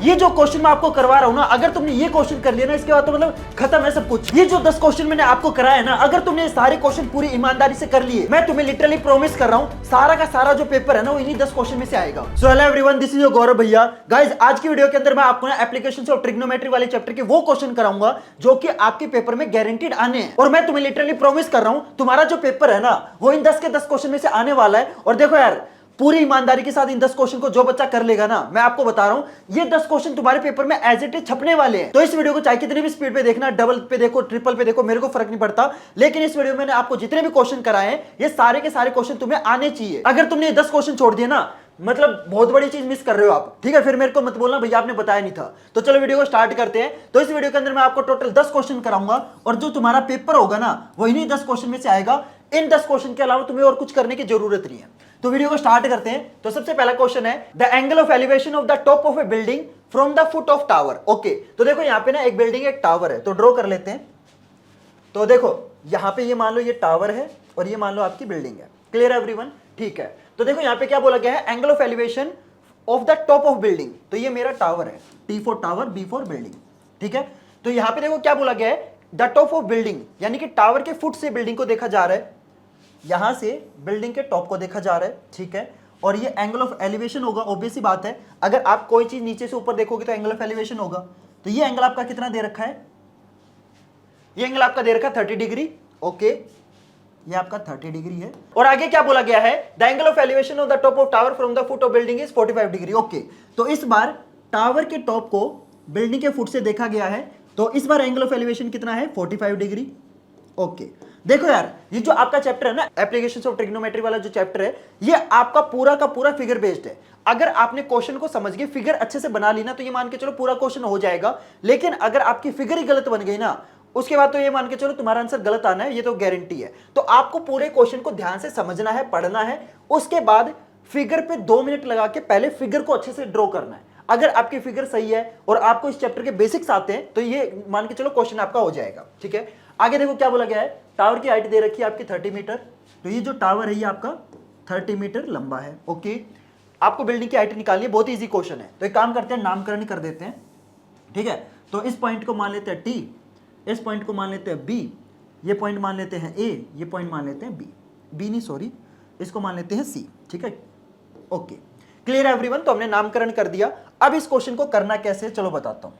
ये जो क्वेश्चन मैं आपको करवा रहा हूँ ना, अगर तुमने ये क्वेश्चन कर लिया ना, इसके बाद तो मतलब खत्म है सब कुछ। ये जो 10 क्वेश्चन मैंने आपको कराया ना, अगर तुमने सारे क्वेश्चन पूरी ईमानदारी से कर लिए, मैं तुम्हें लिटरली प्रॉमिस कर रहा हूँ सारा का सारा जो पेपर है ना, वो इन्हीं 10 क्वेश्चन में से आएगा। So hello everyone, this is your Gaurav भैया। गाइस, आज की वीडियो के अंदर मैं आपको ना एप्लीकेशंस ऑफ ट्रिग्नोमेट्री वाले चैप्टर के वो क्वेश्चन कराऊंगा जो कि आपके पेपर में गारंटीड आने हैं। और मैं तुम्हें लिटरली प्रॉमिस कर रहा हूं तुम्हारा जो पेपर है ना, वो इन 10 के 10 क्वेश्चन में से आने वाला है। और देखो यार, पूरी ईमानदारी के साथ इन 10 क्वेश्चन को जो बच्चा कर लेगा ना, मैं आपको बता रहा हूं ये 10 क्वेश्चन तुम्हारे पेपर में एज इट इज छपने वाले हैं। तो इस वीडियो को चाहे कितनी भी स्पीड पे देखना, डबल पे देखो, ट्रिपल पे देखो, मेरे को फर्क नहीं पड़ता, लेकिन इस वीडियो में मैंने आपको जितने भी क्वेश्चन कराए हैं, ये सारे के सारे क्वेश्चन तुम्हें आने चाहिए। अगर तुमने 10 क्वेश्चन छोड़ दिए ना, मतलब बहुत बड़ी चीज मिस कर रहे हो आप, ठीक है। फिर मेरे को मत बोलना भैया आपने बताया नहीं था। तो चलो वीडियो को स्टार्ट करते हैं। तो इस वीडियो के अंदर मैं आपको टोटल 10 क्वेश्चन कराऊंगा, और जो तुम्हारा पेपर होगा ना, वो इन्हीं 10 क्वेश्चन में से आएगा। इन 10 क्वेश्चन के अलावा तुम्हें और कुछ करने की जरूरत नहीं है। तो वीडियो को स्टार्ट करते हैं। तो सबसे पहला क्वेश्चन है, the angle of elevation of the top of A building from the foot of tower. Okay, तो देखो यहाँ पे ना एक बिल्डिंग, एक टावर है, तो ड्रॉ कर लेते हैं। तो देखो यहाँ पे ये मान लो ये टावर है, और ये मान लो आपकी बिल्डिंग है। Clear everyone? ठीक है। तो देखो यहाँ पे क्या बोला गया है, angle of elevation of the top of building. तो ये मेरा टावर है, T for tower, B for building, ठीक है। तो यहाँ पे देखो क्या बोला गया है, द टॉप ऑफ बिल्डिंग, यानी कि टावर के फुट से बिल्डिंग को देखा जा रहा है, यहां से बिल्डिंग के टॉप को देखा जा रहा है, ठीक है। और ये एंगल ऑफ एलिवेशन होगा, ऑब्वियस सी बात है। अगर आप कोई चीज नीचे से ऊपर देखोगे तो एंगल ऑफ एलिवेशन होगा। तो ये एंगल आपका कितना दे रखा है, ये एंगल आपका दे रखा है 30 डिग्री। ओके, ये आपका 30 डिग्री है। और आगे क्या बोला गया है, the angle of elevation of the top of tower from the foot of building is 45 degree. Okay, तो इस बार टावर के टॉप को बिल्डिंग के फुट से देखा गया है, तो इस बार एंगल ऑफ एलिवेशन कितना है, 45 डिग्री। ओके, देखो यार, ये जो आपका चैप्टर है ना, एप्लीकेशंस ऑफ ट्रिग्नोमेट्री वाला जो चैप्टर है, ये आपका पूरा का पूरा फिगर बेस्ड है। अगर आपने क्वेश्चन को समझ के फिगर अच्छे से बना ली ना, तो ये मान के चलो पूरा क्वेश्चन हो जाएगा। लेकिन अगर आपकी फिगर ही गलत बन गई ना, उसके बाद तो ये मान के चलो तुम्हारा आंसर गलत आना है, ये तो गारंटी है। तो आपको पूरे क्वेश्चन को ध्यान से समझना है, पढ़ना है, उसके बाद फिगर पे 2 मिनट लगा के पहले फिगर को अच्छे से ड्रॉ करना है। अगर आपकी फिगर सही है और आपको इस चैप्टर के बेसिक्स आते हैं, तो ये मान के चलो क्वेश्चन आपका हो जाएगा, ठीक है। आगे देखो क्या बोला गया है, टावर की हाइट दे रखी है आपकी 30 मीटर। तो ये जो टावर है ये आपका 30 मीटर लंबा है। ओके, आपको बिल्डिंग की हाइट निकालनी है, बहुत इजी क्वेश्चन है। तो एक काम करते हैं, नामकरण कर देते हैं, ठीक है। तो इस पॉइंट को मान लेते हैं T, इस पॉइंट को मान लेते हैं B, ये पॉइंट मान लेते हैं A, ये पॉइंट मान लेते हैं B नहीं सॉरी, इसको मान लेते हैं C, ठीक है। Okay, clear everyone? तो हमने नामकरण कर दिया। अब इस क्वेश्चन को करना कैसे, चलो बताता हूं।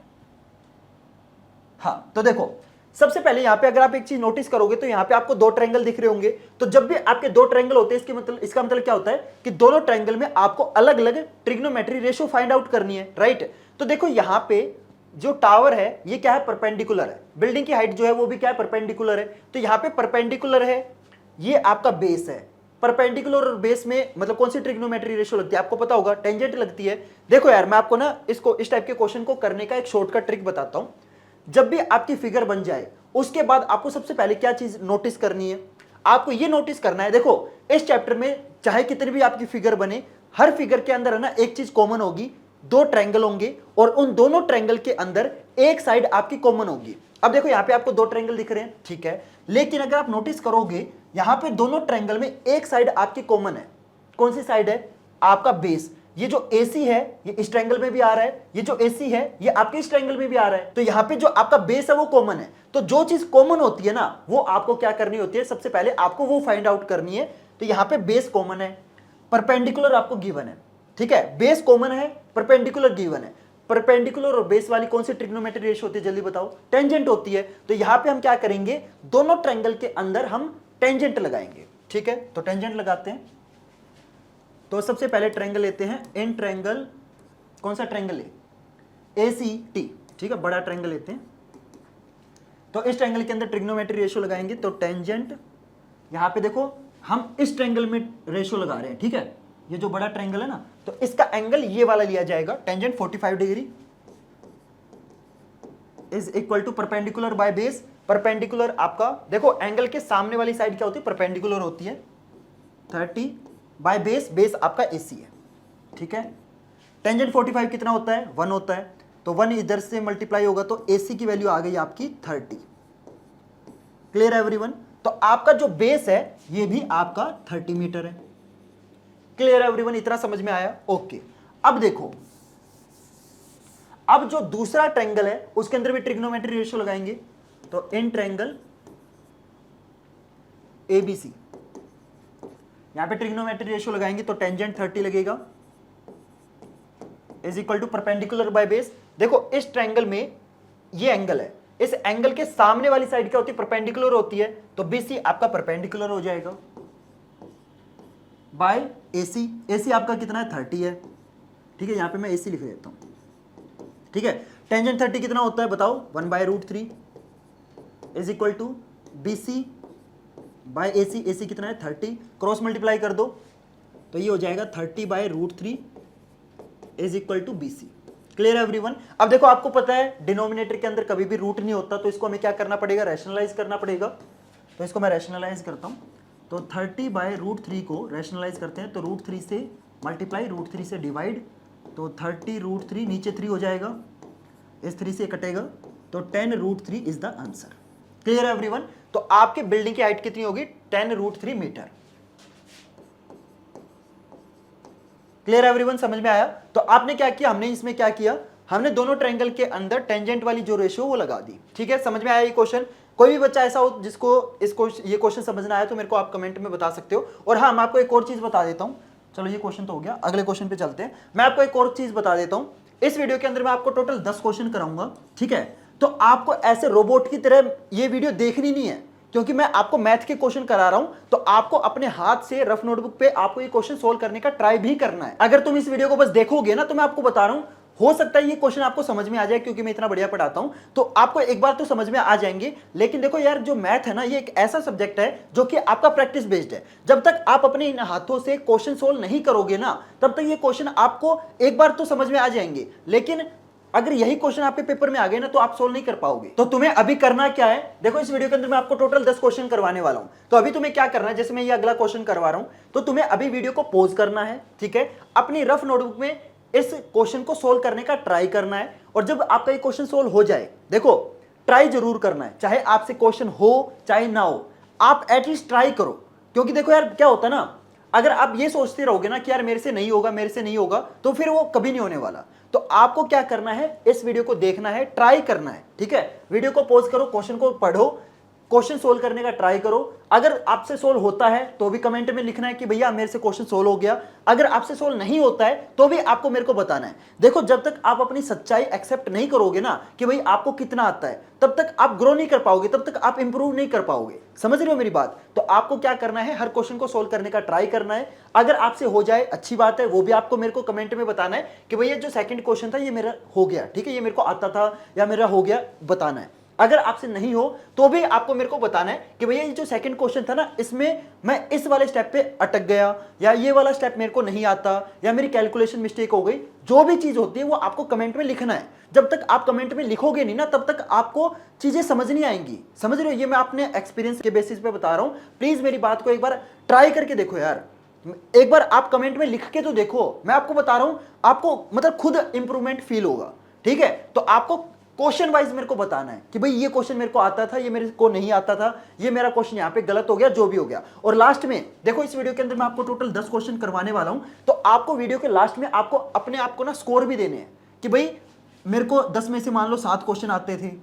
हाँ, तो देखो सबसे पहले यहां पे अगर आप एक चीज नोटिस करोगे, तो यहां पे आपको 2 ट्रायंगल दिख रहे होंगे। तो जब भी आपके 2 ट्रायंगल होते हैं, इसका मतलब क्या होता है कि दोनों ट्रायंगल में आपको अलग अलग ट्रिग्नोमेट्री रेशियो फाइंड आउट करनी है, राइट। तो देखो यहां पे जो टावर है ये क्या है, परपेंडिकुलर है। बिल्डिंग की हाइट जो है वो भी क्या है, परपेंडिकुलर है। तो यहां पे परपेंडिकुलर है, ये आपका बेस है। परपेंडिकुलर और बेस में मतलब कौन सी ट्रिग्नोमेट्री रेशियो लगती है, आपको पता होगा, टेंजेंट लगती है। देखो यार, मैं आपको ना इसको इस टाइप के क्वेश्चन को करने का एक शॉर्टकट ट्रिक बताता हूं। जब भी आपकी फिगर बन जाए, उसके बाद आपको सबसे पहले क्या चीज नोटिस करनी है, आपको ये नोटिस करना है, देखो इस चैप्टर में चाहे कितनी भी आपकी फिगर बने, हर फिगर के अंदर है ना एक चीज कॉमन होगी, 2 ट्रायंगल होंगे, और उन दोनों ट्रायंगल के अंदर एक साइड आपकी कॉमन होगी। अब देखो यहाँ पे आपको 2 ट्रायंगल दिख रहे हैं, ठीक है, लेकिन अगर आप नोटिस करोगे यहाँ पे दोनों ट्रायंगल में एक साइड आपकी कॉमन है। कौन सी साइड है, आपका बेस। ये जो AC है ये इस ट्रायंगल में भी आ रहा है, ये जो AC है ये आपके इस ट्रायंगल में भी आ रहा है। तो यहाँ पे जो आपका बेस है वो कॉमन है। तो जो चीज कॉमन होती है ना, वो आपको क्या करनी होती है, सबसे पहले आपको वो फाइंड आउट करनी है। तो यहाँ पे बेस कॉमन है, परपेंडिकुलर आपको गिवन है, ठीक है। बेस कॉमन है, परपेंडिकुलर गिवन है। परपेंडिकुलर और बेस वाली कौन सी ट्रिग्नोमेट्री रेशियो होती है, जल्दी बताओ, टेंजेंट होती है। तो यहाँ पे हम क्या करेंगे, दोनों ट्रायंगल के अंदर हम टेंजेंट लगाएंगे, ठीक है। तो टेंजेंट लगाते हैं। तो सबसे पहले ट्रायंगल लेते हैं, इन ट्रायंगल, कौन सा ट्रायंगल है, ACT, ठीक है, बड़ा ट्रायंगल लेते हैं। तो इस ट्रायंगल के अंदर ट्रिग्नोमेट्री रेशियो लगाएंगे। तो टेंजेंट, यहां पे देखो हम इस ट्रायंगल में रेशियो लगा रहे हैं, ठीक है। ये जो बड़ा ट्रायंगल है ना, तो इसका एंगल ये वाला लिया जाएगा, tangent 45 degree is equal to perpendicular by base. Perpendicular आपका देखो एंगल के सामने वाली साइड क्या होती है, परपेंडिकुलर होती है, 30 बाय बेस, बेस आपका AC है, ठीक है। टेंजेंट 45 कितना होता है, 1 होता है। तो 1 इधर से मल्टीप्लाई होगा, तो AC की वैल्यू आ गई आपकी 30। Clear everyone? तो आपका जो बेस है ये भी आपका 30 मीटर है। Clear everyone? इतना समझ में आया? ओके। अब देखो अब जो दूसरा ट्रायंगल है उसके अंदर भी ट्रिग्नोमेट्री रेशियो लगाएंगे, तो इन ट्रायंगल एबीसी, यहां पे ट्रिग्नोमेट्री रेशियो लगाएंगे तो टेंजेंट 30 लगेगा is equal to perpendicular by base. देखो इस ट्रायंगल में ये एंगल है, इस एंगल के सामने वाली साइड क्या होती है, परपेंडिकुलर होती है, तो बीसी आपका परपेंडिकुलर हो जाएगा बाय एसी। एसी आपका कितना है 30 है, ठीक है, यहां पे मैं एसी लिख देता हूं, ठीक है। टेंजेंट 30 कितना होता है बताओ, 1/√3 is equal to BC by AC. AC कितना है 30, क्रॉस मल्टीप्लाई कर दो तो ये हो जाएगा 30/√3 is equal to BC. Clear everyone. अब देखो आपको पता है डिनोमिनेटर के अंदर कभी भी रूट नहीं होता, तो इसको हमें क्या करना पड़ेगा, रैशनलाइज करना पड़ेगा। तो इसको मैं रैशनलाइज करता हूं, तो 30/√3 को रैशनलाइज करते हैं, तो √3 से मल्टीप्लाई, √3 से डिवाइड, तो 30√3 नीचे 3 हो जाएगा, इस 3 से कटेगा, तो 10√3 is the answer. Clear everyone. तो आपके बिल्डिंग की हाइट कितनी होगी, 10√3 मीटर। क्लियर एवरीवन, समझ में आया। तो आपने क्या किया, हमने इसमें क्या किया, हमने दोनों ट्रायंगल के अंदर टेंजेंट वाली जो रेशियो वो लगा दी, ठीक है। समझ में आया ये क्वेश्चन। कोई भी बच्चा ऐसा हो जिसको ये क्वेश्चन समझना आया तो मेरे को आप कमेंट में बता सकते हो। और हाँ, मैं आपको एक और चीज बता देता हूं, चलो ये क्वेश्चन तो हो गया, अगले क्वेश्चन पे चलते हैं। मैं आपको एक और चीज बता देता हूं, इस वीडियो के अंदर मैं आपको टोटल 10 क्वेश्चन कराऊंगा, ठीक है। तो आपको ऐसे रोबोट की तरह ये वीडियो देखनी नहीं है, क्योंकि मैं आपको मैथ के क्वेश्चन करा रहा हूं, तो आपको अपने हाथ से रफ नोटबुक पे आपको ये क्वेश्चन सोल्व करने का ट्राई भी करना है। अगर तुम इस वीडियो को बस देखोगे ना, तो मैं आपको बता रहा हूं, हो सकता है ये क्वेश्चन आपको समझ में आ जाए, क्योंकि मैं इतना बढ़िया पढ़ाता हूं, तो आपको एक बार तो समझ में आ जाएंगे। लेकिन देखो यार, जो मैथ है ना, ये एक ऐसा सब्जेक्ट है जो कि आपका प्रैक्टिस बेस्ड है। जब तक आप अपने इन हाथों से क्वेश्चन सोल्व नहीं करोगे ना, तब तक ये क्वेश्चन आपको एक बार तो समझ में आ जाएंगे, लेकिन अगर यही क्वेश्चन आपके पेपर में आ गए ना, तो आप सोल्व नहीं कर पाओगे। तो तुम्हें अभी करना क्या है, देखो इस वीडियो के अंदर मैं आपको टोटल 10 क्वेश्चन करवाने वाला हूं। तो अभी तुम्हें क्या करना है, जैसे मैं ये अगला क्वेश्चन करवा रहा हूं, तो तुम्हें अभी वीडियो को पॉज करना है, ठीक है। अपनी रफ नोटबुक में इस क्वेश्चन को सोल्व करने का ट्राई करना है, और जब आपका ये क्वेश्चन सोल्व हो जाए, देखो ट्राई जरूर करना है, चाहे आपसे क्वेश्चन हो चाहे ना हो, आप एटलीस्ट ट्राई करो। क्योंकि देखो यार, क्या होता है ना, अगर आप ये सोचते रहोगे ना कि यार मेरे से नहीं होगा, मेरे से नहीं होगा, तो फिर वो कभी नहीं होने वाला। तो आपको क्या करना है, इस वीडियो को देखना है, ट्राई करना है, ठीक है। वीडियो को पॉज करो, क्वेश्चन को पढ़ो, क्वेश्चन सोल्व करने का ट्राई करो। अगर आपसे सोल्व होता है तो भी कमेंट में लिखना है कि भैया मेरे से क्वेश्चन सोल्व हो गया। अगर आपसे सोल्व नहीं होता है तो भी आपको मेरे को बताना है। देखो, जब तक आप अपनी सच्चाई एक्सेप्ट नहीं करोगे ना कि भाई आपको कितना आता है, तब तक आप ग्रो नहीं कर पाओगे, तब तक आप इंप्रूव नहीं कर पाओगे। समझ रहे हो मेरी बात। तो आपको क्या करना है, हर क्वेश्चन को सोल्व करने का ट्राई करना है। अगर आपसे हो जाए अच्छी बात है, वो भी आपको मेरे को कमेंट में बताना है कि भैया जो सेकंड क्वेश्चन था ये मेरा हो गया, ठीक है, ये मेरे को आता था या मेरा हो गया, बताना है। अगर आपसे नहीं हो तो भी आपको मेरे को बताना है कि भैया ये जो सेकंड क्वेश्चन था ना, इसमें मैं इस वाले स्टेप पे अटक गया, या ये वाला स्टेप मेरे को नहीं आता, या मेरी कैलकुलेशन मिस्टेक हो गई। जो भी चीज होती है वो आपको कमेंट में लिखना है। जब तक आप कमेंट में लिखोगे नहीं ना, तब तक आपको चीजें समझ नहीं आएंगी। समझ रहे हो, ये मैं अपने एक्सपीरियंस के बेसिस पे बता रहा हूं। प्लीज मेरी बात को एक बार ट्राई करके देखो यार, एक बार आप कमेंट में लिख के तो देखो। मैं आपको बता रहा हूं, आपको मतलब खुद इंप्रूवमेंट फील होगा, ठीक है। तो आपको क्वेश्चन वाइज मेरे को बताना है कि भाई ये क्वेश्चन मेरे को आता था, ये मेरे को नहीं आता था, ये मेरा क्वेश्चन यहाँ पे गलत हो गया, जो भी हो गया। और लास्ट में देखो, इस वीडियो के अंदर मैं आपको टोटल 10 क्वेश्चन करवाने वाला हूं। तो आपको वीडियो के लास्ट में आपको अपने आप को ना स्कोर भी देने हैं कि भाई मेरे को 10 में से मान लो 7 क्वेश्चन आते थे,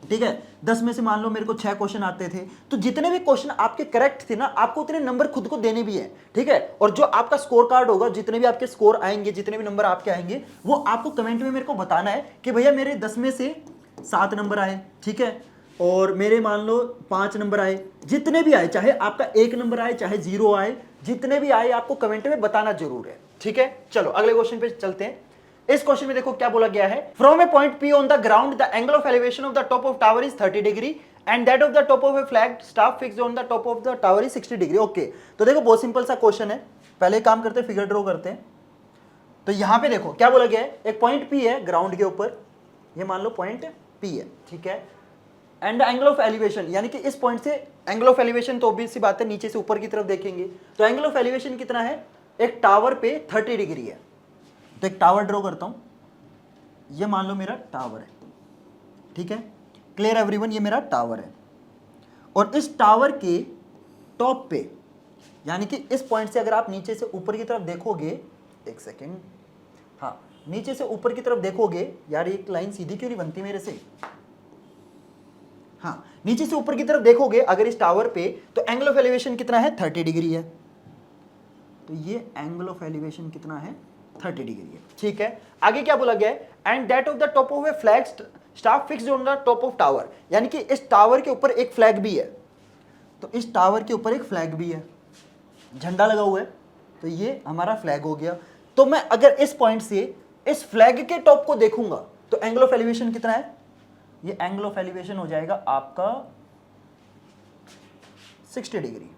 ठीक है, 10 में से मान लो मेरे को 6 क्वेश्चन आते थे। तो जितने भी क्वेश्चन आपके करेक्ट थे ना, आपको उतने नंबर खुद को देने भी है, ठीक है। और जो आपका स्कोर कार्ड होगा, जितने भी आपके स्कोर आएंगे, जितने भी नंबर आपके आएंगे, वो आपको कमेंट में मेरे को बताना है कि भैया मेरे 10 में से 7 नंबर आए, ठीक है, और मेरे मान लो 5 नंबर आए। जितने भी आए, चाहे आपका 1 नंबर आए चाहे 0 आए, जितने भी आए आपको कमेंट में बताना जरूर है, ठीक है। चलो अगले क्वेश्चन पे चलते हैं। इस क्वेश्चन में देखो क्या बोला गया है, from a point P on the ground the angle of elevation of the top of tower is 30 degree and that of the top of A flag staff fixed on the top of the tower is 60 degree. Okay, तो देखो बहुत simple सा question है। पहले काम करते हैं, figure draw करते हैं। तो यहां पे देखो क्या बोला गया है, एक पॉइंट P है ग्राउंड के ऊपर, ये मान लो पॉइंट P है, ठीक है, एंड एंगल ऑफ एलिवेशन, यानी कि इस पॉइंट से एंगल ऑफ एलिवेशन तो ऑब्वियस सी बात है, नीचे से ऊपर की तरफ देखेंगे तो एंगल ऑफ एलिवेशन कितना है, एक टावर पे 30 डिग्री है। तो एक टावर ड्रॉ करता हूं, ये मान लो मेरा टावर है, ठीक है, क्लियर एवरीवन, ये मेरा टावर है। और इस टावर के टॉप पे, यानी कि इस पॉइंट से अगर आप नीचे से ऊपर की तरफ देखोगे, एक सेकेंड, हाँ, नीचे से ऊपर की तरफ देखोगे, यार एक लाइन सीधी क्यों नहीं बनती मेरे से, हाँ नीचे से ऊपर की तरफ देखोगे अगर इस टावर पे, तो एंगल ऑफ एलिवेशन कितना है 30 डिग्री है, तो ये एंगल ऑफ एलिवेशन कितना है 30 डिग्री है, ठीक है। आगे क्या बोला गया है, and that of the top of A flag staff fixed on the top of tower, यानी कि इस टावर के ऊपर एक फ्लैग भी है, तो इस टावर के ऊपर एक फ्लैग भी है, झंडा लगा हुआ है, तो ये हमारा फ्लैग हो गया। तो मैं अगर इस पॉइंट से इस फ्लैग के टॉप को देखूंगा तो एंगल ऑफ एलिवेशन कितना है, ये एंगल ऑफ एलिवेशन हो जाएगा आपका 60 डिग्री,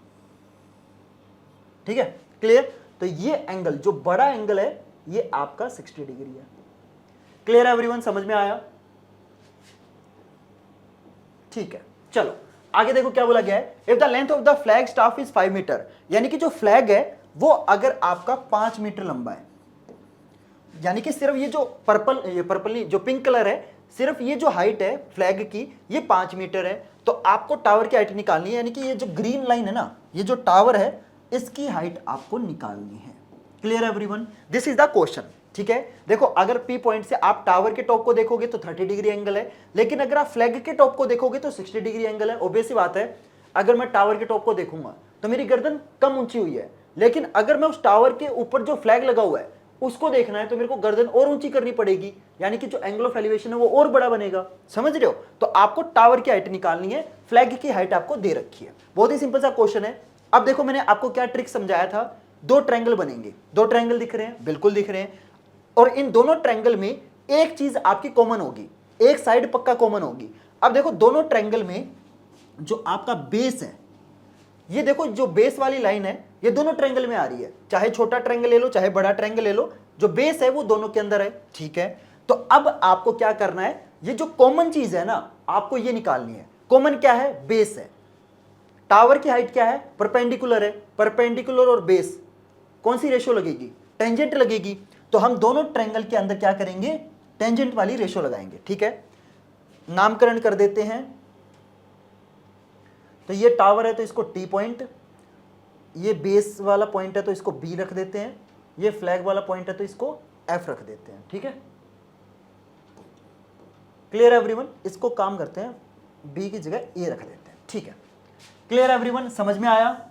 ठीक है, क्लियर। तो ये एंगल जो बड़ा एंगल है ये आपका 60 डिग्री है। क्लियर है एवरीवन, समझ में आया, ठीक है। चलो आगे देखो क्या बोला गया है, if the length of the flag staff is 5 metre, यानी कि जो फ्लैग है वो अगर आपका 5 मीटर लंबा है, यानी कि सिर्फ ये जो पर्पल नहीं, जो पिंक कलर है, सिर्फ ये जो हाइट है फ्लैग की ये 5 मीटर है, तो आपको टावर की हाइट निकालनी है, यानी कि ये जो ग्रीन लाइन है ना, ये जो टावर है इसकी हाइट आपको निकालनी है। Clear everyone, this is the question, ठीक है। देखो अगर पी पॉइंट से आप टावर के टॉप को देखोगे तो 30 डिग्री एंगल है, लेकिन अगर आप फ्लैग के टॉप को देखोगे तो 60 डिग्री एंगल है। ऑब्वियस सी बात है, अगर मैं टावर के टॉप को देखूंगा तो मेरी गर्दन कम ऊंची हुई है, लेकिन अगर मैं उस टावर के ऊपर जो फ्लैग लगा हुआ है उसको देखना है तो मेरे को गर्दन और ऊंची करनी पड़ेगी, यानी कि जो एंगल ऑफ एलिवेशन है वो और बड़ा बनेगा, समझ रहे हो। तो आपको टावर की हाइट निकालनी है, फ्लैग की हाइट आपको दे रखी है। बहुत ही सिंपल सा क्वेश्चन है। अब देखो मैंने आपको क्या ट्रिक समझाया था, दो ट्रायंगल बनेंगे, दो ट्रायंगल दिख रहे हैं, बिल्कुल दिख रहे हैं, और इन दोनों ट्रायंगल में एक चीज आपकी कॉमन होगी, एक साइड पक्का कॉमन होगी। अब देखो दोनों ट्रायंगल में जो आपका बेस है, ये देखो जो बेस वाली लाइन है ये दोनों ट्रायंगल में आ रही है, चाहे छोटा ट्रायंगल ले लो चाहे बड़ा ट्रायंगल ले लो, जो बेस है वो दोनों के अंदर है, ठीक है। तो अब आपको क्या करना है, ये जो कॉमन चीज है ना आपको ये निकालनी है। कॉमन क्या है, बेस है। टावर की हाइट क्या है, परपेंडिकुलर है, परपेंडिकुलर और बेस कौन सी रेशो लगेगी, टेंजेंट लगेगी। तो हम दोनों ट्रायंगल के अंदर क्या करेंगे, टेंजेंट वाली रेशो लगाएंगे, ठीक है। नामकरण कर देते हैं, तो ये टावर है तो इसको टी पॉइंट, ये बेस वाला पॉइंट है तो इसको बी रख देते हैं, ये फ्लैग वाला पॉइंट है तो इसको एफ रख देते हैं, ठीक है। क्लियर एवरीवन, इसको काम करते हैं बी की जगह ए रख देते हैं, ठीक है। क्लियर एवरीवन, समझ में आया,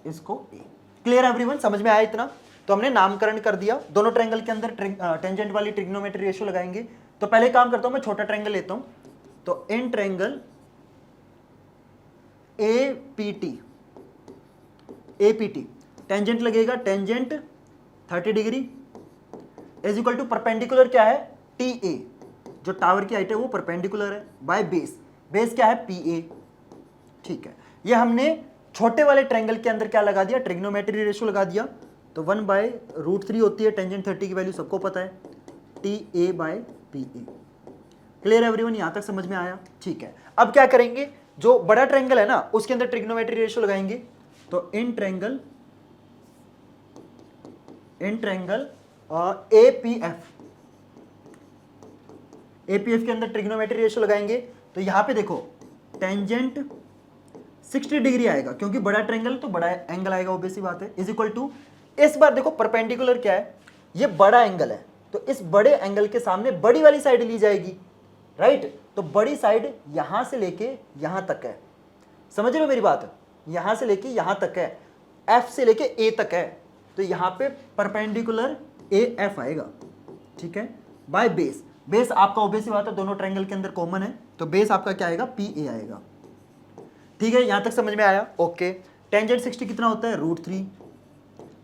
इसको ए। क्लियर एवरीवन, समझ में आया इतना। तो हमने नामकरण कर दिया, दोनों ट्रायंगल के अंदर टेंजेंट वाली ट्रिग्नोमेट्री रेशियो लगाएंगे। तो पहले काम करता हूं, मैं छोटा ट्रायंगल लेता हूं, तो इन ट्रायंगल एपीटी टेंजेंट लगेगा, tangent 30 degree is equal to perpendicular क्या है, टी ए, जो टावर की हाइट है वो परपेंडिकुलर है, बाय बेस, बेस क्या है पी ए, ठीक है। ये हमने छोटे वाले ट्रायंगल के अंदर क्या लगा दिया, ट्रिग्नोमेट्री रेशियो लगा दिया। तो 1/√3 होती है टेंजेंट 30 की वैल्यू सबको पता है, T A by P A. Clear everyone, यहां तक समझ में आया, ठीक है। अब क्या करेंगे, जो बड़ा ट्रायंगल है ना उसके अंदर ट्रिग्नोमेट्री रेशियो लगाएंगे। तो इन ट्रायंगल एपीएफ के अंदर ट्रिग्नोमेट्री रेशियो लगाएंगे। तो यहां पे देखो टेंजेंट 60 डिग्री आएगा, क्योंकि बड़ा ट्रायंगल तो बड़ा एंगल आएगा, ऑब्वियस सी बात है, इज इक्वल टू, इस बार देखो परपेंडिकुलर क्या है, ये बड़ा एंगल है, तो इस बड़े एंगल के सामने बड़ी वाली साइड ली जाएगी, राइट। तो बड़ी साइड यहां से लेके यहां तक है, समझ रहे हो मेरी बात, यहां से लेके यहां तक है, एफ से लेके ए तक है, तो यहां पे परपेंडिकुलर ए एफ आएगा, ठीक है, बाय बेस। बेस आपका ऑब्वियस बात है दोनों ट्रायंगल के अंदर कॉमन है, तो बेस आपका क्या आएगा, पी ए आएगा, ठीक है। यहां तक समझ में आया, ओके। टेंजेंट 60 कितना होता है, √3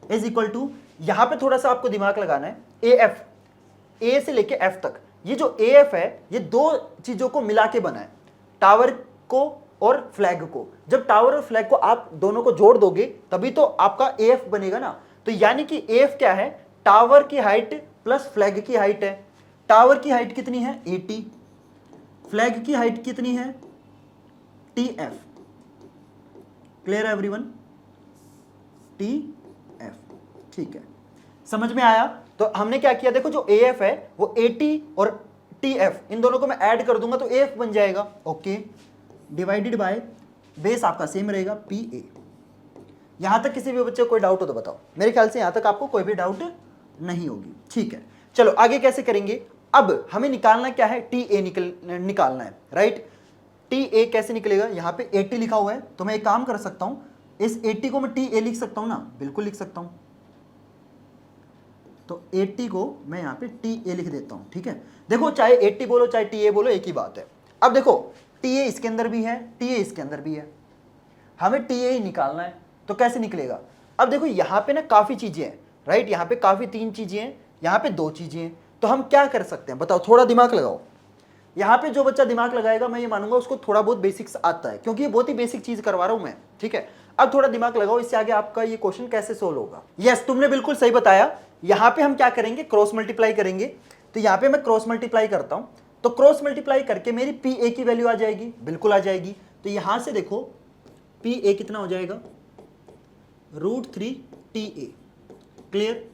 इज इक्वल टू, यहां पे थोड़ा सा आपको दिमाग लगाना है, ए एफ, ए से लेके एफ तक, ये जो ए एफ है ये दो चीजों को मिला के बना है, टावर को और फ्लैग को। जब टावर और फ्लैग को आप दोनों को जोड़ दोगे तभी तो आपका ए एफ बनेगा ना। तो यानी कि ए एफ क्या है, टावर की हाइट प्लस फ्लैग की हाइट है। टावर की हाइट कितनी है 80, फ्लैग की हाइट कितनी है टी एफ। क्लियर है एवरीवन, टी एफ, ठीक है, समझ में आया। तो हमने क्या किया, देखो जो ए एफ है वो 80 और टी एफ इन दोनों को मैं ऐड कर दूंगा तो ए एफ बन जाएगा, ओके, डिवाइडेड बाय बेस आपका सेम रहेगा पी ए। यहां तक किसी भी बच्चे को कोई डाउट हो तो बताओ, मेरे ख्याल से यहां तक आपको कोई भी डाउट नहीं होगी। ठीक है, चलो आगे कैसे करेंगे। अब हमें निकालना क्या है, टी ए निकालना है, राइट। टी ए कैसे निकलेगा, यहाँ पे 80 लिखा हुआ है, तो मैं एक काम कर सकता हूँ, इस 80 को मैं टी ए लिख सकता हूँ ना, बिल्कुल लिख सकता हूँ। तो 80 को मैं यहाँ पे टी ए लिख देता हूँ। ठीक है, देखो चाहे 80 बोलो चाहे टी ए बोलो एक ही बात है। अब देखो टी ए इसके अंदर भी है, टी ए इसके अंदर भी है, हमें टी ए ही निकालना है, तो कैसे निकलेगा। अब देखो यहाँ पे ना काफ़ी चीज़ें हैं, राइट, यहाँ पे काफ़ी 3 चीज़ें हैं, यहाँ पे 2 चीज़ें हैं, तो हम क्या कर सकते हैं बताओ, थोड़ा दिमाग लगाओ। यहाँ पे जो बच्चा दिमाग लगाएगा मैं ये मानूंगा उसको थोड़ा बहुत बेसिक्स आता है, क्योंकि ये बहुत ही बेसिक चीज़ करवा रहा हूँ मैं। ठीक है, अब थोड़ा दिमाग लगाओ, इससे आगे आपका ये क्वेश्चन कैसे सोल्व होगा। यस, तुमने बिल्कुल सही बताया। यहाँ पे हम क्या करेंगे, क्रॉस मल्टीप्लाई करेंगे। तो यहाँ पे मैं क्रॉस मल्टीप्लाई करता हूँ, तो क्रॉस मल्टीप्लाई करके मेरी पी ए की वैल्यू आ जाएगी, बिल्कुल आ जाएगी। तो यहाँ से देखो पी ए कितना हो जाएगा, √3 टी ए। क्लियर,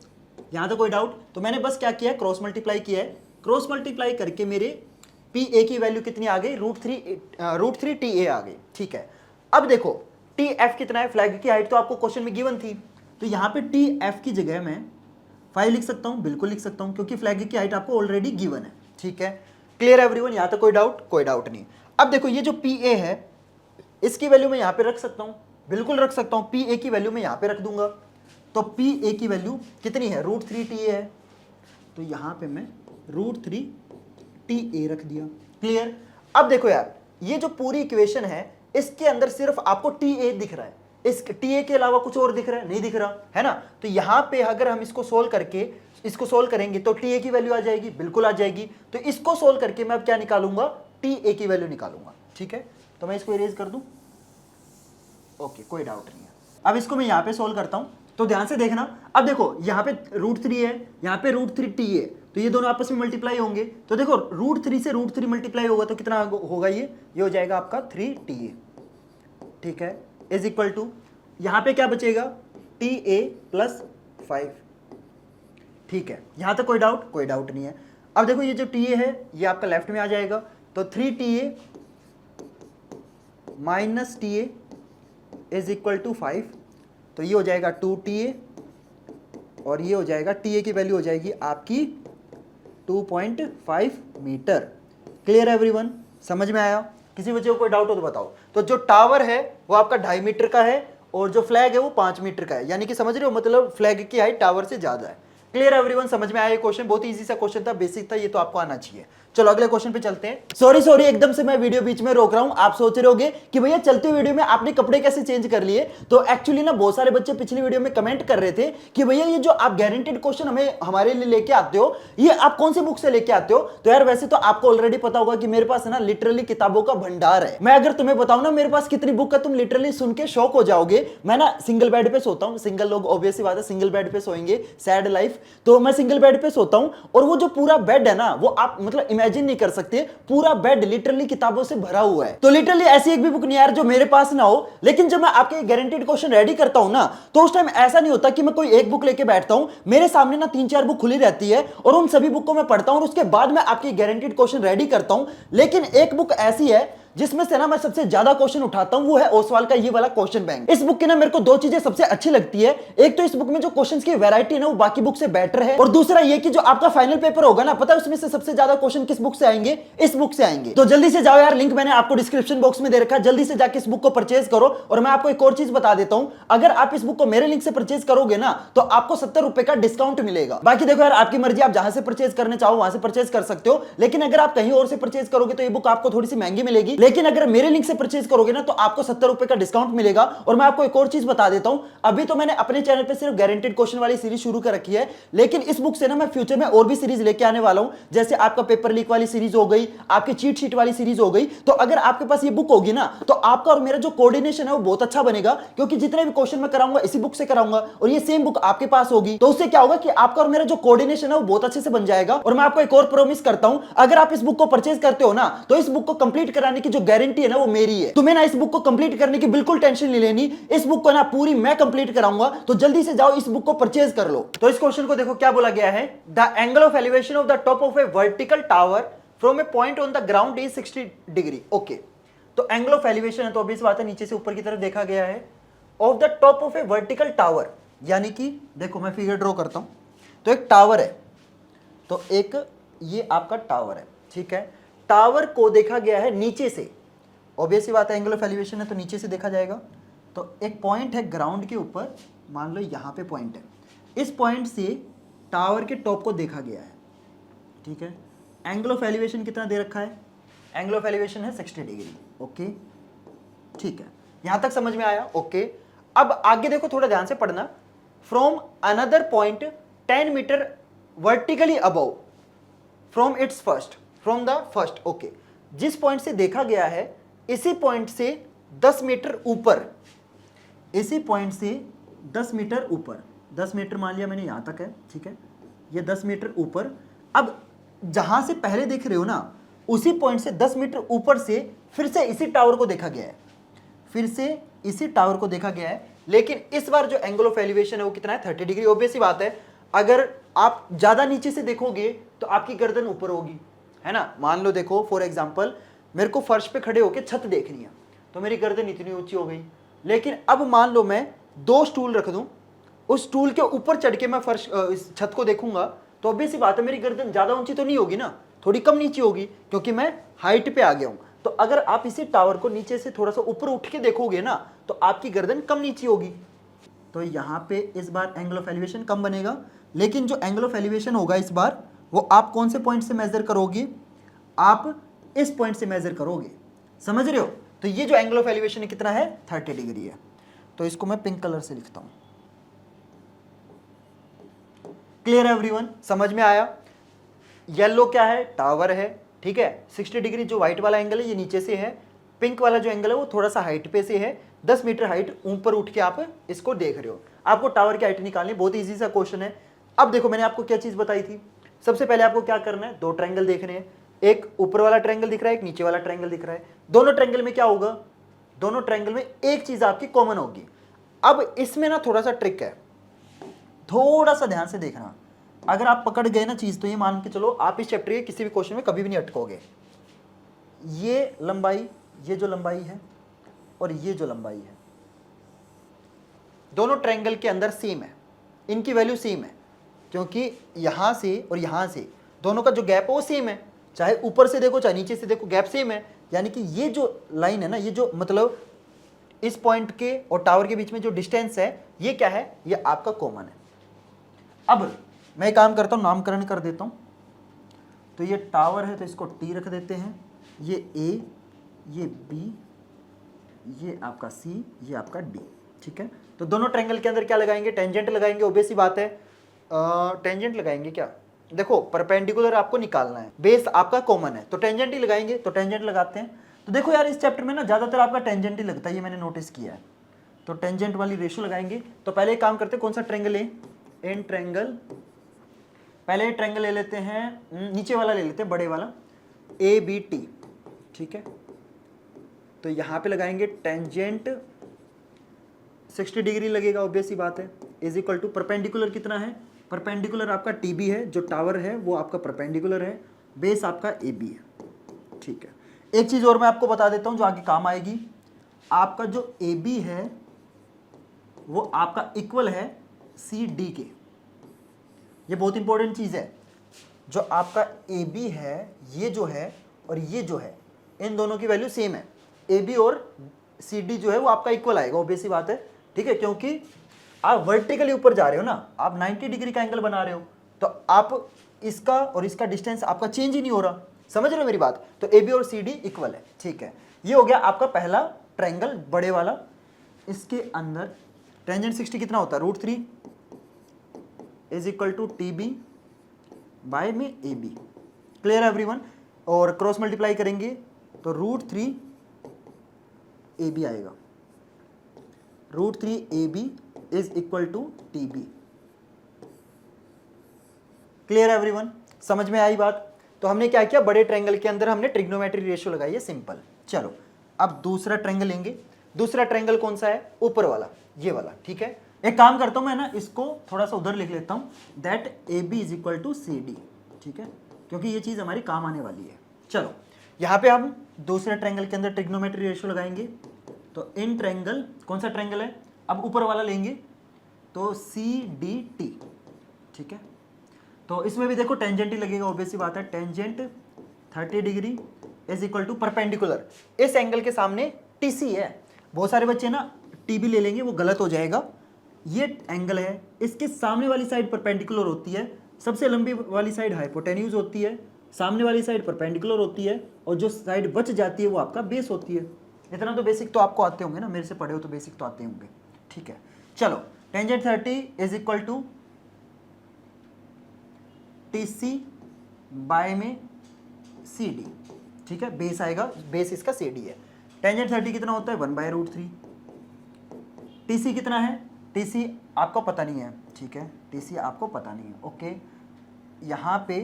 यहाँ तो कोई डाउट। तो मैंने बस क्या किया है, क्रॉस मल्टीप्लाई किया है, क्रॉस मल्टीप्लाई करके मेरे पी ए की वैल्यू कितनी आ गई, √3 टी ए आ गई। ठीक है, अब देखो टी एफ कितना है, फ्लैग की हाइट तो आपको क्वेश्चन में गिवन थी, तो यहाँ पे टी एफ की जगह मैं 5 लिख सकता हूँ, बिल्कुल लिख सकता हूँ, क्योंकि फ्लैग की हाइट आपको ऑलरेडी गिवन है। ठीक है, क्लियर एवरीवन, यहाँ तक कोई डाउट, कोई डाउट नहीं। अब देखो ये जो पी ए है इसकी वैल्यू मैं यहाँ पे रख सकता हूँ, बिल्कुल रख सकता हूँ, पी ए की वैल्यू मैं यहाँ पे रख दूंगा। तो पी ए की वैल्यू कितनी है, √3 टी ए है, तो यहाँ पे मैं √3 टी ए रख दिया। क्लियर, अब देखो यार ये जो पूरी इक्वेशन है इसके अंदर सिर्फ आपको टी ए दिख रहा है, इस टी ए के अलावा कुछ और दिख रहा है, नहीं दिख रहा है ना। तो यहाँ पे अगर हम इसको सोल्व करेंगे तो टी ए की वैल्यू आ जाएगी, बिल्कुल आ जाएगी। तो इसको सोल्व करके मैं अब क्या निकालूंगा, टी ए की वैल्यू निकालूंगा। ठीक है, तो मैं इसको इरेज कर दूं, ओके, कोई डाउट नहीं है। अब इसको मैं यहाँ पे सोल्व करता हूँ, तो ध्यान से देखना। अब देखो यहाँ पे √3 है, यहाँ पे √3 टी है, तो ये दोनों आपस में मल्टीप्लाई होंगे। तो देखो √3 से √3 मल्टीप्लाई होगा तो कितना होगा, ये हो जाएगा आपका 3 टी ए। ठीक है, इज इक्वल टू यहाँ पे क्या बचेगा, टी ए प्लस 5। ठीक है, यहाँ तक कोई डाउट नहीं है। अब देखो ये जो टी ए है ये आपका लेफ्ट में आ जाएगा, तो 3 T A minus T A is equal to 5, तो ये हो जाएगा 2 टी ए, और ये हो जाएगा टी ए की वैल्यू हो जाएगी आपकी 2.5 मीटर। क्लियर एवरीवन, समझ में आया, किसी बच्चे को कोई डाउट हो तो बताओ। तो जो टावर है वो आपका 2.5 मीटर का है, और जो फ्लैग है वो 5 मीटर का है, यानी कि समझ रहे हो, मतलब फ्लैग की हाइट टावर से ज्यादा है। क्लियर एवरीवन, समझ में आया ये क्वेश्चन, बहुत इजी सा क्वेश्चन था, बेसिक था, ये तो आपको आना चाहिए। चलो अगले क्वेश्चन पे चलते हैं। सॉरी एकदम से मैं वीडियो बीच में रोक रहा हूं। आप सोच रहे होगे कि भैया चलते वीडियो में आपने कपड़े कैसे चेंज कर लिए। तो एक्चुअली ना बहुत सारे बच्चे पिछली वीडियो में कमेंट कर रहे थे कि भैया ये जो आप गारंटेड क्वेश्चन हमारे लिए लेके आते हो ये आप कौन सी बुक से लेके आते हो। तो यार वैसे तो आपको ऑलरेडी पता होगा कि मेरे पास ना लिटरली किताबों का भंडार है। मैं अगर तुम्हें बताऊं ना मेरे पास कितनी बुक है, तुम लिटरली सुन के शॉक हो जाओगे। मैं ना सिंगल बेड पे सोता हूँ, सिंगल लोग ऑब्वियसली बात है सिंगल बेड पे सोएंगे, सैड लाइफ। तो मैं सिंगल बेड पे सोता हूँ, और वो जो पूरा बेड है ना वो आप मतलब इमेजिन नहीं कर सकते, पूरा बेड लिटरली किताबों से भरा हुआ है। तो लिटरली ऐसी एक भी बुक नहीं यार जो मेरे पास ना हो। लेकिन जब मैं आपके गारंटेड क्वेश्चन रेडी करता हूं ना, तो उस टाइम ऐसा नहीं होता कि मैं कोई एक बुक लेके बैठता हूं, मेरे सामने ना 3-4 बुक खुली रहती है, और उन सभी बुक को मैं पढ़ता हूं, और उसके बाद मैं आपके गारंटेड क्वेश्चन रेडी करता हूं। लेकिन एक बुक ऐसी है जिसमें से ना मैं सबसे ज्यादा क्वेश्चन उठाता हूं, वो है ओसवाल का ये वाला क्वेश्चन बैंक। इस बुक की ना मेरे को 2 चीजें सबसे अच्छी लगती है। एक तो इस बुक में जो क्वेश्चंस की वैरायटी है ना वो बाकी बुक से बेटर है, और दूसरा ये कि जो आपका फाइनल पेपर होगा ना, पता है उसमें से सबसे ज्यादा क्वेश्चन किस बुक से आएंगे, इस बुक से आएंगे। तो जल्दी से जाओ यार, लिंक मैंने आपको डिस्क्रिप्शन बॉक्स में दे रखा है, जल्दी से जाके इस बुक को परचेज करो। और मैं आपको एक और चीज बता देता हूं, अगर आप इस बुक को मेरे लिंक से परचेज करोगे ना तो आपको 70 रुपए का डिस्काउंट मिलेगा। बाकी देखो यार आपकी मर्जी, आप जहां से परचेज करने चाहो वहां से परचेज कर सकते हो, लेकिन अगर आप कहीं और से परचेज करोगे तो ये बुक आपको थोड़ी सी महंगी मिलेगी। लेकिन अगर मेरे लिंक से परचेज करोगे ना तो आपको 70 रुपए का डिस्काउंट मिलेगा। और मैं आपको एक और चीज बता देता हूं, अभी तो मैंने अपने चैनल पे सिर्फ गारंटेड क्वेश्चन वाली सीरीज शुरू कर रखी है, लेकिन इस बुक से ना मैं फ्यूचर में और भी सीरीज लेके आने वाला हूं, जैसे आपका पेपर लीक वाली सीरीज हो गई, आपकी चीट शीट वाली सीरीज हो गई। तो अगर आपके पास ये बुक होगी ना तो आपका और मेरा जो कोऑर्डिनेशन है वो बहुत अच्छा बनेगा, क्योंकि जितने भी क्वेश्चन मैं कराऊंगा इसी बुक से कराऊंगा, और ये सेम बुक आपके पास होगी। तो उससे क्या होगा कि आपका और मेरा जो कोऑर्डिनेशन है वो बहुत अच्छे से बन जाएगा। और मैं आपको एक और प्रॉमिस करता हूं, अगर आप इस बुक को परचेज करते हो ना तो इस बुक को कंप्लीट कराने की जो गारंटी है ना वो मेरी है। तुम्हें ना इस बुक को कंप्लीट करने की बिल्कुल टेंशन नहीं लेनी, इस बुक को ना पूरी मैं कंप्लीट कराऊंगा। तो जल्दी से जाओ इस बुक को परचेज कर लो। तो इस क्वेश्चन को देखो क्या बोला गया है, the angle of elevation of the top of A vertical tower from a point on the ground is 60 degree. Okay, तो एंगल ऑफ एलिवेशन है तो ऑब्वियस बात है नीचे से ऊपर की तरफ देखा गया है, of the top of A vertical tower, यानी कि देखो मैं फिगर ड्रॉ करता हूं, तो एक टावर है, तो एक ये आपका टावर है, ठीक है। टावर को देखा गया है नीचे से, ऑब्वियस सी बात है, एंगल ऑफ एलिवेशन है तो नीचे से देखा जाएगा। तो एक पॉइंट है ग्राउंड के ऊपर, मान लो यहाँ पे पॉइंट है, इस पॉइंट से टावर के टॉप को देखा गया है, ठीक है। एंगल ऑफ एलिवेशन कितना दे रखा है, एंगल ऑफ एलिवेशन है 60 डिग्री, ओके, ठीक है, यहां तक समझ में आया, ओके। अब आगे देखो, थोड़ा ध्यान से पढ़ना। From another point 10 metre vertically above from its first, from the first, okay, जिस पॉइंट से देखा गया है इसी पॉइंट से 10 मीटर ऊपर, इसी पॉइंट से 10 मीटर ऊपर, 10 मीटर मान लिया मैंने, यहां तक है, ठीक है, ये 10 मीटर ऊपर। अब जहां से पहले देख रहे हो ना, उसी पॉइंट से 10 मीटर ऊपर से फिर से इसी टावर को देखा गया है, फिर से इसी टावर को देखा गया है, लेकिन इस बार जो एंगल ऑफ एलिवेशन है वो कितना है, 30 डिग्री। ऑब्वियस सी बात है, अगर आप ज्यादा नीचे से देखोगे तो आपकी गर्दन ऊपर होगी, है ना। मान लो देखो, फॉर एग्जांपल मेरे को फर्श पे खड़े होकर छत देखनी है, तो मेरी गर्दन इतनी ऊंची हो गई। लेकिन अब मान लो मैं 2 स्टूल रख दूं, उस स्टूल के ऊपर चढ़ के मैं फर्श इस छत को देखूंगा, तो ऑब्वियस सी बात है मेरी गर्दन ज्यादा ऊंची तो नहीं होगी ना, थोड़ी कम नीचे होगी, क्योंकि मैं हाइट पे आ गया हूं। तो अगर आप इसी टावर को नीचे से थोड़ा सा ऊपर उठ के देखोगे ना, तो आपकी गर्दन कम नीची होगी। तो यहां पे इस बार एंगल ऑफ एलिवेशन कम बनेगा, लेकिन जो एंगल ऑफ एलिवेशन होगा इस बार, वो आप कौन से पॉइंट से मेजर करोगे, आप इस पॉइंट से मेजर करोगे, समझ रहे हो। तो ये जो एंगल ऑफ एलिवेशन है कितना है, 30 डिग्री है। तो इसको मैं पिंक कलर से लिखता हूं। क्लियर एवरीवन, समझ में आया। येलो क्या है, टावर है, ठीक है। 60 डिग्री जो व्हाइट वाला एंगल है ये नीचे से है, पिंक वाला जो एंगल है वो थोड़ा सा हाइट पे से है, 10 मीटर हाइट ऊपर उठ के आप इसको देख रहे हो। आपको टावर की हाइट निकालनी, बहुत इजी सा क्वेश्चन है। अब देखो, मैंने आपको क्या चीज बताई थी, सबसे पहले आपको क्या करना है, 2 ट्रायंगल देखने हैं, एक ऊपर वाला ट्रायंगल दिख रहा है, एक नीचे वाला ट्रायंगल दिख रहा है। दोनों ट्रायंगल में क्या होगा, दोनों ट्रायंगल में एक चीज आपकी कॉमन होगी। अब इसमें ना थोड़ा सा ट्रिक है, थोड़ा सा ध्यान से देखना। अगर आप पकड़ गए ना चीज, तो ये मान के चलो आप इस चैप्टर के किसी भी क्वेश्चन में कभी भी नहीं अटकोगे। ये लंबाई, ये जो लंबाई है और ये जो लंबाई है, दोनों ट्रायंगल के अंदर सेम है, इनकी वैल्यू सेम है, क्योंकि यहां से और यहां से दोनों का जो गैप है वो सेम है, चाहे ऊपर से देखो चाहे नीचे से देखो, गैप सेम है। यानी कि ये जो लाइन है ना, ये जो मतलब इस पॉइंट के और टावर के बीच में जो डिस्टेंस है, ये क्या है, ये आपका कॉमन है। अब मैं काम करता हूं, नामकरण कर देता हूं। तो ये टावर है तो इसको टी रख देते हैं, ये ए, ये बी, ये आपका सी, ये आपका डी, ठीक है। तो दोनों ट्रायंगल के अंदर क्या लगाएंगे, टेंजेंट लगाएंगे, ऑब्वियस सी बात है। टेंजेंट लगाएंगे क्या, देखो परपेंडिकुलर आपको निकालना है, बेस आपका कॉमन है तो टेंजेंट ही लगाएंगे। तो टेंजेंट लगाते हैं। तो देखो यार, इस चैप्टर में ना ज्यादातर आपका टेंजेंट ही लगता है, ये मैंने नोटिस किया है। तो टेंजेंट वाली रेशियो लगाएंगे। तो पहले एक काम करते हैं, कौन सा ट्रायंगल है, एन ट्रायंगल, पहले ट्रायंगल ले लेते हैं, नीचे वाला ले लेते हैं, बड़े वाला, ए बी टी, ठीक है। तो यहां पे लगाएंगे टेंजेंट 60 डिग्री लगेगा, ऑब्वियस सी बात है, इज इक्वल टू परपेंडिकुलर कितना है, परपेंडिकुलर आपका टी बी है, जो टावर है वो आपका परपेंडिकुलर है, बेस आपका ए बी है, ठीक है। एक चीज और मैं आपको बता देता हूं जो आगे काम आएगी, आपका जो ए बी है वो आपका इक्वल है सी डी के। ये बहुत इंपॉर्टेंट चीज है, जो आपका ए बी है, ये जो है और ये जो है, इन दोनों की वैल्यू सेम है। ए बी और सी डी जो है वो आपका इक्वल आएगा, ऑब्वियस सी बात है, ठीक है, क्योंकि आप वर्टिकली ऊपर जा रहे हो ना, आप 90 डिग्री का एंगल बना रहे हो, तो आप इसका और इसका डिस्टेंस आपका चेंज ही नहीं हो रहा, समझ रहे हो मेरी बात। तो ए बी और सी डी इक्वल है, ठीक है। ये हो गया आपका पहला ट्रायंगल, बड़े वाला। इसके अंदर टेंजेंट 60 कितना होता है, √3 is equal to T B by में ए बी। Clear everyone. और क्रॉस मल्टीप्लाई करेंगे तो √3 ए बी आएगा, √3 A B is equal to T B. Clear everyone, समझ में आई बात। तो हमने क्या किया, बड़े ट्रायंगल के अंदर हमने ट्रिग्नोमेट्री रेशियो लगाई है, सिंपल। चलो अब दूसरा ट्रायंगल लेंगे। दूसरा ट्रायंगल कौन सा है, ऊपर वाला, ये वाला, ठीक है। एक काम करता हूं मैं ना, इसको थोड़ा सा उधर लिख लेता हूं, that A B is equal to C D, ठीक है, क्योंकि ये चीज हमारी काम आने वाली है। चलो यहां पे हम दूसरे ट्रायंगल के अंदर ट्रिग्नोमेट्री रेशियो लगाएंगे। तो इन ट्रायंगल, कौन सा ट्रायंगल है, अब ऊपर वाला लेंगे, तो सी डी टी, ठीक है। तो इसमें भी देखो टेंजेंट ही लगेगा, ऑब्वियस सी बात है। Tangent 30 degree is equal to perpendicular, इस एंगल के सामने टीसी है। बहुत सारे बच्चे ना टीबी ले लेंगे, वो गलत हो जाएगा। ये एंगल है, इसके सामने वाली साइड परपेंडिकुलर होती है, सबसे लंबी वाली साइड हाइपोटेन्यूज होती है, सामने वाली साइड परपेंडिकुलर होती है, और जो साइड बच जाती है वो आपका बेस होती है। इतना तो बेसिक तो आपको आते होंगे ना, मेरे से पढ़े हो तो बेसिक तो आते होंगे। ठीक है, चलो tangent 30 is equal to TC by में CD। ठीक है, बेस आएगा, बेस इसका CD है। टेंजेंट 30 कितना होता है 1/√3। TC कितना है, TC आपको पता नहीं है, ठीक है, TC आपको पता नहीं है, ओके। यहाँ पे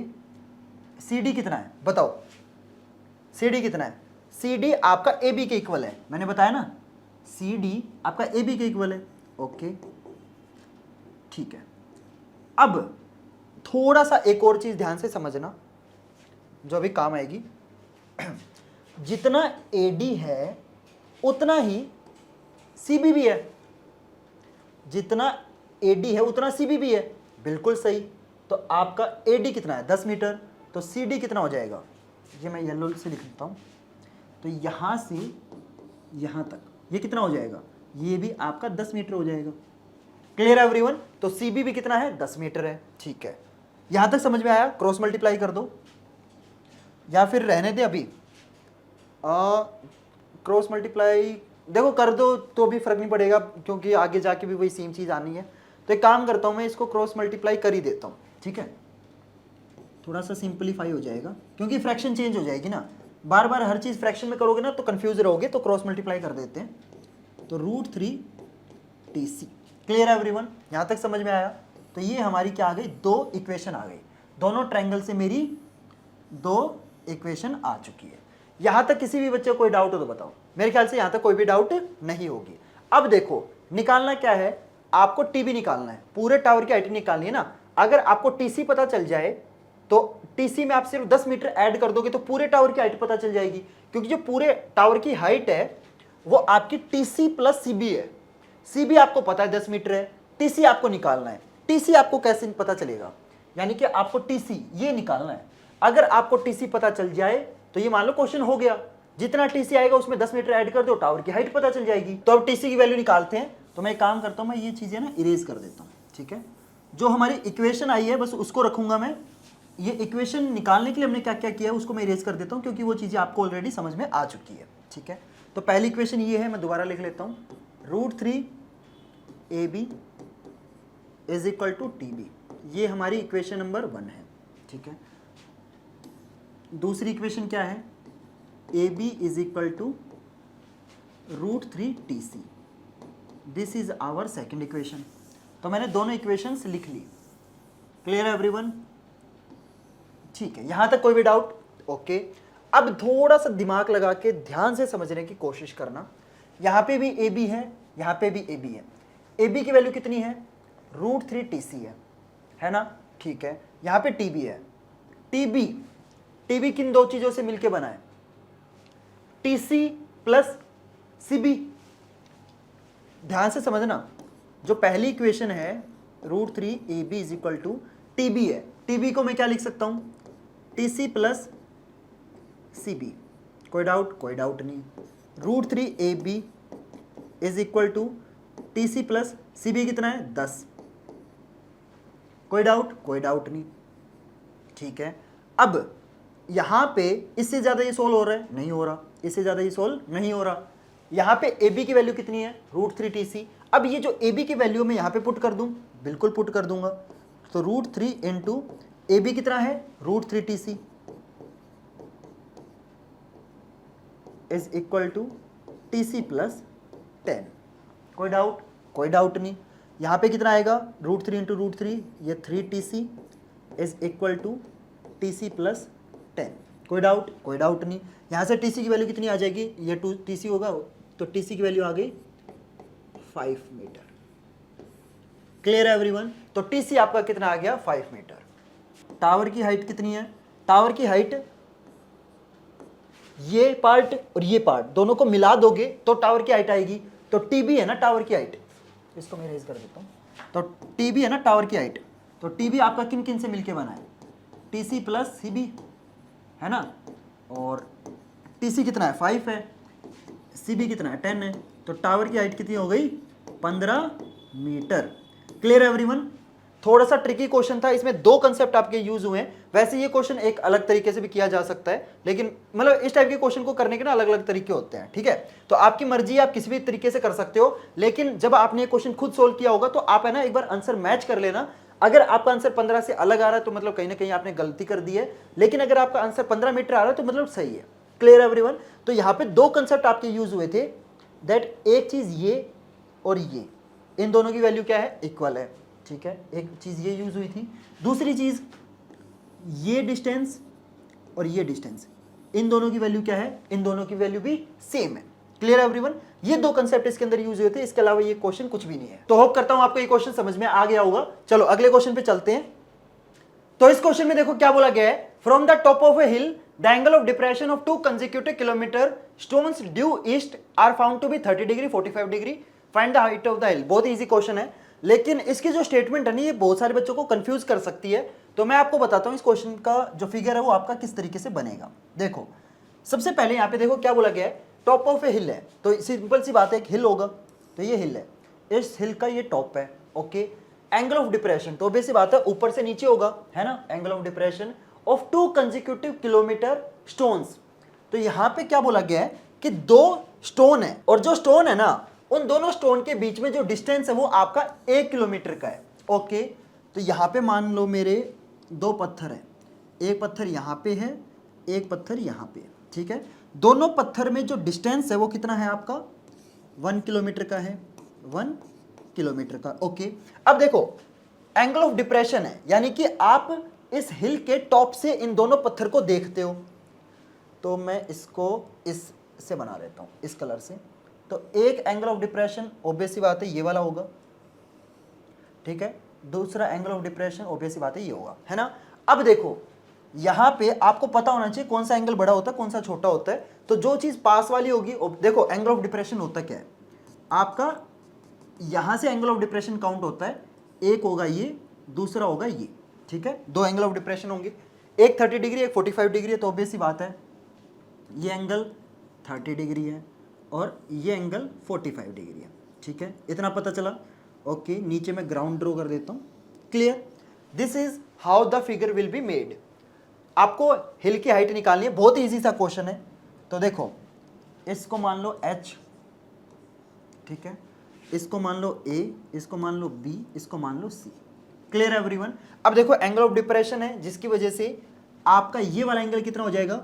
CD कितना है बताओ, CD कितना है, CD आपका AB के इक्वल है, मैंने बताया ना, CD आपका AB के इक्वल है, ओके ठीक है। अब थोड़ा सा एक और चीज ध्यान से समझना जो अभी काम आएगी। जितना AD है उतना ही CB भी है, जितना AD है उतना CB भी है, बिल्कुल सही। तो आपका AD कितना है 10 मीटर, तो CD कितना हो जाएगा, ये मैं येलो से लिख देता हूँ, तो यहाँ से यहाँ तक ये कितना हो जाएगा, ये भी आपका 10 मीटर हो जाएगा। क्लियर है एवरीवन? तो CB भी कितना है 10 मीटर है, ठीक है। यहाँ तक समझ में आया? क्रॉस मल्टीप्लाई कर दो या फिर रहने दे अभी, क्रॉस मल्टीप्लाई देखो कर दो तो भी फर्क नहीं पड़ेगा, क्योंकि आगे जाके भी वही सेम चीज़ आनी है। तो एक काम करता हूँ, मैं इसको क्रॉस मल्टीप्लाई कर ही देता हूँ, ठीक है, थोड़ा सा सिंपलीफाई हो जाएगा, क्योंकि फ्रैक्शन चेंज हो जाएगी ना, बार बार हर चीज़ फ्रैक्शन में करोगे ना तो कंफ्यूज रहोगे, तो क्रॉस मल्टीप्लाई कर देते हैं। तो √3 TC। क्लियर है एवरीवन? यहाँ तक समझ में आया? तो ये हमारी क्या आ गई, दो इक्वेशन आ गई, दोनों ट्रायंगल से मेरी दो इक्वेशन आ चुकी है। यहाँ तक किसी भी बच्चे को कोई डाउट हो तो बताओ, मेरे ख्याल से यहाँ तक कोई भी डाउट नहीं होगी। अब देखो निकालना क्या है, आपको TB निकालना है, पूरे टावर की हाइट निकालनी है ना। अगर आपको TC पता चल जाए तो TC में आप सिर्फ 10 मीटर ऐड कर दोगे तो पूरे टावर की हाइट पता चल जाएगी, क्योंकि जो पूरे टावर की हाइट है वो आपकी TC प्लस CB है। CB आपको पता है 10 मीटर है, TC आपको निकालना है। TC आपको कैसे पता चलेगा, यानी कि आपको TC ये निकालना है। अगर आपको TC पता चल जाए तो ये मान लो क्वेश्चन हो गया, जितना TC आएगा उसमें 10 मीटर ऐड कर दो, टावर की हाइट पता चल जाएगी। तो अब TC की वैल्यू निकालते हैं। तो मैं एक काम करता हूं, मैं ये चीजें ना इरेज कर देता हूं, ठीक है। जो हमारी इक्वेशन आई है बस उसको रखूंगा मैं, ये इक्वेशन निकालने के लिए हमने क्या क्या किया है उसको मैं इरेज कर देता हूं, क्योंकि वो चीजें आपको ऑलरेडी समझ में आ चुकी है, ठीक है। तो पहली इक्वेशन ये है, मैं दोबारा लिख लेता हूं, √3 AB is equal to TB, ये हमारी इक्वेशन नंबर 1 है, ठीक है। दूसरी इक्वेशन क्या है, AB is equal to √3 TC, this is our second equation. तो मैंने दोनों इक्वेशंस लिख ली। क्लियर है एवरीवन? ठीक है, यहां तक कोई भी डाउट? ओके। अब थोड़ा सा दिमाग लगा के ध्यान से समझने की कोशिश करना। यहां पे भी AB है, यहां पे भी AB है। AB की वैल्यू कितनी है, √3 TC है ना, ठीक है। यहां पे TB है, TB किन दो चीजों से मिलके बना है, TC प्लस CB। ध्यान से समझना, जो पहली इक्वेशन है √3 AB is equal to TB है, TB को मैं क्या लिख सकता हूं, TC प्लस CB। कोई डाउट? कोई डाउट नहीं। √3 AB is equal to TC plus CB कितना है 10। कोई डाउट? कोई डाउट नहीं, ठीक है। अब यहां पे इससे ज्यादा ये सोल्व हो रहा है, नहीं हो रहा, इससे ज्यादा ये सोल्व नहीं हो रहा। यहां पे AB की वैल्यू कितनी है, √3 TC। अब ये जो AB की वैल्यू मैं यहां पे पुट कर दूं, बिल्कुल पुट कर दूंगा। तो √3 इंटू AB कितना है, √3 TC is equal to TC plus 10। कोई डाउट? कोई डाउट नहीं। यहां पे कितना आएगा, √3 इंटू √3, ये 3 TC is equal to TC plus 10। कोई डाउट? कोई डाउट नहीं। यहां से TC की वैल्यू कितनी आ जाएगी, ये 2 TC होगा, तो TC की वैल्यू आ गई 5 मीटर। क्लियर है एवरीवन? तो TC आपका कितना आ गया, 5 मीटर। टावर की हाइट कितनी है, टावर की हाइट ये पार्ट और ये पार्ट दोनों को मिला दोगे तो टावर की हाइट आएगी। तो TB है ना टावर की हाइट, इसको मैं रेज कर देता हूं। तो TB है ना टावर की हाइट, तो टी बी आपका किन किन से मिलके बना है, T C plus C B, है ना, और टी सी कितना है 5 है, सी बी कितना है 10 है, तो टावर की हाइट कितनी हो गई 15 मीटर। Clear everyone. थोड़ा सा ट्रिकी क्वेश्चन था, इसमें दो कंसेप्ट आपके यूज हुए हैं। वैसे ये क्वेश्चन एक अलग तरीके से भी किया जा सकता है, लेकिन मतलब इस टाइप के क्वेश्चन को करने के ना अलग अलग तरीके होते हैं, ठीक है। तो आपकी मर्जी, आप किसी भी तरीके से कर सकते हो, लेकिन जब आपने ये क्वेश्चन खुद सोल्व किया होगा तो आप है ना एक बार आंसर मैच कर लेना। अगर आपका आंसर 15 से अलग आ रहा है तो मतलब कहीं ना कहीं आपने गलती कर दी है, लेकिन अगर आपका आंसर 15 मीटर आ रहा है तो मतलब सही है। Clear everyone. तो यहाँ पे दो कंसेप्ट आपके यूज हुए थे, दैट एक चीज ये और ये, इन दोनों की वैल्यू क्या है, इक्वल है, ठीक है। एक चीज ये यूज हुई थी, दूसरी चीज ये डिस्टेंस और ये डिस्टेंस, इन दोनों की वैल्यू क्या है, इन दोनों की वैल्यू भी सेम है। Clear everyone. ये दो कंसेप्ट इसके अंदर यूज हुए थे, इसके अलावा ये क्वेश्चन कुछ भी नहीं है। तो होप करता हूं आपको ये क्वेश्चन समझ में आ गया होगा। चलो अगले क्वेश्चन पे चलते हैं। तो इस क्वेश्चन में देखो क्या बोला गया है, from the top of a hill the angle of depression of 2 consecutive kilometre stones due east are found to be 30 degree 45 degree, find the height of the hill. बहुत इजी क्वेश्चन है, लेकिन इसकी जो स्टेटमेंट है ना ये बहुत सारे बच्चों को कंफ्यूज कर सकती है। तो मैं आपको बताता हूं इस क्वेश्चन का जो फिगर है वो आपका किस तरीके से बनेगा। देखो सबसे पहले यहाँ पे देखो क्या बोला गया है, टॉप ऑफ ए हिल है, तो सिंपल सी बात है, एक हिल होगा, तो ये हिल है, इस हिल का ये टॉप है, ओके। एंगल ऑफ डिप्रेशन, तो बेसिक बात है ऊपर से नीचे होगा, है ना, angle of depression of 2 consecutive kilometre stones. तो यहां पे क्या बोला गया है कि 2 स्टोन है, और जो स्टोन है ना उन दोनों स्टोन के बीच में जो डिस्टेंस है वो आपका 1 किलोमीटर का है, ओके। तो यहां पे मान लो मेरे 2 पत्थर है, एक पत्थर यहां पे है, एक पत्थर यहां पे, ठीक है। दोनों पत्थर में जो डिस्टेंस है वो कितना है आपका 1 किलोमीटर का है, 1 किलोमीटर का, ओके। अब देखो एंगल ऑफ डिप्रेशन है, यानी कि आप इस हिल के टॉप से इन दोनों पत्थर को देखते हो। तो मैं इसको इससे बना देता हूं, इस कलर से। तो एक एंगल ऑफ डिप्रेशन ऑब्वियस सी बात है ये वाला होगा, ठीक है। दूसरा एंगल ऑफ डिप्रेशन ऑब्वियस सी बात है ये होगा, है ना। अब देखो यहां पे आपको पता होना चाहिए कौन सा एंगल बड़ा होता है कौन सा छोटा होता है। तो जो चीज पास वाली होगी, देखो एंगल ऑफ डिप्रेशन होता क्या है आपका, यहां से एंगल ऑफ डिप्रेशन काउंट होता है, एक होगा ये, दूसरा होगा ये, ठीक है। 2 एंगल ऑफ डिप्रेशन होंगे, एक 30 डिग्री एक 45 डिग्री है, तो ऑब्वियस सी बात है ये एंगल 30 डिग्री है और ये एंगल 45 डिग्री है, ठीक है। इतना पता चला, ओके। नीचे मैं ग्राउंड ड्रॉ कर देता हूँ। Clear. This is how the figure will be made. आपको हिल की हाइट निकालनी है, बहुत ईजी सा क्वेश्चन है। तो देखो इसको मान लो h, ठीक है, इसको मान लो a, इसको मान लो b, इसको मान लो c। Clear everyone. अब देखो एंगल ऑफ डिप्रेशन है जिसकी वजह से आपका ये वाला एंगल कितना हो जाएगा,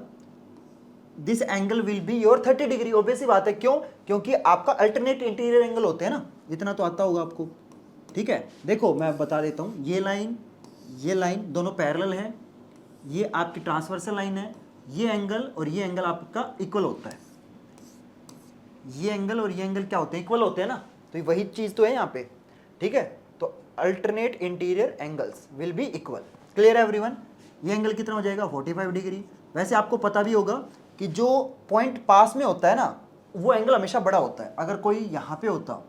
this angle will be your 30 degree. Obvious बात है, क्यों, क्योंकि आपका अल्टरनेट इंटीरियर एंगल होते हैं ना, इतना तो आता होगा आपको, ठीक है। देखो मैं बता देता हूं, ये लाइन दोनों पैरेलल है, ये आपकी ट्रांसवर्सल लाइन है, ये एंगल और ये एंगल आपका इक्वल होता है, ये एंगल और ये एंगल क्या होते हैं, इक्वल होते हैं ना। तो वही चीज तो है यहाँ पे, ठीक है। तो alternate interior angles will be equal. Clear everyone. ये एंगल कितना हो जाएगा 45 डिग्री। वैसे आपको पता भी होगा कि जो पॉइंट पास में होता है ना वो एंगल हमेशा बड़ा होता है। अगर कोई यहाँ पे होता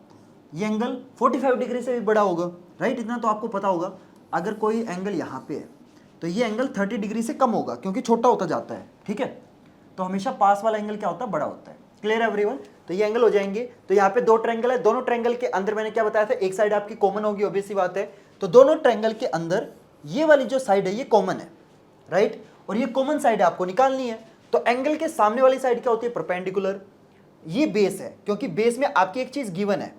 ये एंगल 45 डिग्री से भी बड़ा होगा, राइट, इतना तो आपको पता होगा। अगर कोई एंगल यहाँ पे है तो ये एंगल 30 डिग्री से कम होगा क्योंकि छोटा होता जाता है, ठीक है। तो हमेशा पास वाला एंगल क्या होता है, बड़ा होता है। Clear everyone. तो ये एंगल हो जाएंगे। तो यहाँ पे 2 ट्रायंगल है, दोनों ट्रायंगल के अंदर मैंने क्या बताया था, एक साइड आपकी कॉमन होगी, ऑब्वियस सी बात है। तो दोनों ट्रायंगल के अंदर ये वाली जो साइड है ये कॉमन है, राइट, और ये कॉमन साइड आपको निकालनी है। तो एंगल के सामने वाली साइड क्या होती है, परपेंडिकुलर। ये बेस है, क्योंकि बेस में आपकी एक चीज गिवन है,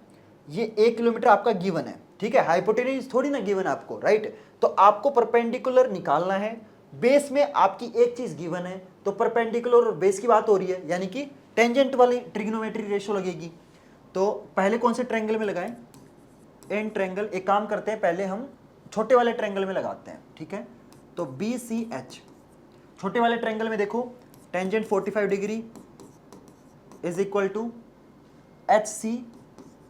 ये 1 किलोमीटर आपका गिवन है, ठीक है। हाइपोटेन्यूज थोड़ी ना गिवन है आपको, राइट। तो आपको परपेंडिकुलर निकालना है, बेस में आपकी एक चीज गिवन है, तो परपेंडिकुलर और बेस की बात हो रही है, यानी कि टेंजेंट वाली ट्रिग्नोमेट्री रेशो लगेगी। तो पहले कौन से ट्रायंगल में लगाएं, एन ट्रायंगल। एक काम करते हैं, पहले हम छोटे वाले ट्रायंगल में लगाते हैं, ठीक है। तो BCH छोटे वाले ट्रायंगल में देखो, tangent 45 degree is equal to HC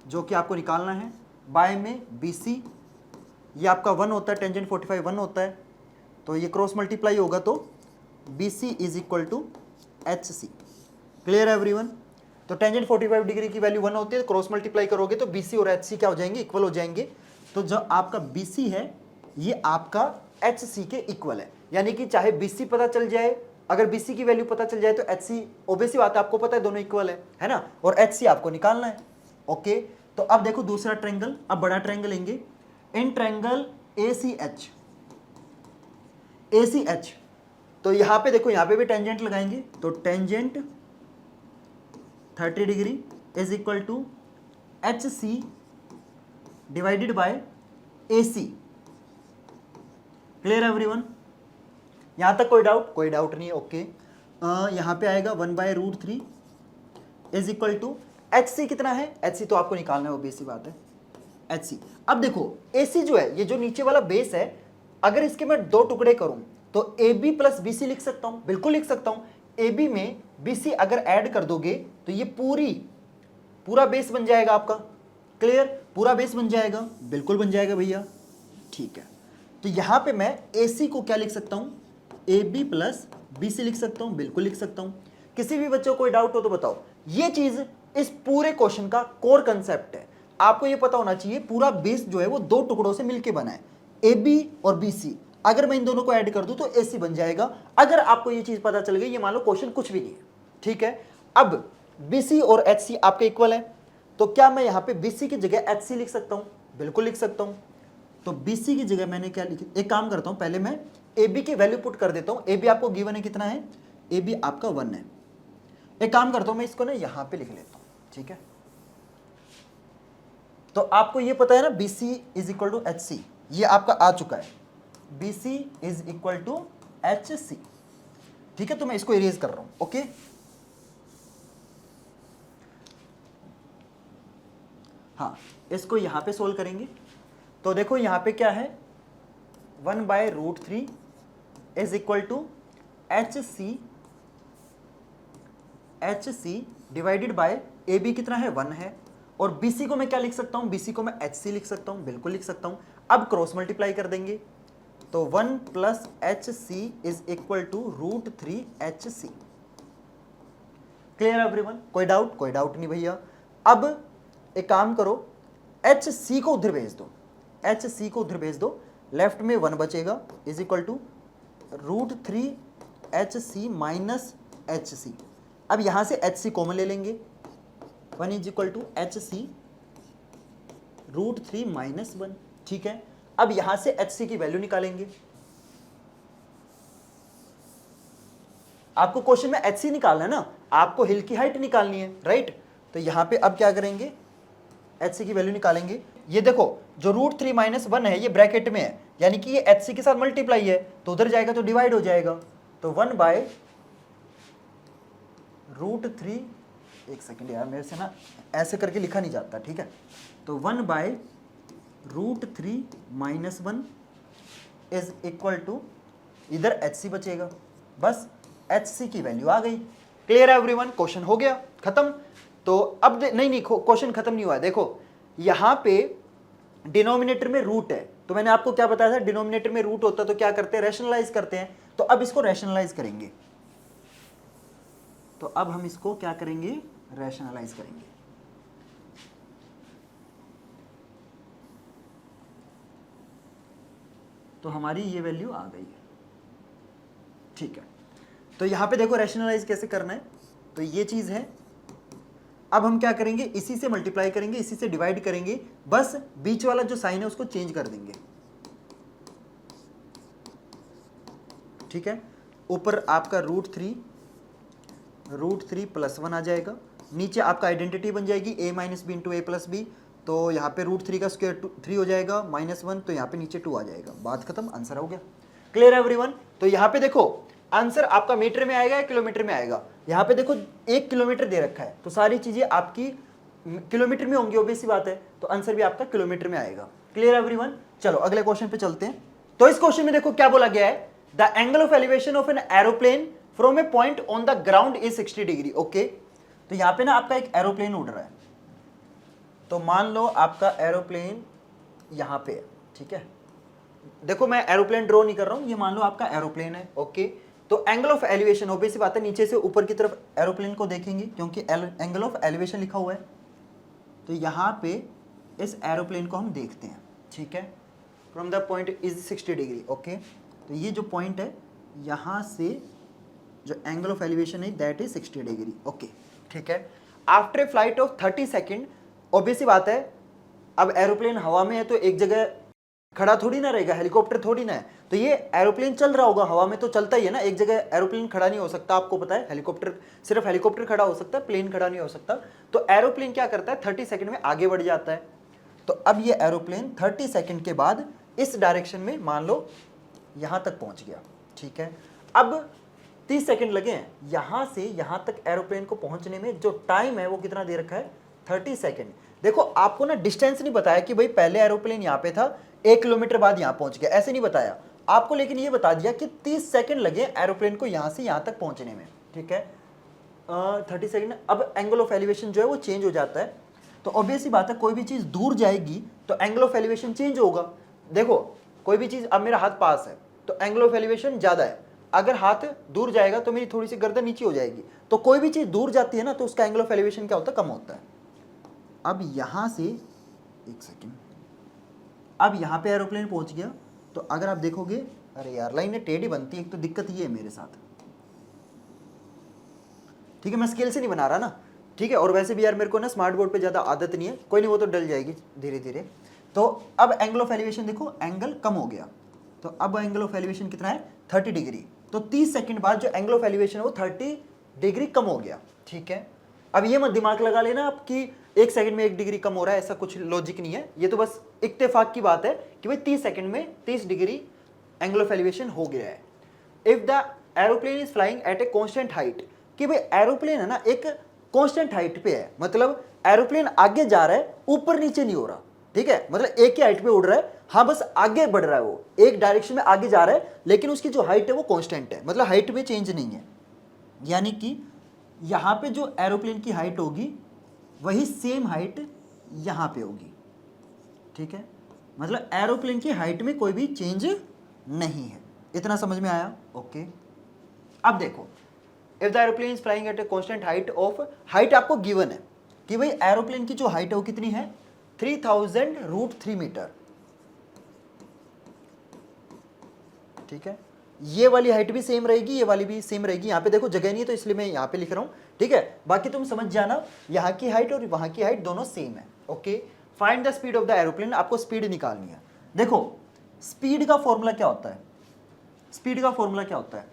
जो कि आपको निकालना है, बाय में BC, ये आपका 1 होता है, टेंजेंट 45 1 होता है, तो ये क्रॉस मल्टीप्लाई होगा तो BC is equal to HC। Clear everyone. तो टेंजेंट 45 डिग्री की वैल्यू 1 होती है, क्रॉस मल्टीप्लाई करोगे तो BC और HC क्या हो जाएंगे, इक्वल हो जाएंगे। तो जो आपका BC है ये आपका एच सी के इक्वल है, यानी कि चाहे बी सी पता चल जाए, अगर बी सी की वैल्यू पता चल जाए तो एच सी, ओबेसी बात है, आपको पता है दोनों इक्वल है ना, और एच सी आपको निकालना है। ओके, तो अब देखो दूसरा ट्रायंगल, अब बड़ा ट्रायंगल लेंगे, इन ट्रायंगल ए सी एच, तो यहां पे देखो, यहां पे भी टेंजेंट लगाएंगे, तो tangent 30 degree is equal to H C divided by A C. Clear everyone? यहां तक कोई डाउट? कोई डाउट नहीं है। ओके, यहां पे आएगा 1/√3 is equal to H C कितना है, एच सी तो आपको निकालना है, वो बेसिक बात है, एच सी। अब देखो ए सी जो है, ये जो नीचे वाला बेस है, अगर इसके मैं दो टुकड़े करूं तो A B plus B C लिख सकता हूं, बिल्कुल लिख सकता हूं। ए बी में बी सी अगर ऐड कर दोगे तो ये पूरा बेस बन जाएगा आपका। क्लियर? पूरा बेस बन जाएगा, बिल्कुल बन जाएगा भैया। ठीक है, तो यहां पे मैं ए सी को क्या लिख सकता हूं, A B plus B C लिख सकता हूं, बिल्कुल लिख सकता हूं। किसी भी बच्चों को कोई डाउट हो तो बताओ। ये चीज इस पूरे क्वेश्चन का कोर कंसेप्ट है, आपको ये पता होना चाहिए पूरा बेस जो है वो दो टुकड़ों से मिलके बना है, ए बी और बी सी। अगर मैं इन दोनों को ऐड कर दूं तो ए सी बन जाएगा। अगर आपको ये चीज पता चल गई, ये मान लो क्वेश्चन कुछ भी नहीं है, ठीक है। अब बी सी और एच सी आपके इक्वल है, तो क्या मैं यहां पे बी सी की जगह एच सी लिख सकता हूं? बिल्कुल लिख सकता हूं। तो बी सी की जगह मैंने क्या लिखी, एक काम करता हूं, पहले मैं ए बी की वैल्यू पुट कर देता हूं। ए बी आपको गिवन है, कितना है, ए बी आपका 1 है। एक काम करता हूं, मैं इसको ना यहां पे लिख लेता हूं, ठीक है। तो आपको ये पता है ना, B C is equal to H C, ये आपका आ चुका है, B C is equal to H C, ठीक है। तो मैं इसको इरेज कर रहा हूं। ओके, हाँ, इसको यहां पे सोल्व करेंगे। तो देखो यहां पे क्या है, 1/√3 is equal to H C divided by A B कितना है, 1 है, और बी सी को मैं क्या लिख सकता हूं, बी सी को मैं एच सी लिख सकता हूं, बिल्कुल लिख सकता हूं। अब क्रॉस मल्टीप्लाई कर देंगे, तो 1 plus H C is equal to √3 H C. Clear everyone? कोई डाउट? कोई डाउट नहीं भैया। अब एक काम करो, एच सी को उधर भेज दो, एच सी को उधर भेज दो, लेफ्ट में 1 बचेगा, is equal to √3 H C minus H C. अब यहां से एच सी कॉमन ले लेंगे, 1 is equal to H C √3 minus 1, ठीक है। अब यहां से एच सी की वैल्यू निकालेंगे। आपको क्वेश्चन में एच सी निकालना है ना, आपको हिल की हाइट निकालनी है, राइट। तो यहां पे अब क्या करेंगे, एच सी की वैल्यू निकालेंगे। ये देखो जो √3 माइनस 1 है, ये ब्रैकेट में है, यानी कि ये एच सी के साथ मल्टीप्लाई है, तो उधर जाएगा तो डिवाइड हो जाएगा। तो 1/√3, एक सेकेंड यार, मेरे से ना ऐसे करके लिखा नहीं जाता, ठीक है। तो 1/√3 माइनस 1 इज इक्वल टू, इधर एच सी बचेगा, बस एच सी की वैल्यू आ गई। क्लियर है एवरीवन? क्वेश्चन हो गया खत्म। तो अब नहीं, क्वेश्चन खत्म नहीं हुआ है। देखो यहां पे डिनोमिनेटर में रूट है, तो मैंने आपको क्या बताया था, डिनोमिनेटर में रूट होता है तो क्या करते हैं, रैशनलाइज करते हैं। तो अब इसको रैशनलाइज करेंगे, तो अब हम इसको क्या करेंगे, रैशनलाइज करेंगे। तो हमारी ये वैल्यू आ गई है, ठीक है। तो यहां पे देखो रैशनलाइज कैसे करना है, तो ये चीज है। अब हम क्या करेंगे, इसी से मल्टीप्लाई करेंगे, इसी से डिवाइड करेंगे, बस बीच वाला जो साइन है उसको चेंज कर देंगे, ठीक है। ऊपर आपका √3 प्लस 1 आ जाएगा, नीचे आपका आइडेंटिटी बन जाएगी a minus B into A plus B. तो यहाँ पे √3 का स्क्वायर 3 हो जाएगा, -1, तो यहाँ पे नीचे 2 आ जाएगा, बात खत्म, आंसर हो गया। Clear everyone? तो यहाँ पे देखो आंसर आपका मीटर में आएगा या किलोमीटर में आएगा। यहाँ पे देखो 1 किलोमीटर दे रखा है, तो सारी चीजें आपकी किलोमीटर में होंगी, ऑब्वियस सी बात है, तो आंसर भी आपका किलोमीटर में आएगा। Clear everyone? चलो अगले क्वेश्चन पे चलते हैं। तो इस क्वेश्चन में देखो क्या बोला गया है, the angle of elevation of an aeroplane from a point on the ground is 60 degree. Okay, तो यहाँ पे ना आपका एक एरोप्लेन उड़ रहा है, तो मान लो आपका एरोप्लेन यहाँ पे है, ठीक है। देखो मैं एरोप्लेन ड्रॉ नहीं कर रहा हूँ, ये मान लो आपका एरोप्लेन है। ओके, तो एंगल ऑफ एलिवेशन, ऑब्वियस सी बात है, नीचे से ऊपर की तरफ एरोप्लेन को देखेंगे क्योंकि एंगल ऑफ एलिवेशन लिखा हुआ है। तो यहाँ पे इस एरोप्लेन को हम देखते हैं, ठीक है। From the point is 60 degree. Okay, तो ये जो पॉइंट है यहाँ से जो एंगल ऑफ एलिवेशन है दैट इज 60 डिग्री। ओके, ठीक है। After a flight of 30 second, obviously बात है, अब एरोप्लेन हवा में है तो एक जगह खड़ा थोड़ी ना रहेगा, हेलीकॉप्टर थोड़ी ना है, तो ये एरोप्लेन चल रहा होगा, हवा में तो चलता ही है ना, एक जगह एरोप्लेन खड़ा नहीं हो सकता, आपको पता है। हेलीकॉप्टर, सिर्फ हेलीकॉप्टर खड़ा हो सकता है, प्लेन खड़ा नहीं हो सकता। तो एरोप्लेन क्या करता है, 30 सेकंड में आगे बढ़ जाता है। तो अब ये एरोप्लेन 30 सेकंड के बाद इस डायरेक्शन में मान लो यहां तक पहुंच गया, ठीक है। अब 30 सेकंड लगे हैं, यहां से यहां तक एरोप्लेन को पहुंचने में जो टाइम है वो कितना दे रखा है, 30 सेकंड। देखो आपको ना डिस्टेंस नहीं बताया कि भाई पहले एरोप्लेन यहां पे था, 1 किलोमीटर बाद यहां पहुंच गया, ऐसे नहीं बताया आपको, लेकिन ये बता दिया कि 30 सेकंड लगे एरोप्लेन को यहां से यहां तक पहुंचने में, ठीक है। 30 सेकंड। अब एंगल ऑफ एलिवेशन जो है वो चेंज हो जाता है। तो ऑब्वियसली बात है, कोई भी चीज दूर जाएगी तो एंगल ऑफ एलिवेशन चेंज होगा। देखो कोई भी चीज, अब मेरा हाथ पास है तो एंगल ऑफ एलिवेशन ज्यादा है, अगर हाथ दूर जाएगा तो मेरी थोड़ी सी गर्दन नीचे हो जाएगी। तो कोई भी चीज दूर जाती है ना तो उसका एंगल ऑफ एलिवेशन क्या होता है, कम होता है। अब यहां से एक सेकेंड, अब यहां पे एरोप्लेन पहुंच गया, तो अगर आप देखोगे, अरे यार लाइन टेढ़ी बनती है, एक तो दिक्कत ये है मेरे साथ, ठीक है। मैं स्केल से नहीं बना रहा ना, ठीक है। और वैसे भी यार मेरे को ना स्मार्ट बोर्ड पे ज्यादा आदत नहीं है, कोई नहीं, वो तो डल जाएगी धीरे धीरे। तो अब एंगल ऑफ एलिवेशन देखो, एंगल कम हो गया, तो अब एंगल ऑफ एलिवेशन कितना है, 30 डिग्री। तो 30 सेकंड बाद जो एंगल ऑफ एलिवेशन है वो 30 डिग्री कम हो गया, ठीक है। अब ये मत दिमाग लगा लेना आपकी 1 सेकंड में 1 डिग्री कम हो रहा है, ऐसा कुछ लॉजिक नहीं है, ये तो बस इत्तेफाक की बात है कि भाई 30 सेकंड में 30 डिग्री एंगल ऑफ एलिवेशन हो गया है। If the aeroplane is flying eight a constant height, कि भाई एरोप्लेन है ना एक कांस्टेंट हाइट पे है, मतलब एरोप्लेन आगे जा रहा है, ऊपर नीचे नहीं हो रहा, ठीक है, मतलब एक ही हाइट पे उड़ रहा है, हाँ बस आगे बढ़ रहा है, वो एक डायरेक्शन में आगे जा रहा है, लेकिन उसकी जो हाइट है वो कांस्टेंट है, मतलब हाइट में चेंज नहीं है। यानी कि यहां पे जो एरोप्लेन की हाइट होगी वही सेम हाइट यहां पे होगी, ठीक है, मतलब एरोप्लेन की हाइट में कोई भी चेंज नहीं है। इतना समझ में आया? ओके। अब देखो, if the aeroplane is flying eight a constant height of, height आपको गिवन है कि भाई एरोप्लेन की जो हाइट है वो कितनी है, 3000√3 मीटर, ठीक है। ये वाली हाइट भी सेम रहेगी, ये वाली भी सेम रहेगी। यहाँ पे देखो जगह नहीं है तो इसलिए मैं यहाँ पे लिख रहा हूँ, ठीक है। बाकी तुम समझ जाना, यहाँ की हाइट और वहाँ की हाइट दोनों सेम है। Okay, find the speed of the aeroplane, आपको स्पीड निकालनी है। देखो स्पीड का फॉर्मूला क्या होता है, स्पीड का फॉर्मूला क्या होता है,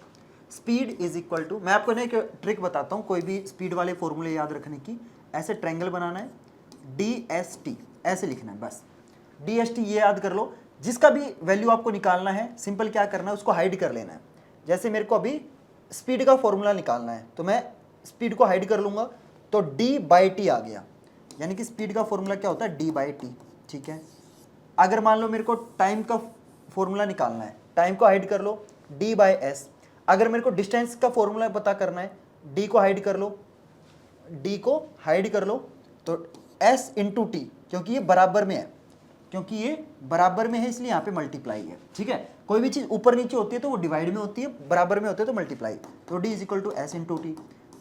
स्पीड इज इक्वल टू, मैं आपको ना एक ट्रिक बताता हूँ कोई भी स्पीड वाले फॉर्मूले याद रखने की। ऐसे ट्रायंगल बनाना है, DST ऐसे लिखना है, बस DST ये याद कर लो। जिसका भी वैल्यू आपको निकालना है, सिंपल क्या करना है, उसको हाइड कर लेना है। जैसे मेरे को अभी स्पीड का फॉर्मूला निकालना है तो मैं स्पीड को हाइड कर लूंगा, तो D/T आ गया, यानी कि स्पीड का फॉर्मूला क्या होता है, D/T, ठीक है। अगर मान लो मेरे को टाइम का फॉर्मूला निकालना है, टाइम को हाइड कर लो, D/S। अगर मेरे को डिस्टेंस का फॉर्मूला पता करना है, D को हाइड कर लो, D को हाइड कर लो, तो S/T, क्योंकि ये बराबर में है, क्योंकि ये बराबर में है इसलिए यहाँ पे मल्टीप्लाई है, ठीक है। कोई भी चीज ऊपर नीचे होती है तो वो डिवाइड में होती है, बराबर में होते है तो मल्टीप्लाई। तो D = S/T।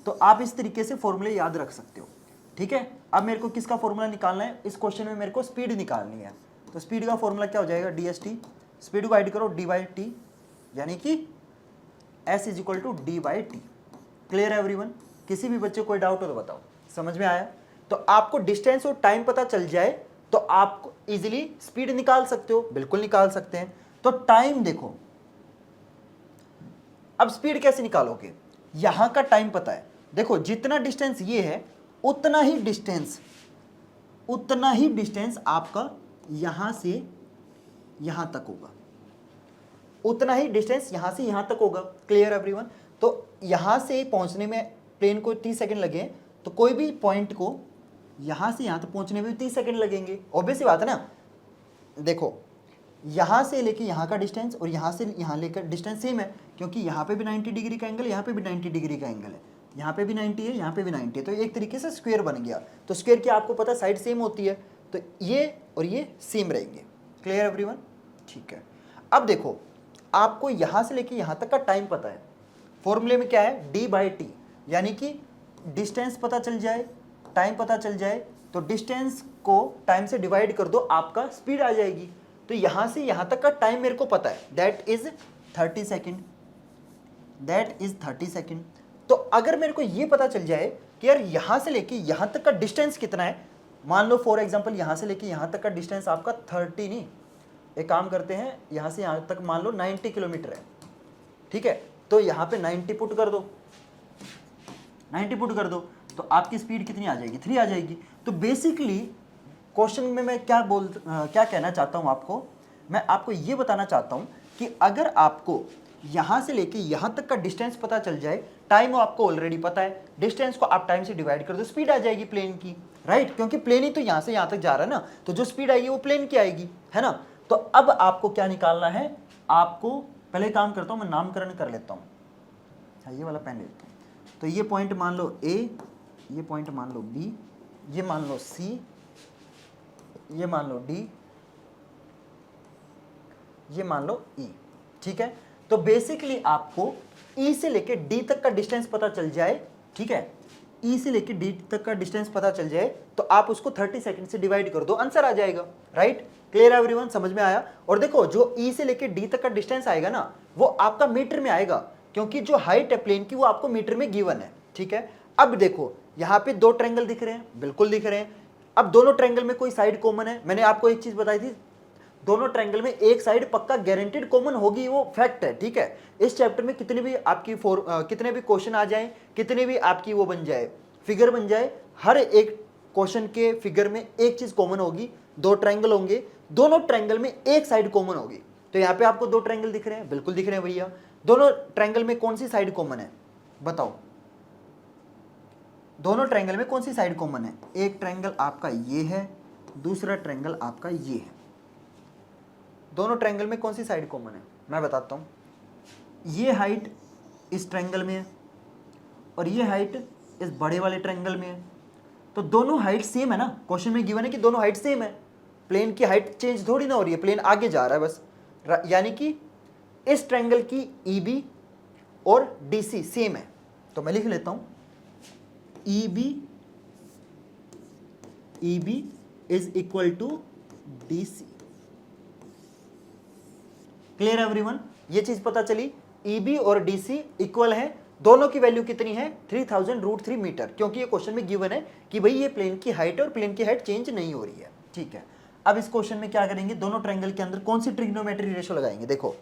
तो आप इस तरीके से फॉर्मूले याद रख सकते हो, ठीक है। अब मेरे को किसका फॉर्मूला निकालना है, इस क्वेश्चन में मेरे को स्पीड निकालनी है, तो स्पीड का फॉर्मूला क्या हो जाएगा, DST। स्पीड को हाइड करो, D/T, यानी कि S = D/T। क्लियर है एवरीवन? किसी भी बच्चे को कोई डाउट हो तो बताओ, समझ में आया? तो आपको डिस्टेंस और टाइम पता चल जाए तो आप इजीली स्पीड निकाल सकते हो, बिल्कुल निकाल सकते हैं। तो टाइम देखो, अब स्पीड कैसे निकालोगे, यहां का टाइम पता है, देखो जितना डिस्टेंस ये है उतना ही डिस्टेंस आपका यहां से यहां तक होगा, उतना ही डिस्टेंस यहां से यहां तक होगा। Clear everyone? तो यहां से पहुंचने में प्लेन को 30 सेकंड लगे, तो कोई भी पॉइंट को यहां से यहां तक पहुंचने में भी 30 सेकंड लगेंगे। ऑब्वियस बात है ना। देखो यहां से लेके यहां का डिस्टेंस और यहां से यहां लेकर डिस्टेंस सेम है, क्योंकि यहां पे भी 90 डिग्री का एंगल, यहां पे भी 90 डिग्री का एंगल है, यहां पे भी 90 है, यहां पे भी 90 है, तो एक तरीके से स्क्वायर बन गया। तो स्क्वायर की आपको पता साइड सेम होती है, तो ये और ये सेम रहेंगे। Clear everyone? ठीक है। अब देखो आपको यहां से लेके यहां तक का टाइम पता है, फॉर्मूले में क्या है, D/T, यानी कि डिस्टेंस पता चल जाए, टाइम पता चल जाए, तो डिस्टेंस को टाइम से डिवाइड कर दो, आपका स्पीड आ जाएगी। तो यहां से यहां तक का टाइम मेरे को पता है, that is 30 second, that is 30 second. तो अगर मेरे को ये पता चल जाए कि यार यहां से लेके यहां तक का डिस्टेंस कितना है, मान लो फॉर एग्जांपल यहां से लेके यहां तक का डिस्टेंस आपका 30 नहीं, एक काम करते हैं, यहां से यहां तक मान लो 90 किलोमीटर है, ठीक है, तो यहां पे 90 पुट कर दो, 90 पुट कर दो, तो आपकी स्पीड कितनी आ जाएगी, 3 आ जाएगी। तो बेसिकली क्वेश्चन में मैं क्या कहना चाहता हूं आपको, मैं आपको ये बताना चाहता हूं कि अगर आपको यहां से लेके यहां तक का डिस्टेंस पता चल जाए, टाइम आपको ऑलरेडी पता है, डिस्टेंस को आप टाइम से डिवाइड कर दो, स्पीड आ जाएगी प्लेन की, राइट, क्योंकि प्लेन ही तो यहां से यहां तक जा रहा है ना, तो जो स्पीड आएगी वो प्लेन की आएगी, है ना। तो अब आपको क्या निकालना है, आपको पहले काम करता हूं मैं नामकरण कर लेता हूं, ये वाला पेन लेता हूं। तो ये पॉइंट मान लो ए, ये पॉइंट मान लो बी, ये मान लो सी, ये मान लो डी, ये मान लो ई, ठीक है। तो बेसिकली आपको ई से लेके डी तक का डिस्टेंस पता चल जाए, ठीक है, ई से लेके डी तक का डिस्टेंस पता चल जाए तो आप उसको 30 सेकंड से डिवाइड कर दो, आंसर आ जाएगा, राइट। क्लियर एवरीवन, समझ में आया। और देखो जो ई से लेके डी तक का डिस्टेंस आएगा ना, वो आपका मीटर में आएगा, क्योंकि जो हाइट है प्लेन की वो आपको मीटर में गिवन है, ठीक है। अब देखो यहाँ पे दो ट्रायंगल दिख रहे हैं, बिल्कुल दिख रहे हैं। अब दोनों ट्रायंगल में कोई साइड कॉमन है, मैंने आपको एक चीज बताई थी, दोनों ट्रायंगल में एक साइड पक्का गारंटेड कॉमन होगी, वो फैक्ट है, ठीक है। इस चैप्टर में कितने भी आपकी कितने भी क्वेश्चन आ जाएं, कितने भी आपकी वो बन जाए, फिगर बन जाए, हर एक क्वेश्चन के फिगर में एक चीज कॉमन होगी, दो ट्रायंगल होंगे, दोनों ट्रायंगल में एक साइड कॉमन होगी। तो यहाँ पे आपको दो ट्रायंगल दिख रहे हैं, बिल्कुल दिख रहे हैं भैया। दोनों ट्रायंगल में कौन सी साइड कॉमन है, बताओ, दोनों ट्रायंगल में कौन सी साइड कॉमन है? एक ट्रायंगल आपका ये है, दूसरा ट्रायंगल आपका ये है। दोनों ट्रायंगल में कौन सी साइड कॉमन है मैं बताता हूं। ये हाइट इस ट्रायंगल में है और ये हाइट इस बड़े वाले ट्रायंगल में है, तो दोनों हाइट सेम है ना। क्वेश्चन में गिवन है कि दोनों हाइट सेम है, प्लेन की हाइट चेंज थोड़ी ना हो रही है, प्लेन आगे जा रहा है बस, यानी कि इस ट्रायंगल की EB और DC सेम है। तो मैं लिख लेता हूं EB is equal to DC। Clear everyone, ये चीज पता चली, EB और DC इक्वल है, दोनों की वैल्यू कितनी है 3000√3 मीटर, क्योंकि ये क्वेश्चन में गिवन है कि भाई ये प्लेन की हाइट है और प्लेन की हाइट चेंज नहीं हो रही है, ठीक है। अब इस क्वेश्चन में क्या करेंगे, दोनों ट्रायंगल के अंदर कौन सी ट्रिग्नोमेट्री रेशियो लगाएंगे। देखो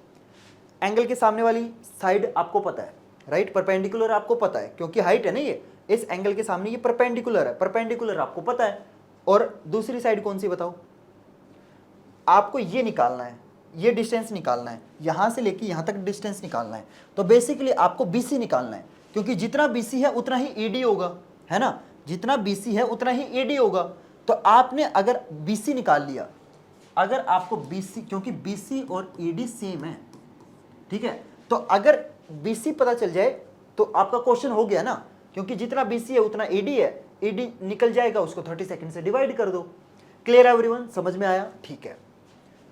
एंगल के सामने वाली साइड आपको पता है, राइट, परपेंडिकुलर आपको पता है, क्योंकि हाइट है ना ये, इस एंगल के सामने ये परपेंडिकुलर है, परपेंडिकुलर आपको पता है। और दूसरी साइड कौन सी बताओ, आपको ये निकालना है, ये डिस्टेंस निकालना है, यहां से लेके यहां तक डिस्टेंस निकालना है। तो बेसिकली आपको BC निकालना है, क्योंकि जितना BC है उतना ही ED होगा, है ना, जितना BC है उतना ही ED होगा। तो आपने अगर BC निकाल लिया, अगर आपको BC, क्योंकि BC और ED सेम है, ठीक है, तो अगर BC पता चल जाए तो आपका क्वेश्चन हो गया ना, क्योंकि जितना BC है उतना ED है, ED निकल जाएगा, उसको 30 सेकंड से डिवाइड कर दो। क्लियर एवरीवन, समझ में आया, ठीक है।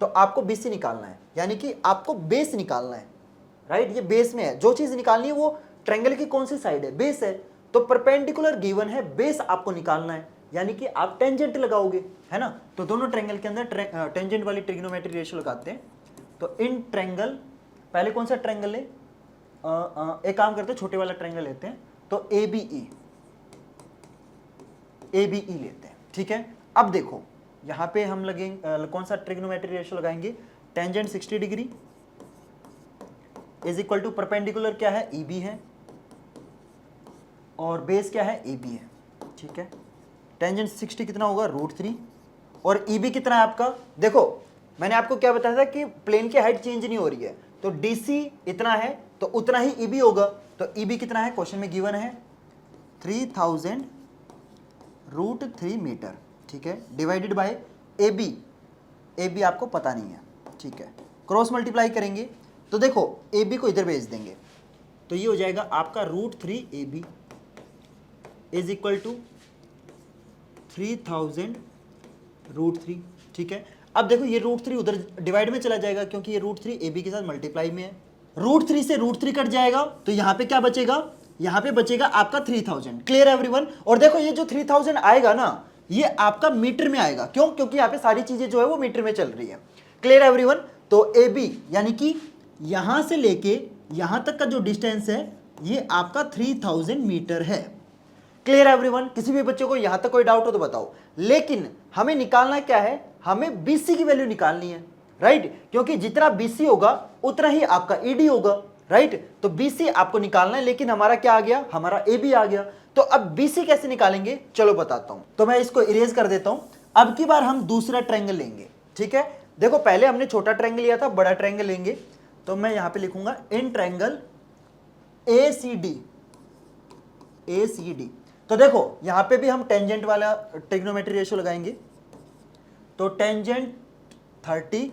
तो आपको BC निकालना है, यानी कि आपको बेस निकालना है, राइट, ये बेस में है, जो चीज निकालनी है वो ट्रायंगल की कौन सी साइड है, बेस है। तो परपेंडिकुलर गिवन है, बेस आपको निकालना है, यानी कि आप टेंजेंट लगाओगे, है ना। तो दोनों ट्रायंगल के अंदर टेंजेंट वाली ट्रिग्नोमेट्री रेशियो लगाते हैं। तो इन ट्रायंगल, पहले कौन सा ट्रायंगल ले, एक काम करते हैं, छोटे वाला ट्रायंगल लेते हैं, तो ABE लेते हैं, ठीक है। अब देखो यहां पे हम लगेंगे कौन सा ट्रिग्नोमेट्री रेशियो लगाएंगे, tangent 60 degree is equal to perpendicular क्या है, EB है, और बेस क्या है, AB है, ठीक है। टेंजेंट 60 कितना होगा, √3, और EB कितना है आपका। देखो मैंने आपको क्या बताया था कि प्लेन की हाइट चेंज नहीं हो रही है, तो DC इतना है तो उतना ही EB होगा। तो EB कितना है, क्वेश्चन में गिवन है 3000√3 मीटर, ठीक है, डिवाइडेड बाय AB आपको पता नहीं है, ठीक है, क्रॉस मल्टीप्लाई करेंगे तो देखो AB को इधर भेज देंगे, तो ये हो जाएगा आपका √3 AB इज इक्वल टू 3000√3, ठीक है। अब देखो ये √3 उधर डिवाइड में चला जाएगा, क्योंकि ये √3 AB के साथ मल्टीप्लाई में है, √3 से √3 कट जाएगा, तो यहाँ पे क्या बचेगा, यहाँ पे बचेगा आपका 3000। Clear everyone. और देखो ये जो 3000 आएगा ना, ये आपका मीटर में आएगा, क्यों, क्योंकि यहाँ पे सारी चीजें जो है वो मीटर में चल रही है। Clear everyone? तो ए बी यानी कि यहां से लेके यहां तक का जो डिस्टेंस है ये आपका 3000 मीटर है। Clear everyone? किसी भी बच्चे को यहां तक कोई डाउट हो तो बताओ। लेकिन हमें निकालना क्या है, हमें बीसी की वैल्यू निकालनी है, राइट? क्योंकि जितना बीसी होगा उतना ही आपका ईडी होगा, राइट? तो बीसी आपको निकालना है, लेकिन हमारा क्या आ गया, हमारा ए बी आ गया। तो अब बीसी कैसे निकालेंगे, चलो बताता हूं। तो मैं इसको इरेज कर देता हूं। अब की बार हम दूसरा ट्रायंगल लेंगे, ठीक है? देखो पहले हमने छोटा ट्रायंगल लिया था, बड़ा ट्रायंगल लेंगे। तो मैं यहां पे लिखूंगा in triangle A C D, A C D. तो देखो यहां पे भी हम टेंजेंट वाला ट्रिग्नोमेट्री रेशियो लगाएंगे। तो टेंजेंट 30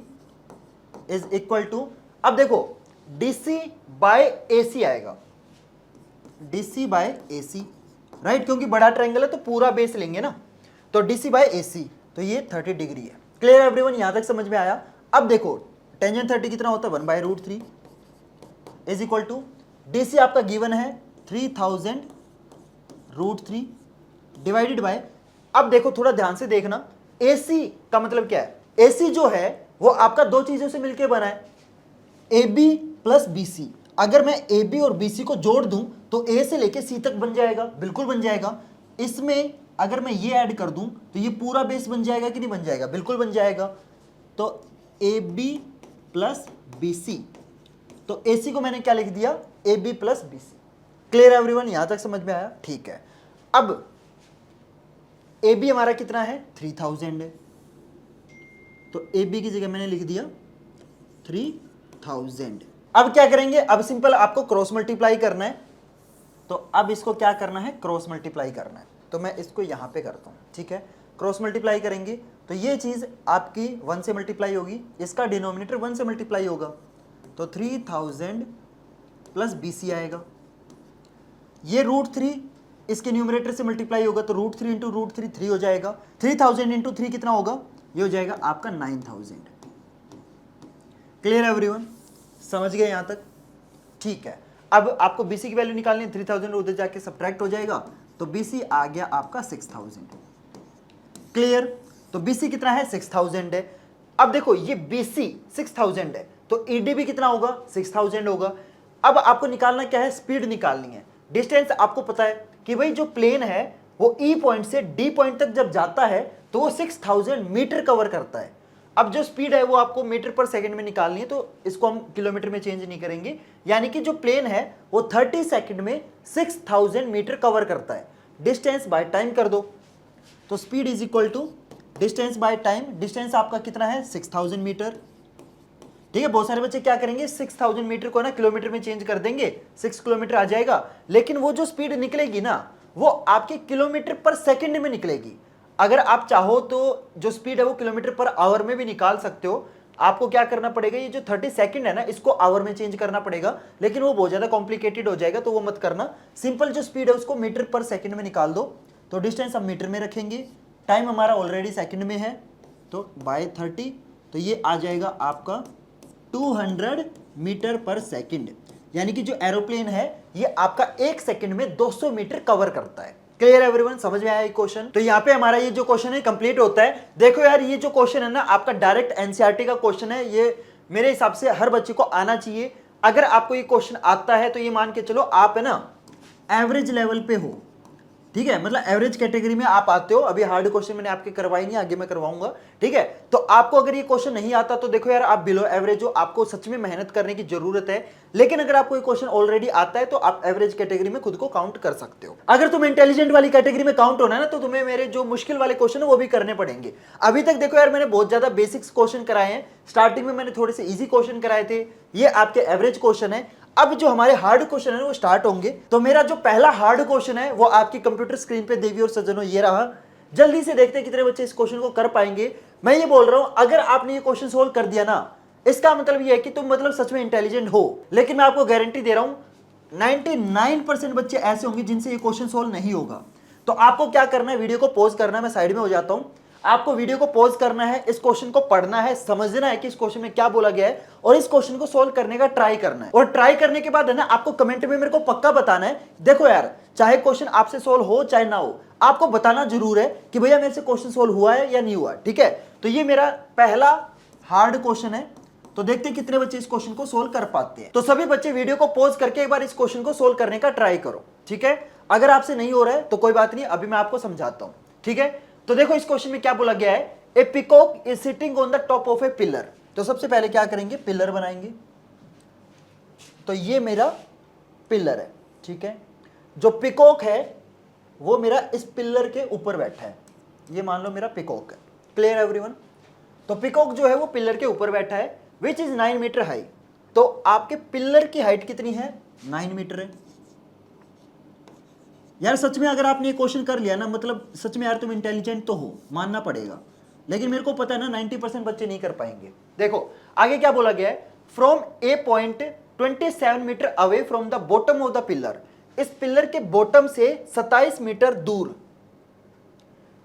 इज इक्वल टू, अब देखो डीसी बाय एसी आएगा, डीसी बाय एसी, राइट? क्योंकि बड़ा ट्रायंगल है तो पूरा बेस लेंगे ना। तो डीसी बाय एसी, तो ये 30 डिग्री है। Clear everyone? यहां तक समझ में आया? अब देखो टेंजेंट 30 कितना होता है, 1/√3 इज इक्वल टू डीसी आपका गिवन है 3000√3 डिवाइडेड बाय, अब देखो थोड़ा ध्यान से देखना, एसी का मतलब क्या है? एसी जो है वो आपका दो चीजों से मिलकर बना है, A B plus B C. अगर मैं ए बी और बी सी को जोड़ दूं तो ए से लेके सी तक बन जाएगा, बिल्कुल बन जाएगा। इसमें अगर मैं ये ऐड कर दूं तो ये पूरा बेस बन जाएगा कि नहीं बन जाएगा, बिल्कुल बन जाएगा। तो A B plus B C, तो ए सी को मैंने क्या लिख दिया, A B plus B C. Clear everyone? यहां तक समझ में आया? ठीक है। अब ए बी हमारा कितना है, 3000 है, तो ए बी की जगह मैंने लिख दिया 3000। अब क्या करेंगे, अब सिंपल आपको क्रॉस मल्टीप्लाई करना है। तो अब इसको क्या करना है, क्रॉस मल्टीप्लाई करना है। तो मैं इसको यहां पे करता हूं, ठीक है? क्रॉस मल्टीप्लाई करेंगे तो ये चीज आपकी 1 से मल्टीप्लाई होगी, इसका डिनोमिनेटर 1 से मल्टीप्लाई होगा, तो 3000 प्लस बी सी आएगा। ये √3 इसके न्यूमरेटर से मल्टीप्लाई होगा, तो √3 इंटू √3 3 हो जाएगा। 3000 इंटू 3 कितना होगा, ये हो जाएगा आपका 9000। Clear everyone? समझ गए यहां तक? ठीक है। अब आपको बीसी की वैल्यू निकालनी है, 3000 उधर जाके सब्ट्रैक्ट हो जाएगा, तो बीसी आ गया आपका 6000। क्लियर? तो बीसी कितना है, 6000 है। अब देखो ये बीसी 6000 है, तो ईडी भी कितना होगा, 6000 होगा। अब आपको निकालना क्या है, स्पीड निकालनी है। डिस्टेंस आपको पता है कि भाई जो प्लेन है वो ई पॉइंट से डी पॉइंट तक जब जाता है तो वो 6000 मीटर कवर करता है। अब जो स्पीड है वो आपको मीटर पर सेकंड में निकालनी है, तो इसको हम किलोमीटर में चेंज नहीं करेंगे। यानी कि जो प्लेन है वो 30 सेकंड में 6000 मीटर कवर करता है। डिस्टेंस बाय टाइम कर दो, तो speed is equal to distance by time. Distance आपका कितना है, 6000 मीटर। ठीक है, बहुत सारे बच्चे क्या करेंगे, 6000 मीटर को ना किलोमीटर में चेंज कर देंगे, 6 किलोमीटर आ जाएगा। लेकिन वो जो स्पीड निकलेगी ना वो आपके किलोमीटर पर सेकंड में निकलेगी। अगर आप चाहो तो जो स्पीड है वो किलोमीटर पर आवर में भी निकाल सकते हो। आपको क्या करना पड़ेगा, ये जो 30 सेकंड है ना इसको आवर में चेंज करना पड़ेगा, लेकिन वो बहुत ज्यादा कॉम्प्लिकेटेड हो जाएगा, तो वो मत करना। सिंपल जो स्पीड है उसको मीटर पर सेकंड में निकाल दो। तो डिस्टेंस हम मीटर में रखेंगे, टाइम हमारा ऑलरेडी सेकंड में है, तो बाय 30, तो ये आ जाएगा आपका 200 मीटर पर सेकंड। यानी कि जो एरोप्लेन है ये आपका 1 सेकंड में 200 मीटर कवर करता है। Clear everyone? समझ में आया ये क्वेश्चन? तो यहाँ पे हमारा ये जो क्वेश्चन है कंप्लीट होता है। देखो यार, ये जो क्वेश्चन है ना आपका डायरेक्ट एनसीईआरटी का क्वेश्चन है। ये मेरे हिसाब से हर बच्चे को आना चाहिए। अगर आपको ये क्वेश्चन आता है तो ये मान के चलो आप है ना एवरेज लेवल पे हो, ठीक है? मतलब एवरेज कैटेगरी में आप आते हो। अभी हार्ड क्वेश्चन मैंने आपके करवाई नहीं, आगे मैं करवाऊंगा, ठीक है? तो आपको अगर ये क्वेश्चन नहीं आता तो देखो यार आप बिलो एवरेज हो, आपको सच में मेहनत करने की जरूरत है। लेकिन अगर आपको ये क्वेश्चन ऑलरेडी आता है तो आप एवरेज कैटेगरी में खुद को काउंट कर सकते हो। अगर तुम इंटेलिजेंट वाली कैटेगरी में काउंट होना है ना तो तुम्हें मेरे जो मुश्किल वाले क्वेश्चन है वो भी करने पड़ेंगे। अभी तक देखो यार मैंने बहुत ज्यादा बेसिक्स क्वेश्चन कराए हैं, स्टार्टिंग में मैंने थोड़े से इजी क्वेश्चन कराए थे, ये आपके एवरेज क्वेश्चन है। अब जो हमारे हार्ड क्वेश्चन है वो स्टार्ट होंगे। तो मेरा जो पहला हार्ड क्वेश्चन है वो आपकी कंप्यूटर स्क्रीन पे देवी और सज्जनों ये रहा। जल्दी से देखते हैं कितने बच्चे इस क्वेश्चन को कर पाएंगे। मैं ये बोल रहा हूं अगर आपने ये क्वेश्चन सोल्व कर दिया ना, इसका मतलब ये है कि तुम मतलब सच में इंटेलिजेंट हो। लेकिन मैं आपको गारंटी दे रहा हूं 99% बच्चे ऐसे होंगे जिनसे ये क्वेश्चन सोल्व नहीं होगा। तो आपको क्या करना है, वीडियो को पॉज करना है, मैं साइड में हो जाता हूं। आपको वीडियो को पॉज करना है, इस क्वेश्चन को पढ़ना है, समझना है कि इस क्वेश्चन में क्या बोला गया है और इस क्वेश्चन को सोल्व करने का ट्राई करना है। और ट्राई करने के बाद है ना आपको कमेंट में मेरे को पक्का बताना है। देखो यार, चाहे क्वेश्चन आपसे सोल्व हो चाहे ना हो, आपको बताना जरूर है कि भैया मेरे से क्वेश्चन सोल्व हुआ है या नहीं हुआ, ठीक है? तो ये मेरा पहला हार्ड क्वेश्चन है, तो देखते हैं कितने बच्चे इस क्वेश्चन को सोल्व कर पाते हैं। तो सभी बच्चे वीडियो को पॉज करके एक बार इस क्वेश्चन को सोल्व करने का ट्राई करो, ठीक है। अगर आपसे नहीं हो रहा है तो कोई बात नहीं, अभी मैं आपको समझाता हूं, ठीक है। तो देखो इस क्वेश्चन में क्या बोला गया है, a peacock is sitting on the top of a pillar. तो सबसे पहले क्या करेंगे, पिलर बनाएंगे। तो ये मेरा पिलर है, ठीक है। जो पीकॉक है वो मेरा इस पिलर के ऊपर बैठा है, ये मान लो मेरा पीकॉक है। Clear everyone. तो पीकॉक जो है वो पिलर के ऊपर बैठा है, विच इज 9 मीटर हाई। तो आपके पिलर की हाइट कितनी है, 9 मीटर है। यार सच में अगर आपने ये क्वेश्चन कर लिया ना, मतलब सच में यार तुम इंटेलिजेंट तो हो, मानना पड़ेगा। लेकिन मेरे को पता है ना 90% बच्चे नहीं कर पाएंगे। देखो आगे क्या बोला गया है, from a point 27 metre away from the bottom of the pillar. इस पिलर के बॉटम से 27 मीटर दूर,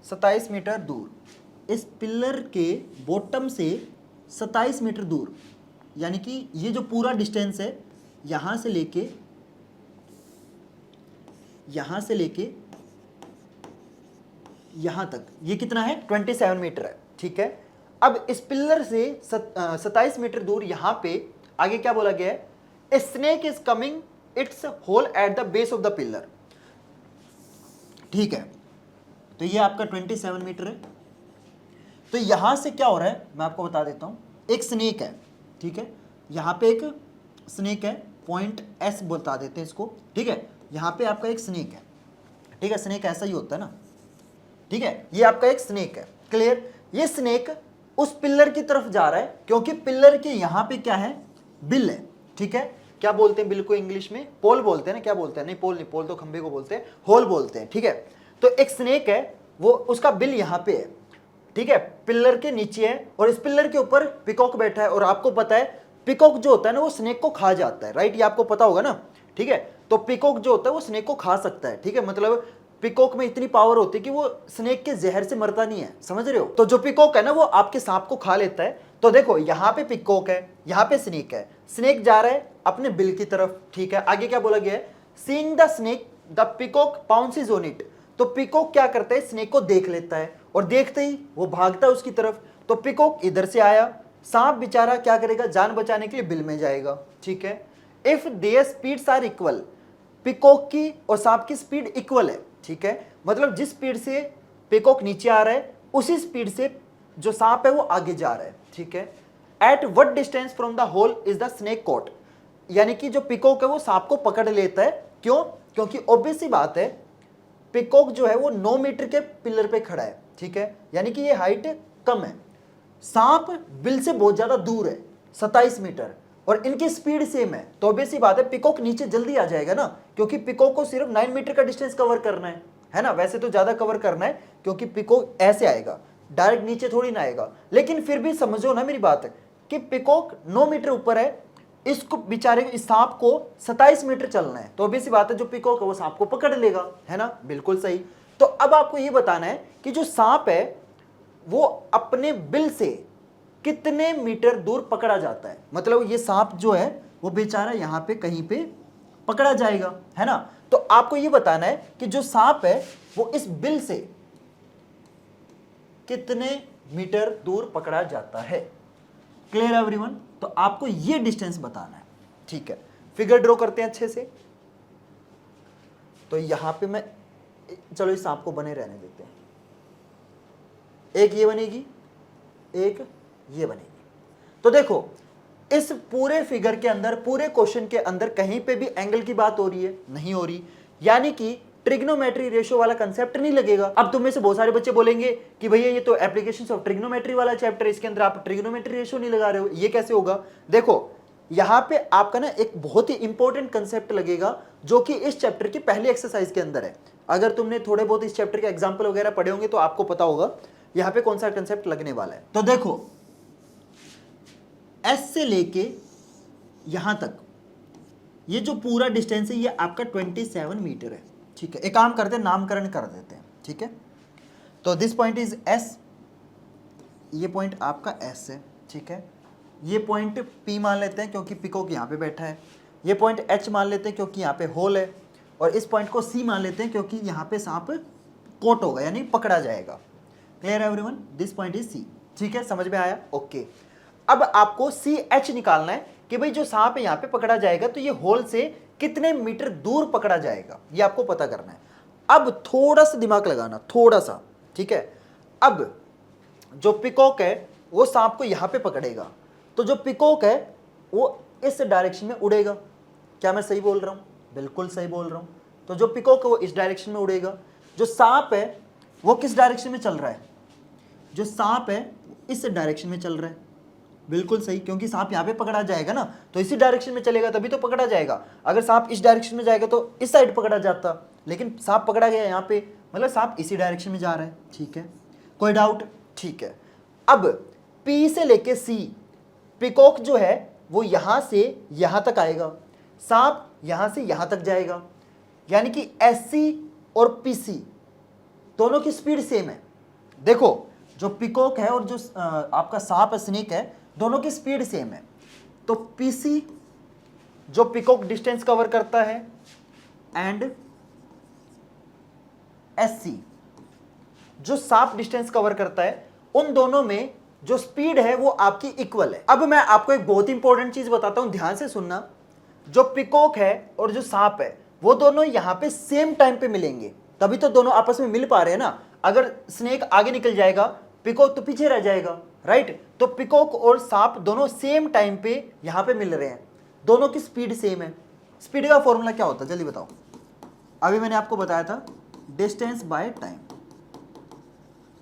27 मीटर दूर, इस पिलर के बॉटम से 27 मीटर दूर, यानी कि ये जो पूरा डिस्टेंस है यहां से लेके यहां तक, ये कितना है, 27 मीटर है, ठीक है। अब इस पिलर से 27 मीटर दूर यहां पे आगे क्या बोला गया है, a snake is coming its hole at the base of the pillar, ठीक है। तो ये आपका 27 मीटर है। तो यहां से क्या हो रहा है मैं आपको बता देता हूं, एक स्नेक है, ठीक है। यहां पे एक स्नेक है, पॉइंट एस बता देते हैं इसको, ठीक है। यहां पे आपका एक स्नेक है, ठीक है। स्नेक ऐसा ही होता है ना, ठीक है। ये आपका एक स्नेक है, क्लियर। ये स्नेक उस पिलर की तरफ जा रहा है, क्योंकि पिलर के यहां पे क्या है, बिल है, ठीक है। क्या बोलते हैं बिल को इंग्लिश में, पोल बोलते हैं ना, क्या बोलते हैं, नहीं पोल नहीं, पोल तो खंबे को बोलते हैं, होल बोलते हैं, ठीक है। तो एक स्नेक है, वो उसका बिल यहां पे है, ठीक है, पिलर के नीचे है, और इस पिलर के ऊपर पीकॉक बैठा है। और आपको पता है पीकॉक जो होता है ना वो स्नेक को खा जाता है, राइट, ये आपको पता होगा ना, ठीक है। तो पीकॉक जो होता है वो स्नेक को खा सकता है, ठीक है। मतलब पीकॉक में इतनी पावर होती है कि वो स्नेक के जहर से मरता नहीं है, समझ रहे हो। तो जो पीकॉक है ना वो आपके सांप को खा लेता है। तो देखो यहाँ पे पीकॉक है, यहाँ पे स्नेक है, स्नेक जा रहा है अपने बिल की तरफ, ठीक है। आगे क्या बोला गया है, seeing the snake the peacock pounces on it. तो पीकॉक क्या करता है, स्नेक को देख लेता है, और देखते ही वो भागता है उसकी तरफ। तो पीकॉक इधर से आया, सांप बेचारा क्या करेगा, जान बचाने के लिए बिल में जाएगा, ठीक है। If their speeds are equal, peacock की और सांप की स्पीड इक्वल है, ठीक है। मतलब जिस स्पीड से पीकॉक नीचे आ रहा है उसी स्पीड से जो सांप है वो आगे जा रहा है, ठीक है। At what distance from the hole is the snake caught. यानी कि जो पीकॉक है वो सांप को पकड़ लेता है, क्यों, क्योंकि ऑब्वियस सी बात है पीकॉक जो है वो 9 मीटर के पिलर पे खड़ा है, ठीक है। यानी कि ये हाइट कम है, सांप बिल से बहुत ज्यादा दूर है 27 मीटर, और इनकी स्पीड सेम है। तो ऑब्वियस सी बात है पीकॉक नीचे जल्दी आ जाएगा ना, क्योंकि पीकॉक को सिर्फ 9 मीटर का डिस्टेंस कवर करना है ना। वैसे तो ज्यादा कवर करना है, क्योंकि पीकॉक ऐसे आएगा, डायरेक्ट नीचे थोड़ी ना आएगा। लेकिन फिर भी समझो ना मेरी बात कि पीकॉक 9 मीटर ऊपर है, इसको बेचारे इस सांप को 27 मीटर चलना है। तो ऑब्वियस सी बात है जो पीकॉक है वो सांप को पकड़ लेगा, है ना, बिल्कुल सही। तो अब आपको ये बताना है कि जो सांप है वो अपने बिल से कितने मीटर दूर पकड़ा जाता है। मतलब ये सांप जो है वो बेचारा यहां पे कहीं पे पकड़ा जाएगा, है ना। तो आपको ये बताना है कि जो सांप है वो इस बिल से कितने मीटर दूर पकड़ा जाता है। Clear everyone. तो आपको ये डिस्टेंस बताना है, ठीक है। फिगर ड्रॉ करते हैं अच्छे से। तो यहां पे मैं, चलो इस सांप को बने रहने देते हैं, एक ये बनेगी, एक ये बनेगी। तो देखो इस पूरे फिगर के अंदर, पूरे क्वेश्चन के अंदर कहीं पे भी एंगल की बात हो रही है, नहीं हो रही, यानी कि ट्रिग्नोमेट्री रेशियो वाला कंसेप्ट नहीं लगेगा। अब तुम में से बहुत सारे बच्चे बोलेंगे कि भैया ये तो एप्लीकेशंस ऑफ ट्रिग्नोमेट्री वाला चैप्टर है, इसके अंदर आप ट्रिग्नोमेट्री रेशियो नहीं लगा रहे हो, ये कैसे होगा। देखो यहां पे आपका ना एक बहुत ही इंपॉर्टेंट कंसेप्ट लगेगा, जो कि इस चैप्टर की पहली एक्सरसाइज के अंदर है। अगर तुमने थोड़े बहुत इस चैप्टर के एग्जाम्पल वगैरह पढ़े होंगे तो आपको पता होगा यहां पे कौन सा कंसेप्ट लगने वाला है। तो देखो एस से लेके यहां तक ये जो पूरा डिस्टेंस है ये आपका 27 मीटर है, ठीक है। एक काम करते हैं, नामकरण कर देते हैं, ठीक है। तो दिस पॉइंट इज एस, ये पॉइंट आपका एस है, ठीक है। ये पॉइंट पी मान लेते हैं क्योंकि पीकॉक यहाँ पे बैठा है। ये पॉइंट एच मान लेते हैं क्योंकि यहाँ पे होल है, और इस पॉइंट को सी मान लेते हैं क्योंकि यहाँ पे सांप कोट होगा यानी पकड़ा जाएगा। Clear everyone, this point is C, ठीक है, समझ में आया, ओके। अब आपको सी एच निकालना है कि भाई जो सांप है यहां पे पकड़ा जाएगा तो ये होल से कितने मीटर दूर पकड़ा जाएगा, ये आपको पता करना है। अब थोड़ा सा दिमाग लगाना, थोड़ा सा, ठीक है। अब जो पिकॉक है वो सांप को यहां पे पकड़ेगा, तो जो पिकॉक है वो इस डायरेक्शन में उड़ेगा। क्या मैं सही बोल रहा हूं? बिल्कुल सही बोल रहा हूं। तो जो पिकॉक है वो इस डायरेक्शन में उड़ेगा, जो सांप है वो किस डायरेक्शन में चल रहा है? जो सांप है वो इस डायरेक्शन में चल रहा है। बिल्कुल सही, क्योंकि सांप यहाँ पे पकड़ा जाएगा ना, तो इसी डायरेक्शन में चलेगा तभी तो पकड़ा जाएगा। अगर सांप इस डायरेक्शन में जाएगा तो इस साइड पकड़ा जाता, लेकिन सांप पकड़ा गया यहाँ पे, मतलब सांप इसी डायरेक्शन में जा रहा है। ठीक है, कोई डाउट? ठीक है। अब पी से लेके सी, पिकॉक जो है वो यहां से यहां तक आएगा, सांप यहां से यहां तक जाएगा, यानी कि एस सी और पीसी दोनों की स्पीड सेम है। देखो, जो पिकॉक है और जो आपका सांप है, स्नेक है, दोनों की स्पीड सेम है। तो पीसी जो पिकॉक डिस्टेंस कवर करता है एंड एससी जो सांप डिस्टेंस कवर करता है, उन दोनों में जो स्पीड है वो आपकी इक्वल है। अब मैं आपको एक बहुत इंपॉर्टेंट चीज बताता हूं, ध्यान से सुनना। जो पिकॉक है और जो सांप है वो दोनों यहां पे सेम टाइम पे मिलेंगे, तभी तो दोनों आपस में मिल पा रहे हैं ना। अगर स्नेक आगे निकल जाएगा, पिकॉक तो पीछे रह जाएगा, राइट। तो पिकॉक और सांप दोनों सेम टाइम पे यहां पे मिल रहे हैं, दोनों की स्पीड सेम है। स्पीड का फॉर्मूला क्या होता है जल्दी बताओ? अभी मैंने आपको बताया था डिस्टेंस बाय टाइम।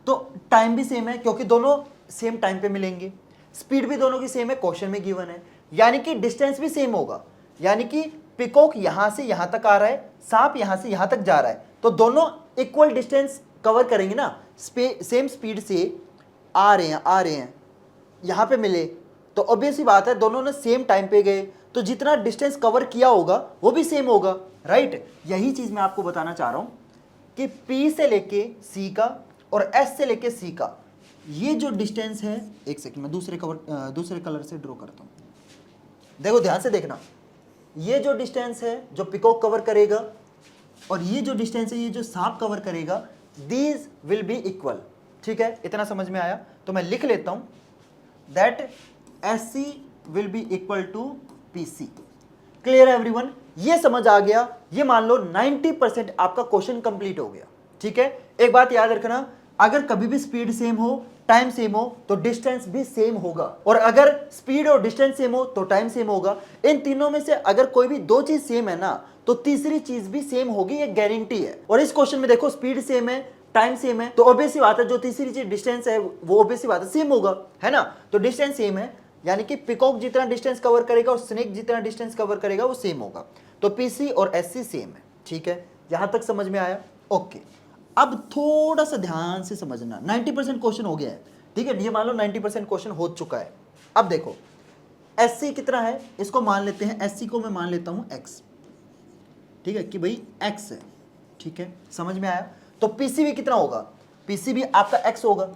तो टाइम भी सेम है क्योंकि दोनों सेम टाइम पे मिलेंगे, स्पीड भी दोनों की सेम है, क्वेश्चन में गिवन है, यानी कि डिस्टेंस भी सेम होगा। यानी कि पिकॉक यहां से यहां तक आ रहा है, सांप यहां से यहां तक जा रहा है, तो दोनों इक्वल डिस्टेंस कवर करेंगे ना, सेम स्पीड से आ रहे हैं, यहां पे मिले, तो ऑब्वियस ही बात है दोनों ने सेम टाइम पे गए, तो जितना डिस्टेंस कवर किया होगा वो भी सेम होगा, राइट। यही चीज मैं आपको बताना चाह रहा हूं कि P से लेके C का और S से लेके C का ये जो डिस्टेंस है, एक सेकंड मैं दूसरे कलर से ड्रॉ करता हूं। देखो ध्यान से देखना, ये जो डिस्टेंस है जो पिकॉक कवर करेगा और ये जो डिस्टेंस है ये जो सांप कवर करेगा, दीज विल बी इक्वल। ठीक है, इतना समझ में आया? तो मैं लिख लेता हूं that SC will be equal to PC। Clear है एवरीवन? ये समझ आ गया, ये मान लो 90% आपका क्वेश्चन कंप्लीट हो गया। ठीक है, एक बात याद रखना, अगर कभी भी स्पीड सेम हो, टाइम सेम हो, तो डिस्टेंस भी सेम होगा, और अगर स्पीड और डिस्टेंस सेम हो तो टाइम सेम होगा। इन तीनों में से अगर कोई भी दो चीज सेम है ना, तो तीसरी चीज भी सेम होगी, ये गारंटी है। और इस क्वेश्चन में देखो स्पीड सेम है, टाइम सेम है, तो ऑब्वियस सी बात है जो तीसरी चीज डिस्टेंस है वो ऑब्वियस सी बात है सेम होगा, है ना। तो डिस्टेंस सेम है, यानी कि पिकॉक जितना डिस्टेंस कवर करेगा और स्नेक जितना डिस्टेंस कवर करेगा वो सेम होगा। तो पीसी और एससी सेम है। ठीक है, यहां तक समझ में आया? ओके, अब थोड़ा सा ध्यान से समझना, 90% क्वेश्चन हो गया है। ठीक है, ये मान लो 90% क्वेश्चन हो चुका है। अब देखो एससी कितना है, इसको मान लेते हैं, एससी को मैं मान लेता हूं एक्स। ठीक है, कि भाई एक्स है। ठीक है, समझ में आया? तो पीसी भी कितना होगा? पीसी भी आपका एक्स होगा।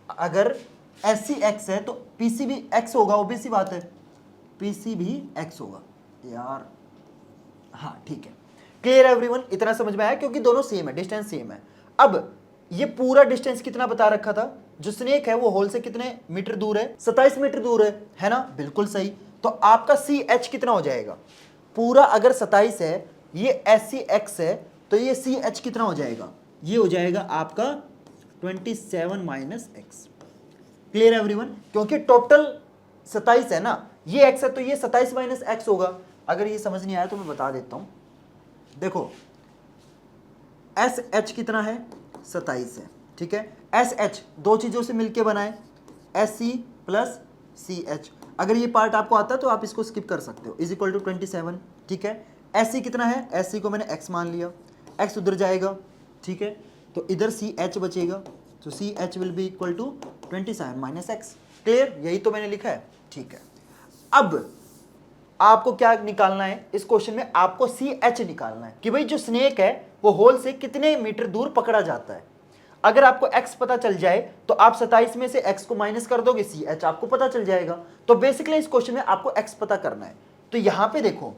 अगर एससी एक्स है तो पीसी भी एक्स होगा, ऑब्वियस सी बात है, पीसी भी एक्स होगा यार। हाँ ठीक है, क्लियर एवरीवन? इतना समझ में आया? क्योंकि दोनों सेम है, डिस्टेंस सेम है। अब ये पूरा डिस्टेंस कितना बता रखा था, जो स्नेक है वो होल से कितने मीटर दूर है? 27 मीटर दूर है ना? बिल्कुल सही। तो आपका सी एच कितना हो जाएगा? पूरा अगर 27 है, ये एस सी एक्स है, तो ये सी एच कितना हो जाएगा? ये हो जाएगा आपका 27 माइनस एक्स। Clear everyone? क्योंकि टोटल 27 है ना, ये एक्स है तो ये 27 माइनस एक्स होगा। अगर ये समझ नहीं आया तो मैं बता देता हूं, देखो एस एच कितना है? 27 है। ठीक है, एस एच दो चीजों से मिलके बनाए, S C plus C H. अगर ये पार्ट आपको आता है तो आप इसको स्किप कर सकते हो, इज इक्वल टू 27। ठीक है, एस सी कितना है? एस सी को मैंने एक्स मान लिया, एक्स उधर जाएगा। ठीक है, तो इधर सी एच बचेगा, तो C H will be equal to 27 minus X. Clear? यही तो मैंने लिखा है। ठीक है, अब आपको क्या निकालना है इस क्वेश्चन में? आपको सी एच निकालना है कि भाई जो स्नेक है वो होल से कितने मीटर दूर पकड़ा जाता है। अगर आपको x पता चल जाए तो आप 27 में से x को माइनस कर दोगे, सी एच आपको पता चल जाएगा। तो बेसिकली इस क्वेश्चन में आपको x पता करना है। तो यहां पे देखो,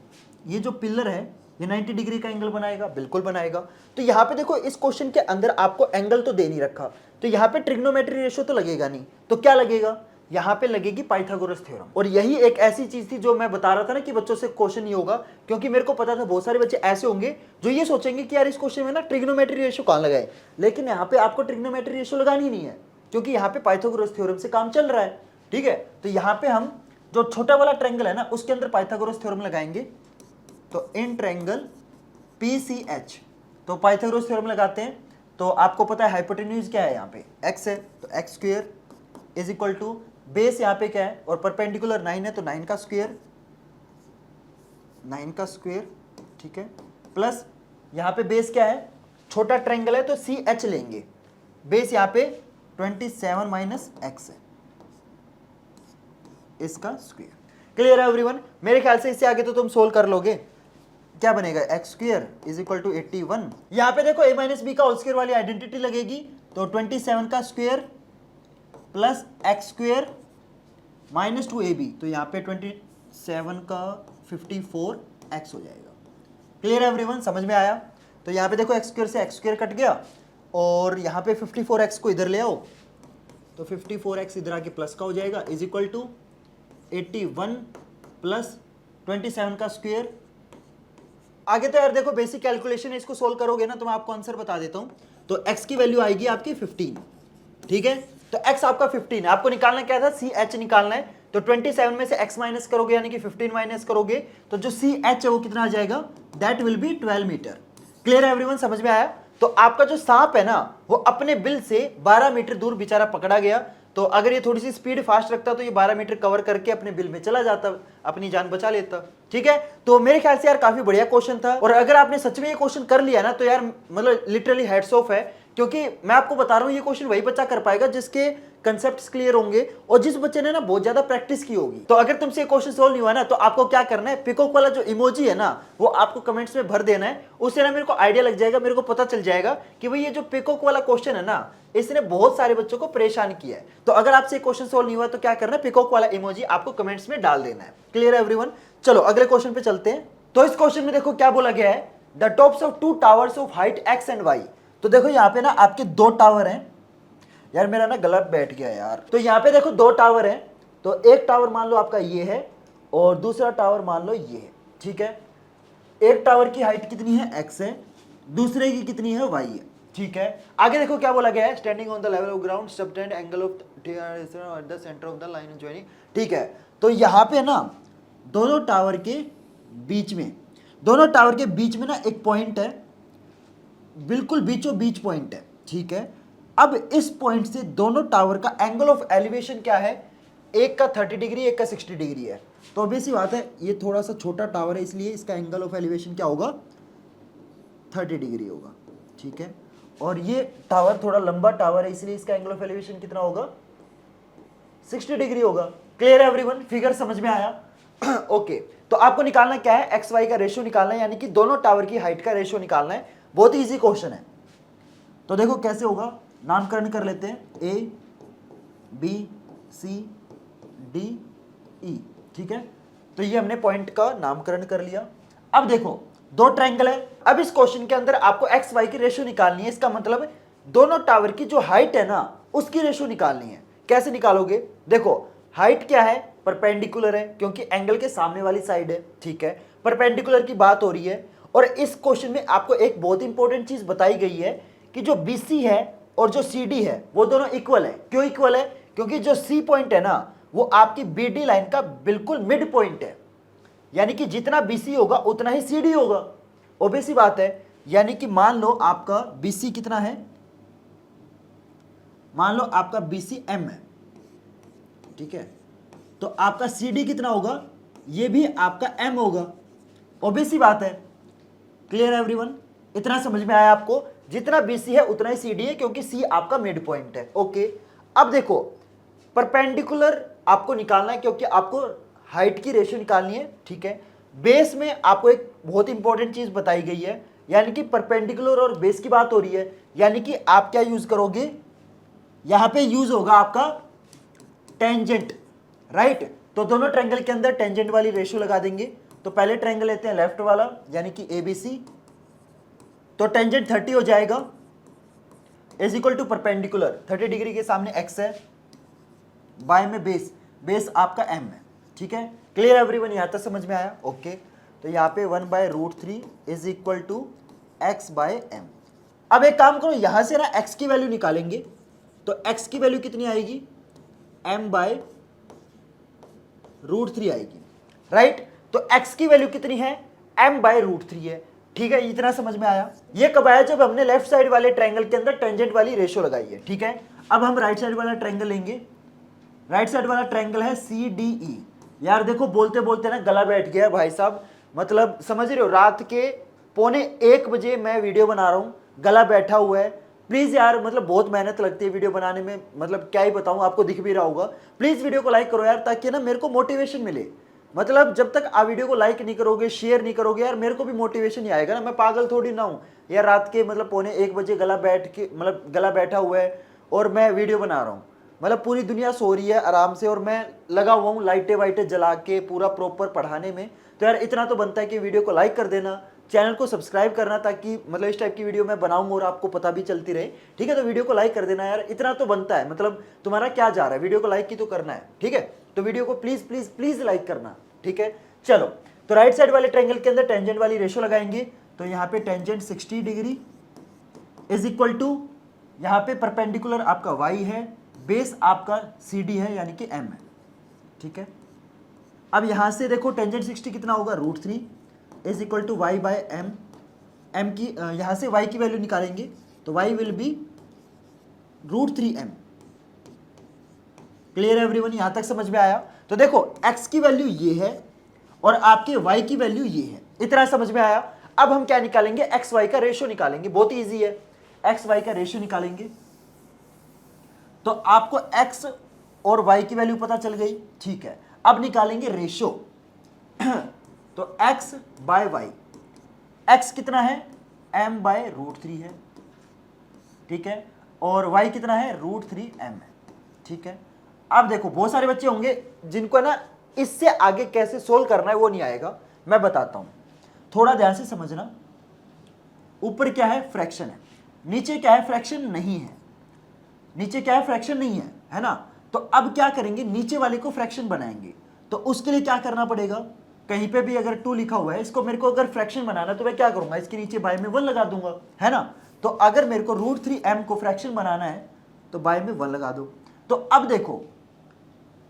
ये जो पिलर है ये 90 डिग्री का एंगल बनाएगा, बिल्कुल बनाएगा। तो यहां पे देखो इस क्वेश्चन के अंदर आपको एंगल तो दे नहीं रखा, तो यहां पे ट्रिग्नोमेट्री रेशियो तो लगेगा नहीं, तो क्या लगेगा? यहाँ पे लगेगी पाइथागोरस थ्योरम। और यही एक ऐसी चीज थी जो मैं बता रहा था ना कि बच्चों से क्वेश्चन नहीं होगा, क्योंकि मेरे को पता था बहुत सारे बच्चे ऐसे होंगे जो ये सोचेंगे कि यार इस क्वेश्चन में ना ट्रिग्नोमेट्री रेशियो कहाँ लगाए, लेकिन यहाँ पे आपको ट्रिग्नोमेट्री रेशियो लगानी नहीं है, क्योंकि यहाँ पे पाइथागोरस थ्योरम से काम चल रहा है। ठीक है, तो यहाँ पे हम जो छोटा वाला ट्रायंगल है ना उसके अंदर पाइथागोरस थ्योरम लगाएंगे। तो इन ट्रायंगल PCH, तो पाइथागोरस थ्योरम लगाते हैं। तो आपको पता है हाइपोटेन्यूज क्या है, यहाँ पे x है, तो x square is equal to base यहाँ पे क्या है और परपेंडिकुलर 9 है, तो 9 का स्क्वायर, 9 का स्क्वायर, ठीक है, प्लस यहाँ पे बेस क्या है, छोटा ट्रायंगल है तो CH लेंगे, बेस यहाँ पे 27 माइनस x है, इसका स्क्वायर। क्लियर है एवरीवन? मेरे ख्याल से इससे आगे तो तुम सोल्व कर लोगे। क्या बनेगा, x square is equal to 81। यहाँ पे देखो a माइनस बी का होल स्क्वायर वाली आइडेंटिटी लगेगी, तो 27 का square plus x square minus 2ab, तो यहाँ पे 27 का 54x हो जाएगा। क्लियर है एवरीवन? समझ में आया? तो यहाँ पे देखो एक्स स्क्वायर से एक्स स्क्वायर कट गया और यहाँ पे 54x को इधर ले आओ, तो 54x इधर आके प्लस का हो जाएगा, इज इक्वल टू 81 प्लस 27 का स्क्वायर। आगे तो यार देखो बेसिक कैलकुलेशन है, इसको सोल्व करोगे ना तो मैं आपको आंसर बता देता हूं। तो x की वैल्यू आएगी आपकी 15, ठीक है, तो x आपका 15 है, आपको निकालना क्या था, CH निकालना है। तो 27 में से x माइनस करोगे यानी कि 15 माइनस करोगे तो जो CH है वो कितना आ जाएगा, that will be 12 metre. Clear है एवरीवन? समझ में आया? तो आपका जो सांप है ना वो अपने बिल से 12 मीटर दूर बेचारा पकड़ा गया, तो अगर ये थोड़ी सी स्पीड फास्ट रखता तो ये 12 मीटर कवर करके अपने बिल में चला जाता, अपनी जान बचा लेता। ठीक है, तो मेरे ख्याल से यार काफी बढ़िया क्वेश्चन था, और अगर आपने सच में ये क्वेश्चन कर लिया ना तो यार मतलब लिटरली हैट्स ऑफ है, क्योंकि मैं आपको बता रहा हूँ ये क्वेश्चन वही बच्चा कर पाएगा जिसके कंसेप्ट्स क्लियर होंगे और जिस बच्चे ने ना बहुत ज्यादा प्रैक्टिस की होगी। तो अगर तुमसे क्वेश्चन सोल्व नहीं हुआ ना तो आपको क्या करना है, पिकॉक वाला जो इमोजी है ना वो आपको कमेंट्स में भर देना है, उससे ना मेरे को आइडिया लग जाएगा, मेरे को पता चल जाएगा कि भाई ये जो पिकॉक वाला क्वेश्चन है ना इसने बहुत सारे बच्चों को परेशान किया है। तो अगर आपसे क्वेश्चन सोल्व नहीं हुआ तो क्या करना है, पिकॉक वाला इमोजी आपको कमेंट्स में डाल देना है। क्लियर है एवरीवन? चलो अगले क्वेश्चन पे चलते हैं। तो इस क्वेश्चन में देखो क्या बोला गया है, the tops of 2 towers of height x and y। तो देखो यहाँ पे ना आपके 2 टावर हैं, यार मेरा ना गलत बैठ गया यार। तो यहाँ पे देखो 2 टावर हैं, तो एक टावर मान लो आपका ये है और दूसरा टावर मान लो ये है। ठीक है, एक टावर की हाइट कितनी है, x है, दूसरे की कितनी है, y है। ठीक है, आगे देखो क्या बोला गया है, standing on the level of ground subtend angle of at the centre of the line joining. ठीक है, तो यहाँ पे ना दोनों टावर के बीच में ना एक पॉइंट है, बिल्कुल बीचों बीच पॉइंट है। ठीक है, अब इस पॉइंट से दोनों टावर का एंगल ऑफ एलिवेशन क्या है, एक का 30 डिग्री एक का 60 डिग्री है। तो ऑब्वियस सी बात है ये थोड़ा सा छोटा टावर है इसलिए इसका एंगल ऑफ एलिवेशन क्या होगा, 30 डिग्री होगा। ठीक है, और ये टावर थोड़ा लंबा टावर है इसलिए इसका एंगल ऑफ एलिवेशन कितना होगा, 60 डिग्री होगा। क्लियर है एवरीवन? फिगर समझ में आया? ओके, तो आपको निकालना क्या है, एक्स वाई का रेशियो निकालना है, यानी कि दोनों टावर की हाइट का रेशियो निकालना है। बहुत ही इजी क्वेश्चन है। तो देखो कैसे होगा, नामकरण कर लेते हैं, A B C D E. ठीक है, तो ये हमने पॉइंट का नामकरण कर लिया। अब देखो 2 ट्रायंगल है, अब इस क्वेश्चन के अंदर आपको एक्स वाई की रेशियो निकालनी है। इसका मतलब दोनों टावर की जो हाइट है ना उसकी रेशियो निकालनी है। कैसे निकालोगे, देखो हाइट क्या है, परपेंडिकुलर है क्योंकि एंगल के सामने वाली साइड है। ठीक है, परपेंडिकुलर की बात हो रही है, और इस क्वेश्चन में आपको एक बहुत इंपॉर्टेंट चीज बताई गई है कि जो BC है और जो CD है वो दोनों इक्वल है। क्यों इक्वल है, क्योंकि जो C पॉइंट है ना वो आपकी BD लाइन का बिल्कुल मिड पॉइंट है, यानी कि जितना BC होगा उतना ही CD होगा। ऑब्वियस सी बात है, यानी कि मान लो आपका BC कितना है, मान लो आपका BC M है। ठीक है, तो आपका CD कितना होगा, ये भी आपका M होगा। ऑब्वियस सी बात है। क्लियर है एवरीवन? इतना समझ में आया आपको, जितना BC है उतना ही CD है क्योंकि C आपका मिड पॉइंट है। ओके, अब देखो परपेंडिकुलर आपको निकालना है क्योंकि आपको हाइट की रेशियो निकालनी है। ठीक है, बेस में आपको एक बहुत इंपॉर्टेंट चीज बताई गई है, यानी कि परपेंडिकुलर और बेस की बात हो रही है, यानी कि आप क्या यूज करोगे, यहां पे यूज होगा आपका टेंजेंट, राइट। तो दोनों ट्रायंगल के अंदर टेंजेंट वाली रेशियो लगा देंगे। तो पहले ट्रायंगल लेते हैं लेफ्ट वाला, यानी कि ABC, तो टेंजेंट 30 हो जाएगा, is equal to perpendicular 30 degree के सामने x है, बाय में बेस, बेस आपका m है, ठीक है। क्लियर एवरीवन, यहाँ तक समझ में आया? ओके। तो यहाँ पे 1/√3 is equal to x by m। अब एक काम करो, यहाँ से ना x की वैल्यू निकालेंगे, तो x की वैल्यू कितनी आएगी? m/√3 आएगी, राइट। तो x की वैल्यू कितनी है? m/√3 है, ठीक है। इतना समझ में आया? ये कब आया? जब हमने लेफ्ट साइड वाले ट्रायंगल के अंदर टेंजेंट वाली रेशियो लगाई है, ठीक है। अब हम राइट साइड वाला ट्रायंगल लेंगे। राइट साइड वाला ट्रायंगल है CDE। यार देखो, बोलते बोलते ना गला बैठ गया भाई साहब, मतलब समझ रहे हो, रात के 1:45 मैं वीडियो बना रहा हूँ, गला बैठा हुआ है। प्लीज यार, मतलब बहुत मेहनत लगती है वीडियो बनाने में, मतलब क्या ही बताऊं, आपको दिख भी रहा होगा। प्लीज वीडियो को लाइक करो यार, ताकि ना मेरे को मोटिवेशन मिले। मतलब जब तक आप वीडियो को लाइक नहीं करोगे, शेयर नहीं करोगे यार, मेरे को भी मोटिवेशन नहीं आएगा ना। मैं पागल थोड़ी ना हूँ यार, रात के मतलब 1:45 गला बैठ के, मतलब गला बैठा हुआ है और मैं वीडियो बना रहा हूँ। मतलब पूरी दुनिया सो रही है आराम से और मैं लगा हुआ हूँ लाइटें वाइटें जला के पूरा प्रॉपर पढ़ाने में। तो यार इतना तो बनता है कि वीडियो को लाइक कर देना, चैनल को सब्सक्राइब करना, ताकि मतलब इस टाइप की वीडियो मैं बनाऊंगा और आपको पता भी चलती रहे, ठीक है। तो वीडियो को लाइक कर देना यार, इतना तो बनता है। मतलब तुम्हारा क्या जा रहा है, वीडियो को लाइक की तो करना है, ठीक है। तो वीडियो को प्लीज प्लीज प्लीज लाइक करना, ठीक है। चलो, तो राइट साइड वाले ट्रायंगल के अंदर टेंजेंट वाली रेशियो लगाएंगे। तो यहाँ पे tangent 60 degree is equal to, यहाँ पे परपेंडिकुलर आपका y है, बेस आपका CD है यानी कि m है, ठीक है। अब यहाँ से देखो टेंजेंट 60 कितना होगा? √3 is equal to y by m। m की यहाँ से y की वैल्यू निकालेंगे, तो y will be √3m। Clear everyone, यहाँ तक समझ में आया? तो देखो x की वैल्यू ये है और आपके y की वैल्यू ये है, इतना समझ में आया? अब हम क्या निकालेंगे? एक्स वाई का रेशियो निकालेंगे, बहुत ईजी है। एक्स वाई का रेशियो निकालेंगे, तो आपको x और y की वैल्यू पता चल गई, ठीक है। अब निकालेंगे रेशियो तो x बाय y, x कितना है? m/√3 है, ठीक है, और y कितना है? √3m है, ठीक है। अब देखो, बहुत सारे बच्चे होंगे जिनको ना इससे आगे कैसे सोल्व करना है वो नहीं आएगा, मैं बताता हूं, थोड़ा ध्यान से समझना। ऊपर क्या है? फ्रैक्शन है, नीचे क्या है? फ्रैक्शन नहीं है। नीचे क्या है? फ्रैक्शन नहीं है ना। तो अब क्या करेंगे? नीचे वाले को फ्रैक्शन बनाएंगे। तो उसके लिए क्या करना पड़ेगा? कहीं पे भी अगर 2 लिखा हुआ है, इसको मेरे को अगर फ्रैक्शन बनाना, तो मैं क्या करूंगा? इसके नीचे बाय में 1 लगा दूंगा, है ना। तो अगर मेरे को √3m को फ्रैक्शन बनाना है, तो बाय में 1 लगा दो। तो अब देखो,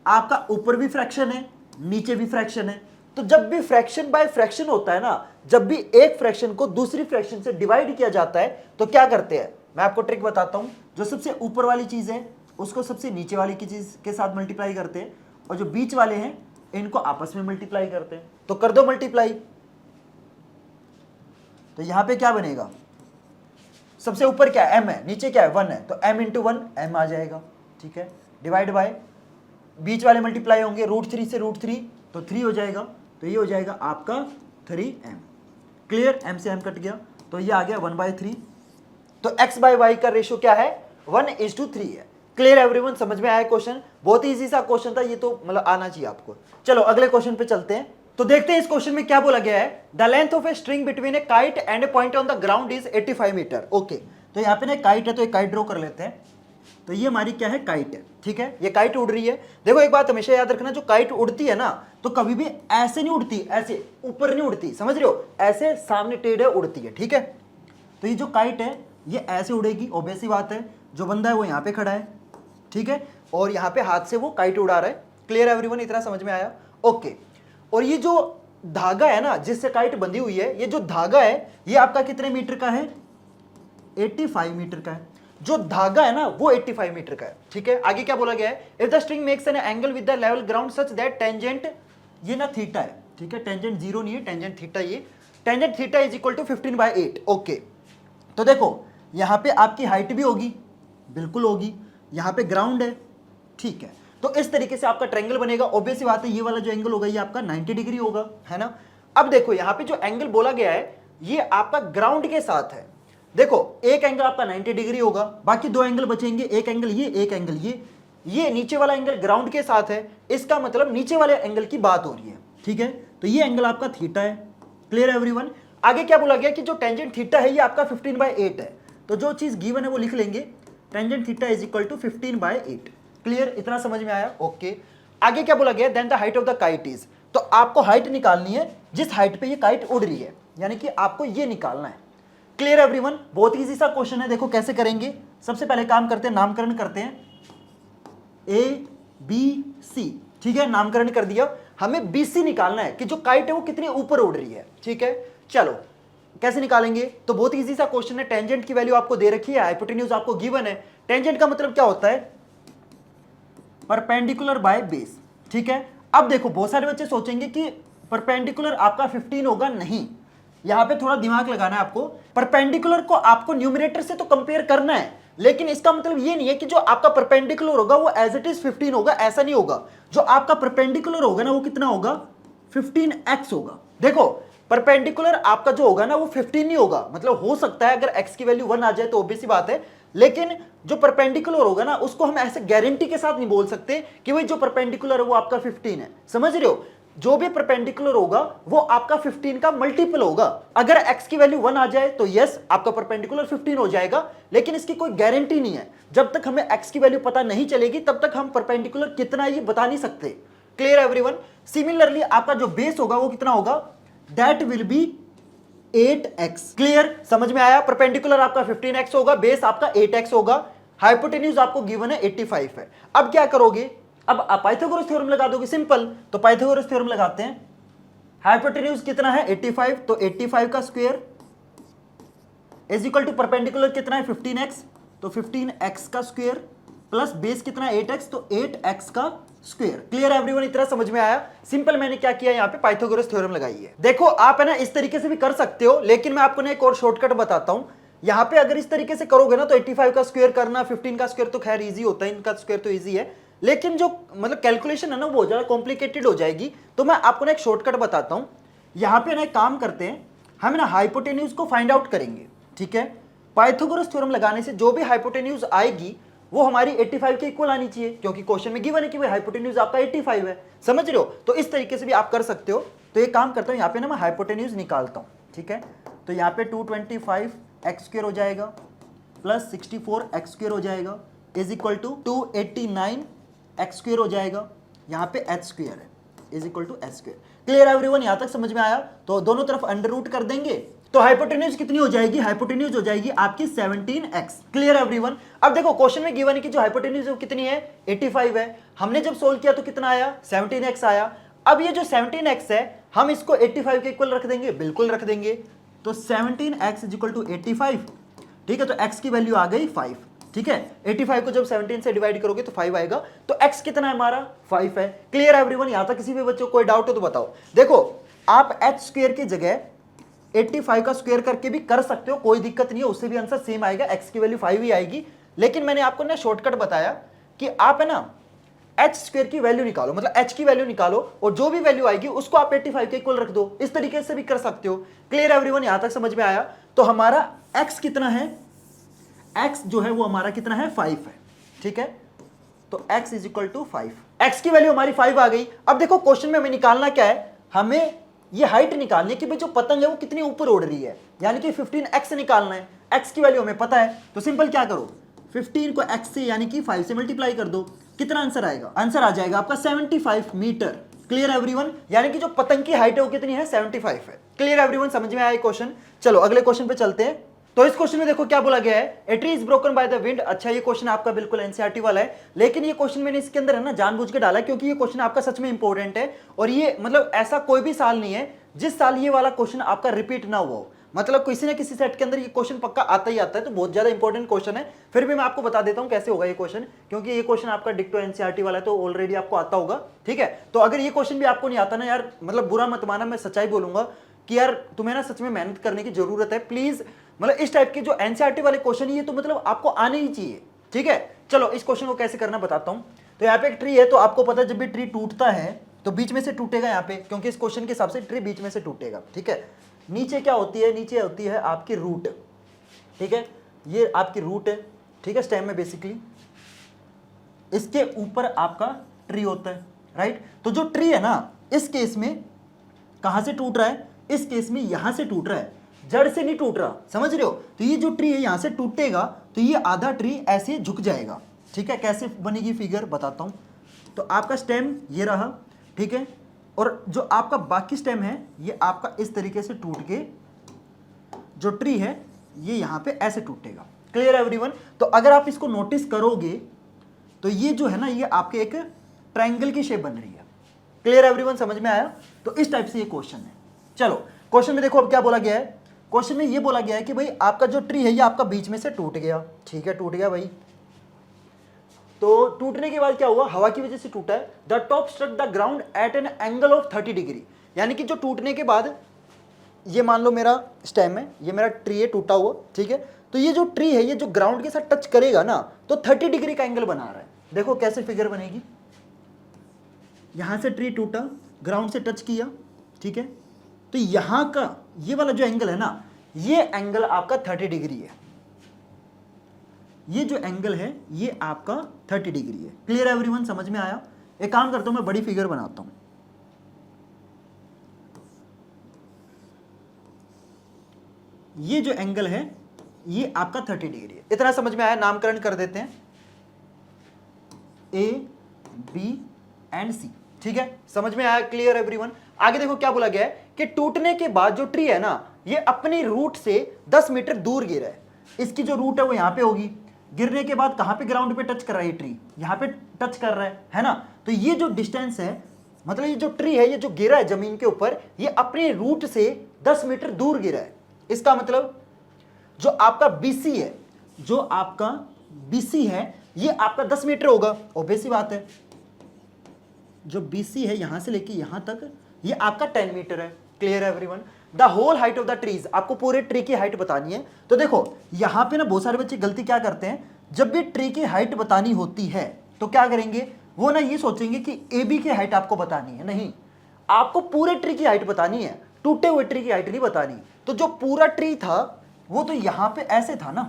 आपका ऊपर भी फ्रैक्शन है, नीचे भी फ्रैक्शन है। तो जब भी फ्रैक्शन बाय फ्रैक्शन होता है ना, जब भी एक फ्रैक्शन को दूसरी फ्रैक्शन से डिवाइड किया जाता है, तो क्या करते हैं? मैं आपको ट्रिक बताता हूं। जो सबसे ऊपर वाली चीज है उसको सबसे नीचे वाली की चीज के साथ मल्टीप्लाई करते हैं, और जो बीच वाले हैं इनको आपस में मल्टीप्लाई करते हैं। तो कर दो मल्टीप्लाई, तो यहां पे क्या बनेगा? सबसे ऊपर क्या है? m है, नीचे क्या है? 1 है, तो m इंटू 1 m आ जाएगा, ठीक है। डिवाइड बाय, बीच वाले मल्टीप्लाई होंगे, √3 से √3 तो 3 हो जाएगा, तो ये हो जाएगा आपका 3m। क्लियर? m से m कट गया, तो ये आ गया 1/3। तो x बाय y का रेशियो क्या है? 1:3 है। क्लियर एवरीवन, समझ में आया क्वेश्चन? बहुत इजी सा क्वेश्चन था ये, तो मतलब आना चाहिए आपको। चलो अगले क्वेश्चन पे चलते हैं। तो देखते हैं इस क्वेश्चन में क्या बोला गया है। The length of a string between a kite and a point on the ground is 85 metre. Okay, तो यहाँ पे ना काइट है, तो एक काइट ड्रॉ कर लेते हैं। तो ये हमारी क्या है? काइट है, ठीक है। ये काइट उड़ रही है। देखो एक बात हमेशा याद रखना, जो काइट उड़ती है ना, तो कभी भी ऐसे नहीं उड़ती, ऐसे ऊपर नहीं उड़ती, समझ रहे हो? ऐसे सामने टेढ़े उड़ती है, ठीक है। तो ये जो काइट है ये ऐसे उड़ेगी, ऑब्वियस सी बात है। जो बंदा है वो यहाँ पे खड़ा है, ठीक है, और यहाँ पे हाथ से वो काइट उड़ा रहा है। क्लियर एवरीवन, इतना समझ में आया? ओके। और ये जो धागा है ना जिससे काइट बंधी हुई है, ये जो धागा है ये आपका कितने मीटर का है? 85 मीटर का है। जो धागा है ना वो 85 मीटर का है, ठीक है। आगे क्या बोला गया है? If the string makes an angle with the level ground such that tangent, ये ना थीटा है, ठीक है, टेंजेंट 0 नहीं है, टेंजेंट थीटा। ये tangent theta is equal to 15/8। Okay, तो देखो यहाँ पे आपकी हाइट भी होगी, बिल्कुल होगी, यहाँ पे ग्राउंड है, ठीक है। तो इस तरीके से आपका ट्रायंगल बनेगा। ऑब्वियस सी बात है, ये वाला जो एंगल होगा ये आपका 90 डिग्री होगा, है ना। अब देखो यहाँ पे जो एंगल बोला गया है ये आपका ग्राउंड के साथ है। देखो एक एंगल आपका 90 डिग्री होगा, बाकी 2 एंगल बचेंगे, एक एंगल ये, एक एंगल ये नीचे वाला एंगल ग्राउंड के साथ है, इसका मतलब नीचे वाले एंगल की बात हो रही है, ठीक है। तो ये एंगल आपका थीटा है। Clear everyone? आगे क्या बोला गया कि जो टेंजेंट थीटा है ये आपका 15/8 है। तो जो चीज गिवन है वो लिख लेंगे, tangent theta is equal to 15/8। Clear, इतना समझ में आया? ओके। आगे क्या बोला गया? Then the height of the kite is, तो आपको हाइट निकालनी है जिस हाइट पे ये काइट उड़ रही है, यानी कि आपको ये निकालना है। Clear everyone? बहुत इजी सा क्वेश्चन है। देखो कैसे करेंगे। सबसे पहले काम करते हैं, नामकरण करते हैं। ए बी सी, ठीक है, नामकरण कर दिया। हमें बी सी निकालना है कि जो काइट है वो कितनी ऊपर उड़ रही है, ठीक है। चलो कैसे निकालेंगे? तो बहुत इजी सा क्वेश्चन है। टेंजेंट की वैल्यू आपको दे रखी है, हाइपोटेन्यूज आपको गिवन है। टेंजेंट का मतलब क्या होता है? परपेंडिकुलर बाय बेस, ठीक है। अब देखो बहुत सारे बच्चे सोचेंगे कि परपेंडिकुलर आपका 15 होगा, नहीं, यहां पे थोड़ा दिमाग लगाना है आपको। परपेंडिकुलर को आपको न्यूमरेटर से तो कंपेयर करना है, लेकिन इसका मतलब ये नहीं है कि जो आपका परपेंडिकुलर होगा वो एज इट इज 15 होगा, ऐसा नहीं होगा। जो आपका परपेंडिकुलर होगा ना वो कितना होगा? 15x होगा। देखो परपेंडिकुलर आपका जो होगा ना वो 15 नहीं होगा, मतलब हो सकता है अगर x की वैल्यू 1 आ जाए तो ऑब्वियस सी बात है, लेकिन जो परपेंडिकुलर होगा ना उसको हम ऐसे गारंटी के साथ नहीं बोल सकते कि भाई जो परपेंडिकुलर है वो आपका 15 है। समझ रहे हो? जो भी परपेंडिकुलर होगा वो आपका 15 का मल्टीपल होगा। अगर x की वैल्यू 1 आ जाए तो यस आपका परपेंडिकुलर 15 हो जाएगा, लेकिन इसकी कोई गारंटी नहीं है। जब तक हमें x की वैल्यू पता नहीं चलेगी तब तक हम परपेंडिकुलर कितना है ये बता नहीं सकते। Clear everyone? सिमिलरली आपका जो बेस होगा वो कितना होगा? That will B 8x। Clear, समझ में आया? परपेंडिकुलर आपका 15x होगा, बेस आपका 8x होगा, हाइपोटेन्यूज आपको गिवन है 85 है। अब क्या करोगे? अब आप पाइथागोरस थ्योरम लगा दोगे, सिंपल। तो पाइथागोरस थ्योरम लगाते हैं। हाइपोटेन्यूज कितना है? 85, तो 85 का square is equal to perpendicular कितना है? 15x, तो 15x का स्क्वायर प्लस बेस कितना है? 8x, तो 8x का स्क्वायर। Clear everyone? इतना समझ में आया? सिंपल मैंने क्या किया यहाँ पे पाइथागोरस थ्योरम लगाई है। देखो आप है ना इस तरीके से भी कर सकते हो, लेकिन मैं आपको ना एक और शॉर्टकट बताता हूं। यहाँ पे अगर इस तरीके से करोगे ना तो 85 का स्क्वायर करना, 15 का स्क्वायर तो खैर इजी होता है, इनका स्क्वायर तो इजी है, लेकिन जो मतलब कैलकुलेशन है ना वो बहुत ज्यादा कॉम्प्लिकेटेड हो जाएगी। तो मैं आपको ना एक शॉर्टकट बताता हूं। यहाँ पे ना एक काम करते हैं, हम ना हाइपोटेन्यूज को फाइंड आउट करेंगे, ठीक है। पाइथागोरस थ्योरम लगाने से जो भी हाइपोटेन्यूज आएगी वो हमारी 85 के इक्वल आनी चाहिए, क्योंकि क्वेश्चन में गिवन है कि भाई हाइपोटेन्यूज आपका 85 है। समझ रहे हो? तो इस तरीके से भी आप कर सकते हो। तो ये काम करता हूं, यहाँ पे ना मैं हाइपोटेन्यूज निकालता हूं, ठीक है। तो यहाँ पे 225x स्क्वायर हो जाएगा प्लस 64x स्क्वायर हो जाएगा is equal to 289x square हो जाएगा। यहाँ पे h स्क्वायर है is equal to h square. Clear everyone? यहाँ तक समझ में आया? तो दोनों तरफ अंडर रूट कर देंगे, तो हाइपोटेन्यूज कितनी हो जाएगी? हाइपोटेन्यूज हो जाएगी आपकी 17x। Clear everyone? अब देखो क्वेश्चन में गिवन है कि जो हाइपोटेन्यूज कितनी है? 85 है। हमने जब सोल्व किया तो कितना आया? 17x आया। अब ये जो 17x है हम इसको 85 के इक्वल रख देंगे, बिल्कुल रख देंगे। तो 17x इज इक्वल टू 85, ठीक है। तो x की वैल्यू आ गई 5, ठीक है। 85 को जब 17 से डिवाइड करोगे तो 5 आएगा, तो x कितना है हमारा? 5 है। Clear everyone? यहां तक किसी भी बच्चों को कोई डाउट हो तो बताओ। देखो आप h स्क्वायर की जगह 85 का स्क्वायर करके भी कर सकते हो, कोई दिक्कत नहीं है, उससे भी आंसर सेम आएगा, x की वैल्यू 5 ही आएगी। लेकिन मैंने आपको ना शॉर्टकट बताया कि आप है ना h स्क्वायर की वैल्यू निकालो, मतलब h की वैल्यू निकालो और जो भी वैल्यू आएगी उसको आप 85 के इक्वल रख दो। इस तरीके से भी कर सकते हो। Clear everyone? यहां तक समझ में आया? तो हमारा x कितना है? x जो है वो हमारा कितना है? 5 है, ठीक है। तो x is equal to 5, x की वैल्यू हमारी 5 आ गई। अब देखो क्वेश्चन में हमें निकालना क्या है? हमें ये हाइट निकालनी है कि भाई जो पतंग है वो कितनी ऊपर उड़ रही है, यानी कि 15x निकालना है। x की वैल्यू हमें पता है, तो सिंपल क्या करो, 15 को x से यानी कि 5 से मल्टीप्लाई कर दो। कितना आंसर आएगा? आंसर आ जाएगा आपका 75 मीटर। Clear everyone? यानी कि जो पतंग की हाइट है वो कितनी है? 75 है। Clear everyone? समझ में आया क्वेश्चन? चलो अगले क्वेश्चन पे चलते हैं। तो इस क्वेश्चन में देखो क्या बोला गया है? A tree is broken by the wind. अच्छा ये क्वेश्चन आपका बिल्कुल एनसीईआरटी वाला है, लेकिन ये क्वेश्चन मैंने इसके अंदर है ना जानबूझ के डाला क्योंकि ये क्वेश्चन आपका सच में इंपॉर्टेंट है। और ये मतलब ऐसा कोई भी साल नहीं है जिस साल ये वाला क्वेश्चन आपका रिपीट ना हुआ हो, मतलब किसी ना किसी सेट के अंदर ये क्वेश्चन पक्का आता ही आता है। तो बहुत ज्यादा इंपॉर्टेंट क्वेश्चन है। फिर भी मैं आपको बता देता हूं कैसे होगा ये क्वेश्चन, क्योंकि ये क्वेश्चन आपका डिक्टो एनसीईआरटी वाला है तो ऑलरेडी आपको आता होगा, ठीक है। तो अगर ये क्वेश्चन भी आपको नहीं आता ना यार, मतलब बुरा मत माना, मैं सच्चाई बोलूंगा कि यार तुम्हें ना सच में मेहनत करने की जरूरत है। प्लीज मतलब इस टाइप के जो एनसीईआरटी वाले क्वेश्चन ये तो मतलब आपको आने ही चाहिए, ठीक है। चलो इस क्वेश्चन को कैसे करना बताता हूं। तो यहाँ पे एक ट्री है, तो आपको पता है जब भी ट्री टूटता है तो बीच में से टूटेगा यहाँ पे, क्योंकि इस क्वेश्चन के हिसाब से ट्री बीच में से टूटेगा, ठीक है। नीचे क्या होती है? नीचे होती है आपकी रूट, ठीक है। ये आपकी रूट है, ठीक है, स्टेम में बेसिकली। इसके ऊपर आपका ट्री होता है, राइट। तो जो ट्री है ना इस केस में कहां से टूट रहा है? इस केस में यहां से टूट रहा है, जड़ से नहीं टूट रहा, समझ रहे हो। तो ये जो ट्री है यहां से टूटेगा तो ये आधा ट्री ऐसे झुक जाएगा, ठीक है, कैसे बनेगी फिगर बताता हूँ। तो आपका स्टेम ये रहा, ठीक है, और जो आपका बाकी स्टेम है ये आपका इस तरीके से टूट के जो ट्री है ये यहाँ पे ऐसे टूटेगा। Clear everyone? तो अगर आप इसको नोटिस करोगे तो ये जो है ना ये आपके एक ट्रायंगल की शेप बन रही है। Clear everyone? समझ में आया? तो इस टाइप से ये क्वेश्चन है। चलो क्वेश्चन में देखो अब क्या बोला गया है। क्वेश्चन में ये बोला गया है कि भाई आपका जो ट्री है ये आपका बीच में से टूट गया। ठीक है, टूट गया भाई। तो टूटने के बाद क्या हुआ, हवा की वजह से टूटा है। The top struck the ground at an angle of 30 degree, यानी कि जो टूटने के बाद ये मान लो मेरा स्टेम है, ये मेरा ट्री है टूटा हुआ, ठीक है, तो ये जो ट्री है ये जो ग्राउंड के साथ टच करेगा ना तो 30 डिग्री का एंगल बना रहा है। देखो कैसे फिगर बनेगी, यहां से ट्री टूटा, ग्राउंड से टच किया, ठीक है, तो यहां का ये वाला जो एंगल है ना ये एंगल आपका 30 डिग्री है। ये जो एंगल है ये आपका 30 डिग्री है। Clear everyone? समझ में आया? एक काम करता हूं मैं बड़ी फिगर बनाता हूं। ये जो एंगल है ये आपका 30 डिग्री है। इतना समझ में आया? नामकरण कर देते हैं ए बी एंड सी। ठीक है, समझ में आया? Clear everyone? आगे देखो क्या बोला गया है कि टूटने के बाद जो ट्री है ना ये अपनी रूट से 10 मीटर दूर गिरा है। इसकी जो रूट है वो यहां पे होगी। गिरने के बाद कहां पे ग्राउंड पे टच कर रहा है ये ट्री, यहां पे टच कर रहा है ना। तो ये जो डिस्टेंस है, मतलब ये जो ट्री है ये जो गिरा है जमीन के ऊपर ये अपनी रूट से 10 मीटर दूर गिरा है। इसका मतलब जो आपका BC है, जो आपका BC है ये आपका 10 मीटर होगा। ऑब्वियस सी बात है, जो BC है यहां से लेके यहां तक ये आपका 10 मीटर है। Clear everyone? The whole height of the trees, आपको पूरे ट्री की हाइट बतानी है। तो देखो यहां पे ना बहुत सारे बच्चे गलती क्या करते हैं, जब भी ट्री की हाइट बतानी होती है तो क्या करेंगे, वो ना ये सोचेंगे कि AB की हाइट आपको बतानी है। नहीं, आपको पूरे ट्री की हाइट बतानी है, टूटे हुए ट्री की हाइट नहीं बतानी। तो जो पूरा ट्री था वो तो यहां पे ऐसे था ना,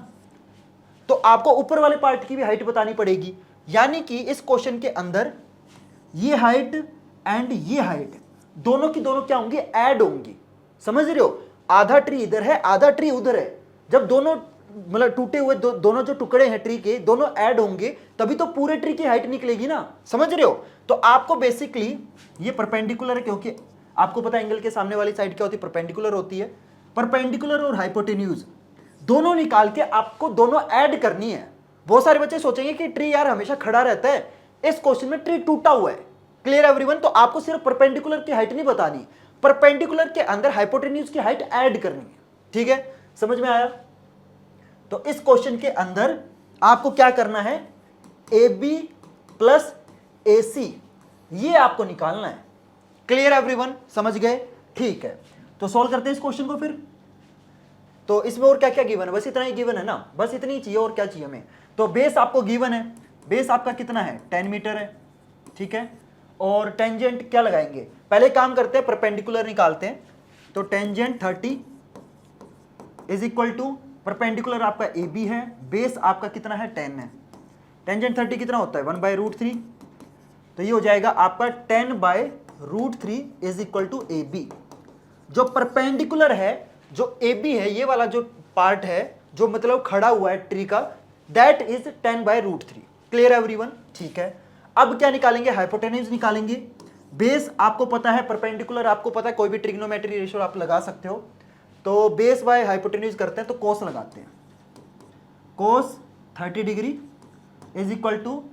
तो आपको ऊपर वाले पार्ट की भी हाइट बतानी पड़ेगी। यानी कि इस क्वेश्चन के अंदर ये हाइट एंड ये हाइट दोनों की दोनों क्या होंगी, ऐड होंगी। समझ रहे हो? आधा ट्री इधर है, आधा ट्री उधर है। जब दोनों मतलब टूटे हुए दोनों जो टुकड़े हैं ट्री के दोनों ऐड होंगे तभी तो पूरे ट्री की हाइट निकलेगी ना। समझ रहे हो? तो आपको बेसिकली ये परपेंडिकुलर है, क्योंकि आपको पता है एंगल के सामने वाली साइड क्या होती है, परपेंडिकुलर होती है। परपेंडिकुलर और हाइपोटेन्यूज दोनों निकाल के आपको दोनों ऐड करनी है। बहुत सारे बच्चे सोचेंगे कि ट्री यार हमेशा खड़ा रहता है, इस क्वेश्चन में ट्री टूटा हुआ है। Clear everyone? तो आपको सिर्फ परपेंडिकुलर की हाइट नहीं बतानी, परपेंडिकुलर के अंदर हाइपोटेन्यूज की हाइट ऐड करनी है। ठीक है, समझ में आया? तो इस क्वेश्चन के अंदर आपको क्या करना है, AB प्लस AC ये आपको निकालना है। Clear everyone? समझ गए? ठीक है, तो सॉल्व करते हैं इस क्वेश्चन को फिर। तो इसमें और क्या क्या गिवन है, बस इतना ही गिवन है ना, बस इतनी ही चाहिए, और क्या चाहिए हमें। तो बेस आपको गिवन है, बेस आपका कितना है, 10 मीटर है। ठीक है, और टेंजेंट क्या लगाएंगे, पहले काम करते हैं परपेंडिकुलर निकालते हैं। तो tangent 30 is equal to perpendicular आपका AB है, बेस आपका कितना है 10 है। टेंजेंट 30 कितना होता है 1/√3, तो ये हो जाएगा आपका 10/√3 इज इक्वल टू AB। जो परपेंडिकुलर है, जो AB है, ये वाला जो पार्ट है जो मतलब खड़ा हुआ है ट्री का, दैट इज 10/√3। Clear everyone? ठीक है, अब क्या निकालेंगे, हाइपोटेन्यूज निकालेंगे। बेस आपको पता है, परपेंडिकुलर आपको पता है, कोई भी ट्रिग्नोमेट्री रेशियो आप लगा सकते हो। तो बेस बाय हाइपोटेन्यूज करते हैं, तो कोस लगाते हैं। Cos 30 degree is equal to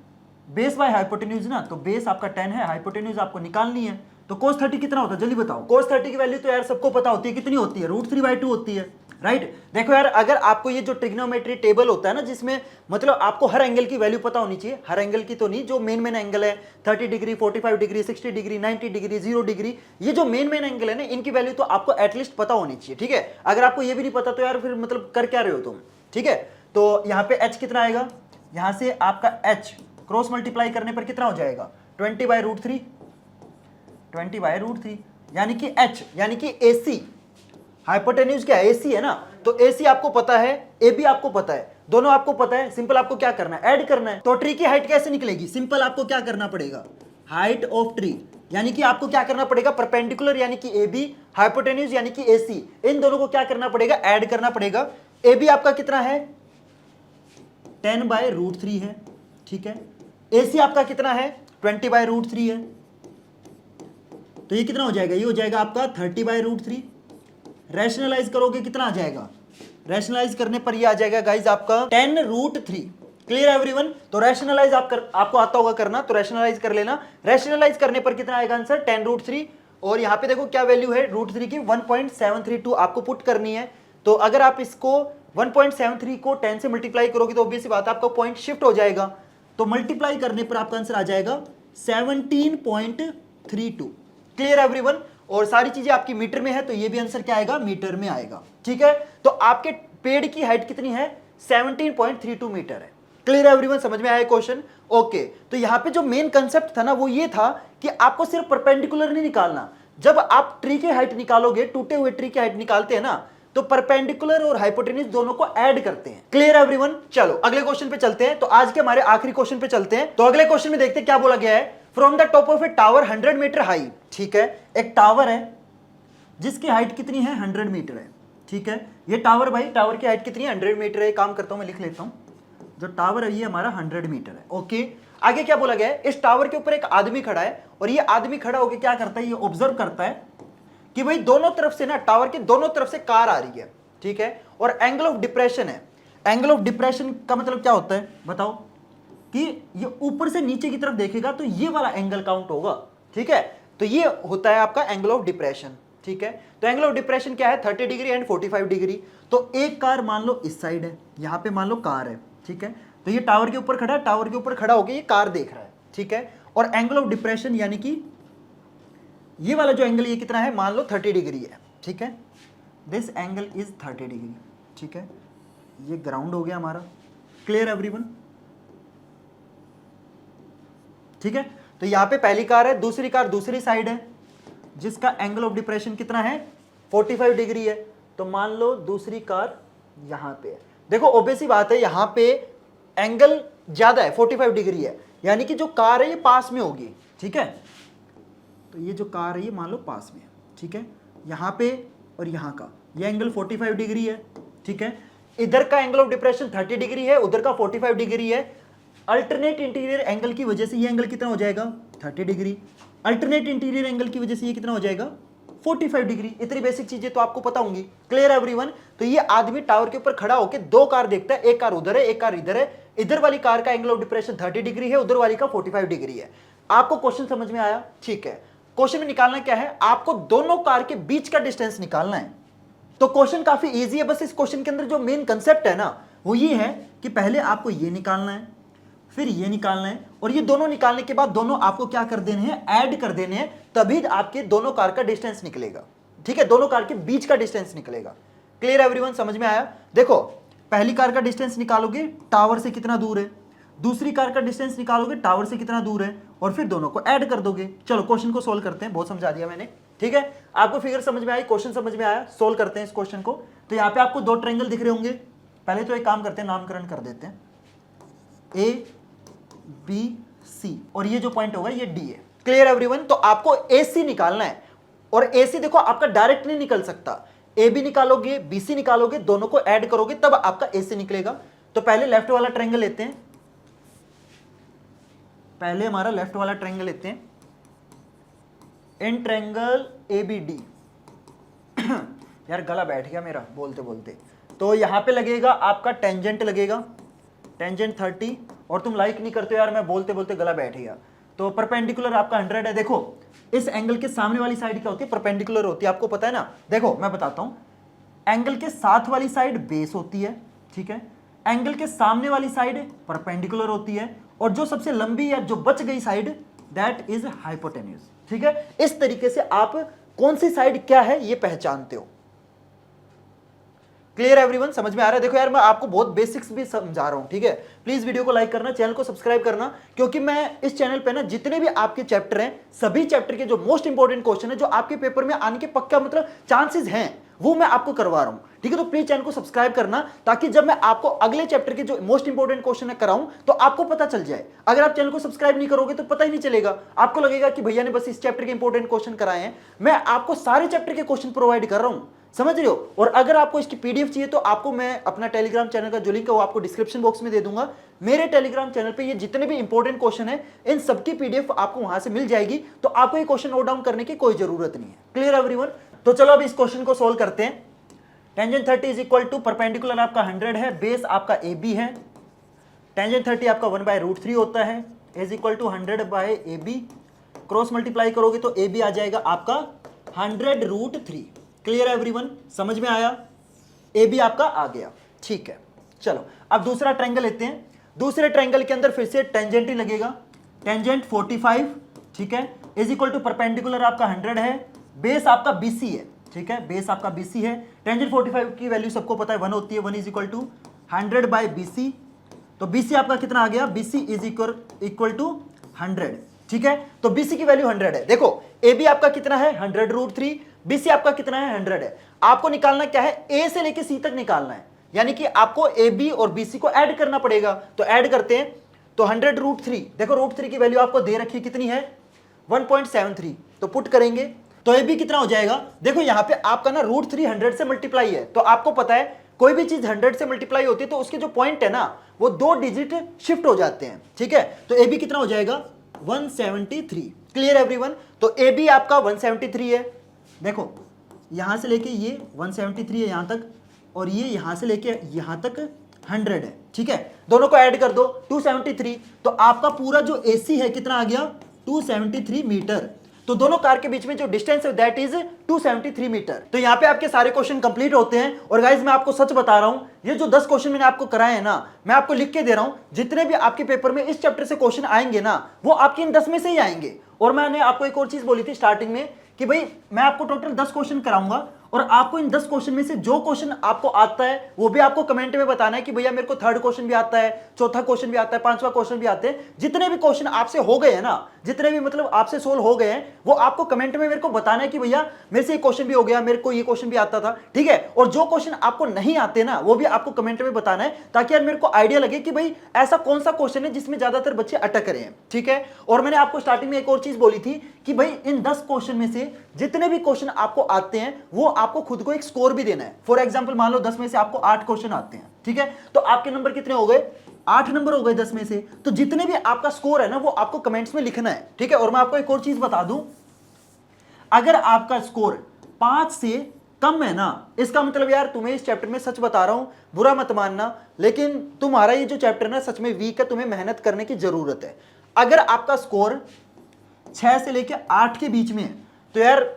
base by hypotenuse ना, तो बेस आपका 10 है, हाइपोटेन्यूज आपको निकालनी है। तो cos 30 कितना होता है जल्दी बताओ। cos 30 की वैल्यू तो यार सबको पता होती है, कितनी होती है, √3/2 होती है। राइट? देखो यार, अगर आपको ये जो ट्रिग्नोमेट्री टेबल होता है ना, जिसमें मतलब आपको हर एंगल की वैल्यू पता होनी चाहिए, हर एंगल की तो नहीं, जो मेन एंगल है 30 degree, 45 degree, 60 degree, 90 degree, 0 degree, ये जो मेन एंगल है ना, इनकी वैल्यू तो आपको एटलीस्ट पता होनी चाहिए। ठीक है, अगर आपको ये भी नहीं पता तो यार फिर मतलब कर क्या रहे हो तुम। ठीक है, तो यहाँ पे h कितना आएगा, यहाँ से आपका h क्रॉस मल्टीप्लाई करने पर कितना हो जाएगा 20/√3, 20/√3, यानी कि h यानी कि AC, हाइपोटेन्यूज क्या है, AC है ना, तो AC आपको पता है, AB आपको पता है, दोनों आपको पता है। सिंपल आपको क्या करना है, ऐड करना है। तो ट्री की हाइट कैसे निकलेगी, सिंपल आपको क्या करना पड़ेगा, हाइट ऑफ ट्री, यानी कि आपको क्या करना पड़ेगा, परपेंडिकुलर यानी कि AB, हाइपोटेन्यूज यानी कि AC, इन दोनों को क्या करना पड़ेगा, ऐड करना पड़ेगा। AB आपका कितना है 10/√3 है। ठीक है। AC आपका कितना है 20/√3 है, तो ये कितना हो जाएगा, ये हो जाएगा आपका 30/√3। रैशनलाइज करोगे कितना आ जाएगा, रैशनलाइज करने पर ये आ जाएगा गाइज आपका 10√3। Clear everyone. तो रैशनलाइज आपको आता होगा करना, तो रैशनलाइज कर लेना। रैशनलाइज करने पर कितना आएगा आंसर 10√3। और यहाँ पे देखो क्या वैल्यू है √3 की 1.732 आपको पुट करनी है। तो अगर आप इसको 1.73 को 10 से मल्टीप्लाई करोगे तो ऑब्वियस बात है आपका पॉइंट शिफ्ट हो जाएगा। तो मल्टीप्लाई करने पर आपका आंसर आ जाएगा 17.32। Clear everyone. और सारी चीजें आपकी मीटर में है, तो ये भी आंसर क्या आएगा, मीटर में आएगा। ठीक है, तो आपके पेड़ की हाइट कितनी है 17.32 मीटर है। क्लियर एवरीवन, समझ में आया क्वेश्चन। ओके, तो यहां पे जो मेन कंसेप्ट था ना वो ये था कि आपको सिर्फ परपेंडिकुलर नहीं निकालना। जब आप ट्री की हाइट निकालोगे, टूटे हुए ट्री की हाइट निकालते हैं ना, तो परपेंडिकुलर और हाइपोटेन्यूज दोनों को ऐड करते हैं। Clear everyone. चलो अगले क्वेश्चन पे चलते हैं। तो आज के हमारे आखिरी क्वेश्चन पे चलते हैं। तो अगले क्वेश्चन में देखते हैं क्या बोला गया है। From the top of a tower 100 metre high. ठीक है, एक टावर है जिसकी हाइट कितनी है 100 मीटर है। ठीक है, ये टावर भाई, टावर की हाइट कितनी है 100 मीटर है। काम करता हूं मैं, लिख लेता हूं। जो टावर है ये हमारा 100 मीटर है। ओके, आगे क्या बोला गया है, इस टावर के ऊपर एक आदमी खड़ा है और ये आदमी खड़ा होकर क्या करता है, ये ऑब्जर्व करता है कि भाई दोनों तरफ से ना, टावर के दोनों तरफ से कार आ रही है। ठीक है, और एंगल ऑफ डिप्रेशन है। एंगल ऑफ डिप्रेशन का मतलब क्या होता है बताओ, कि ये ऊपर से नीचे की तरफ देखेगा तो ये वाला एंगल काउंट होगा। ठीक है, तो ये होता है आपका एंगल ऑफ डिप्रेशन। ठीक है, तो एंगल ऑफ डिप्रेशन क्या है 30 डिग्री एंड 45 डिग्री। तो एक कार मान लो इस साइड है, यहां पे मान लो कार है। ठीक है, तो ये टावर के ऊपर खड़ा है, टावर के ऊपर खड़ा होकर ये कार देख रहा है। ठीक है, और एंगल ऑफ डिप्रेशन यानी कि ये वाला जो एंगल ये कितना है, मान लो 30 डिग्री है। ठीक है, दिस एंगल इज 30 डिग्री। ठीक है, ये ग्राउंड हो गया हमारा। Clear everyone. ठीक है, तो यहां पे पहली कार है, दूसरी कार दूसरी साइड है जिसका एंगल ऑफ डिप्रेशन कितना है 45 डिग्री है। तो मान लो दूसरी कार यहां पे है। देखो ऑब्वियस ही बात है, यहां पे एंगल ज्यादा है 45 डिग्री है, यानी कि जो कार है ये पास में होगी। ठीक है, तो ये जो कार है ये मान लो पास में है। ठीक है, यहां पे और यहां का ये एंगल 45 डिग्री है। ठीक है, इधर का एंगल ऑफ डिप्रेशन 30 डिग्री है, उधर का 45 डिग्री है। अल्टरनेट इंटीरियर एंगल की वजह से ये एंगल कितना हो जाएगा 30 डिग्री। अल्टरनेट इंटीरियर एंगल की वजह से ये कितना हो जाएगा 45 डिग्री। इतनी बेसिक चीजें तो आपको पता होंगी। Clear everyone. तो ये आदमी टावर के ऊपर खड़ा होकर दो कार देखता है, एक कार उधर है, एक कार इधर है। इधर वाली कार का एंगल ऑफ डिप्रेशन 30 डिग्री है, उधर वाली का 45 डिग्री है। आपको क्वेश्चन समझ में आया। ठीक है, क्वेश्चन में निकालना क्या है, आपको दोनों कार के बीच का डिस्टेंस निकालना है। तो क्वेश्चन काफी इजी है, बस इस क्वेश्चन के अंदर जो मेन कंसेप्ट है ना वो ये है कि पहले आपको ये निकालना है, फिर ये निकालना है, और ये दोनों निकालने के बाद दोनों आपको क्या कर देने हैं, ऐड कर देने हैं, तभी आपके दोनों कार का डिस्टेंस निकलेगा। ठीक है, दोनों कार के बीच का डिस्टेंस निकलेगा। क्लियर एवरीवन, समझ में आया। देखो पहली कार का डिस्टेंस निकालोगे टावर से कितना दूर है, दूसरी कार का डिस्टेंस निकालोगे टावर से कितना दूर है, और फिर दोनों को ऐड कर दोगे। चलो क्वेश्चन को सोल्व करते हैं, बहुत समझा दिया मैंने। ठीक है, आपको फिगर समझ में आई, क्वेश्चन समझ में आया, सोल्व करते हैं इस क्वेश्चन को। तो यहाँ पे आपको दो ट्रायंगल दिख रहे होंगे। पहले तो एक काम करते हैं, नामकरण कर देते हैं, ए बी सी, और ये जो पॉइंट होगा ये डी है। Clear everyone. तो आपको ए सी निकालना है, और ए सी देखो आपका डायरेक्ट नहीं निकल सकता। ए बी निकालोगे, बी सी निकालोगे, दोनों को ऐड करोगे तब आपका ए सी निकलेगा। तो पहले लेफ्ट वाला ट्रायंगल लेते हैं, पहले हमारा लेफ्ट वाला ट्रायंगल लेते हैं, in triangle A B D. यार गला बैठ गया मेरा बोलते बोलते। तो यहां पे लगेगा आपका टेंजेंट लगेगा, टेंजेंट 30, और तुम लाइक नहीं करते यार, मैं बोलते बोलते गला बैठ गया। तो परपेंडिकुलर आपका 100 है। देखो इस एंगल के सामने वाली साइड क्या होती है, परपेंडिकुलर होती है, आपको पता है ना। देखो मैं बताता हूं, एंगल के साथ वाली साइड बेस होती है। ठीक है, एंगल के सामने वाली साइड परपेंडिकुलर होती है, और जो सबसे लंबी या जो बच गई साइड दैट इज हाइपोटेन्यूज। ठीक है, इस तरीके से आप कौन सी साइड क्या है ये पहचानते हो। क्लियर एवरीवन, समझ में आ रहा है। देखो यार मैं आपको बहुत बेसिक्स भी समझा रहा हूं। ठीक है, प्लीज वीडियो को लाइक करना, चैनल को सब्सक्राइब करना, क्योंकि मैं इस चैनल पे ना जितने भी आपके चैप्टर हैं, सभी चैप्टर के जो मोस्ट इंपॉर्टेंट क्वेश्चन है, जो आपके पेपर में आने के पक्का मतलब चांसेस हैं, वो मैं आपको करवा रहा हूं। ठीक है, तो प्लीज चैनल को सब्सक्राइब करना, ताकि जब मैं आपको अगले चैप्टर के जो मोस्ट इंपॉर्टेंट क्वेश्चन है कराऊं तो आपको पता चल जाए। अगर आप चैनल को सब्सक्राइब नहीं करोगे तो पता ही नहीं चलेगा, आपको लगेगा कि भैया ने बस इस चैप्टर के इंपॉर्टेंट क्वेश्चन कराए हैं। मैं आपको सारे चैप्टर के क्वेश्चन प्रोवाइड कर रहा हूं, समझ रहे हो। और अगर आपको इसकी पीडीएफ चाहिए तो आपको मैं अपना टेलीग्राम चैनल का जो लिंक है वो आपको डिस्क्रिप्शन बॉक्स में दे दूंगा। मेरे टेलीग्राम चैनल पे ये जितने भी इंपॉर्टेंट क्वेश्चन है इन सबकी पीडीएफ आपको वहां से मिल जाएगी, तो आपको ये क्वेश्चन नोट डाउन करने की कोई जरूरत नहीं है। Clear everyone? तो चलो अब इस क्वेश्चन को सोल्व करते हैं। Tangent 30 is equal to perpendicular आपका 100 है, बेस आपका ए बी है, टेंजेंट 30 आपका 1/√3 होता है, is equal to 100/AB, cross multiply करोगे तो ए बी आ जाएगा आपका 100√3। Clear everyone? समझ में आया? ए बी आपका आ गया, ठीक है। चलो अब दूसरा ट्रायंगल लेते हैं। दूसरे ट्रायंगल के अंदर फिर से टेंजेंट ही लगेगा, टेंजेंट 45, ठीक है, इज इक्वल टू परपेंडिकुलर आपका 100 है, बेस आपका BC है, ठीक है, बेस आपका BC है। टेंजेंट 45 की वैल्यू सबको पता है 1 होती है, 1 इज इक्वल टू 100/BC। तो BC आपका कितना आ गया? BC इज इक्वल टू 100, ठीक है। तो BC की वैल्यू 100 है। देखो AB आपका कितना है? 100√3, BC आपका कितना है? 100 है। आपको निकालना क्या है? A से लेके C तक निकालना है, यानी कि आपको AB और BC को ऐड करना पड़ेगा। तो ऐड करते हैं, तो 100√3, देखो √3 की वैल्यू आपको दे रखी कितनी है? 1.73। तो पुट करेंगे तो AB कितना हो जाएगा? देखो यहाँ पे आपका ना √3 100 से मल्टीप्लाई है, तो आपको पता है कोई भी चीज 100 से मल्टीप्लाई होती है तो उसके जो पॉइंट है ना वो 2 डिजिट शिफ्ट हो जाते हैं, ठीक है। तो AB कितना हो जाएगा? 173। Clear everyone? तो AB आपका 173 है। देखो यहां से लेके ये 173 है यहां तक, और ये यहां से लेके यहां तक 100 है, ठीक है। दोनों को ऐड कर दो 273, तो आपका पूरा जो AC है कितना आ गया? 273 मीटर। तो दोनों कार के बीच में जो डिस्टेंस है दैट इज 273 मीटर। तो यहाँ पे आपके सारे क्वेश्चन कंप्लीट होते हैं। और गाइज मैं आपको सच बता रहा हूं, ये जो 10 क्वेश्चन मैंने आपको कराए हैं ना, मैं आपको लिख के दे रहा हूं, जितने भी आपके पेपर में इस चैप्टर से क्वेश्चन आएंगे ना वो आपके इन 10 में से ही आएंगे। और मैंने आपको एक और चीज बोली थी स्टार्टिंग में कि भाई मैं आपको टोटल 10 क्वेश्चन कराऊंगा, और आपको इन 10 क्वेश्चन में से जो क्वेश्चन आपको आता है वो भी आपको कमेंट में बताना है कि भैया मेरे को 3rd क्वेश्चन भी आता है, 4था क्वेश्चन भी आता है, 5वां क्वेश्चन भी आते हैं। जितने भी क्वेश्चन आपसे हो गए हैं ना, जितने भी मतलब आपसे सोल्व हो गए हैं, वो आपको कमेंट में मेरे को बताना है कि भैया मेरे से ये क्वेश्चन भी हो गया, मेरे को ये क्वेश्चन भी आता था, ठीक है। और जो क्वेश्चन आपको नहीं आते ना वो भी आपको कमेंट में बताना है, ताकि यार मेरे को आइडिया लगे कि भाई ऐसा कौन सा क्वेश्चन है जिसमें ज्यादातर बच्चे अटक रहे हैं, ठीक है। और मैंने आपको स्टार्टिंग में एक और चीज बोली थी कि भाई इन 10 क्वेश्चन में से जितने भी क्वेश्चन आपको आते हैं वो आपको खुद को एक स्कोर भी देना है। फॉर एग्जांपल मान लो 10 में से आपको 8 क्वेश्चन आते हैं, ठीक है, तो आपके नंबर कितने हो गए? 8 नंबर हो गए 10 में से। तो जितने भी आपका स्कोर है ना वो आपको कमेंट्स में लिखना है, ठीक है। और मैं आपको एक और चीज बता दूं, अगर आपका स्कोर 5 से कम है ना, इसका मतलब यार तुम्हें इस चैप्टर में, सच बता रहा हूं बुरा मत मानना, लेकिन तुम्हारा ये जो चैप्टर है ना सच में वीक है, तुम्हें मेहनत करने की जरूरत है। अगर आपका स्कोर 6 से लेकर 8 के बीच में है तो यार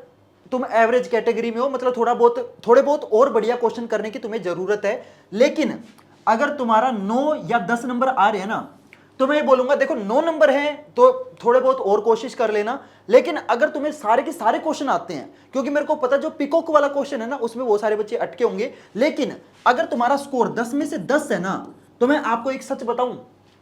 तुम एवरेज कैटेगरी में हो, मतलब थोड़े बहुत और बढ़िया क्वेश्चन करने की तुम्हें जरूरत है। लेकिन अगर तुम्हारा 9 या 10 नंबर आ रहे हैं ना, तो मैं ये बोलूंगा देखो 9 नंबर हैं तो थोड़े बहुत और कोशिश कर लेना। लेकिन अगर तुम्हें सारे के सारे क्वेश्चन आते हैं, क्योंकि मेरे को पता जो पिकॉक वाला क्वेश्चन है ना उसमें वो सारे बच्चे अटके होंगे, लेकिन अगर तुम्हारा स्कोर 10 में से 10 है ना, तो मैं आपको एक सच बताऊं,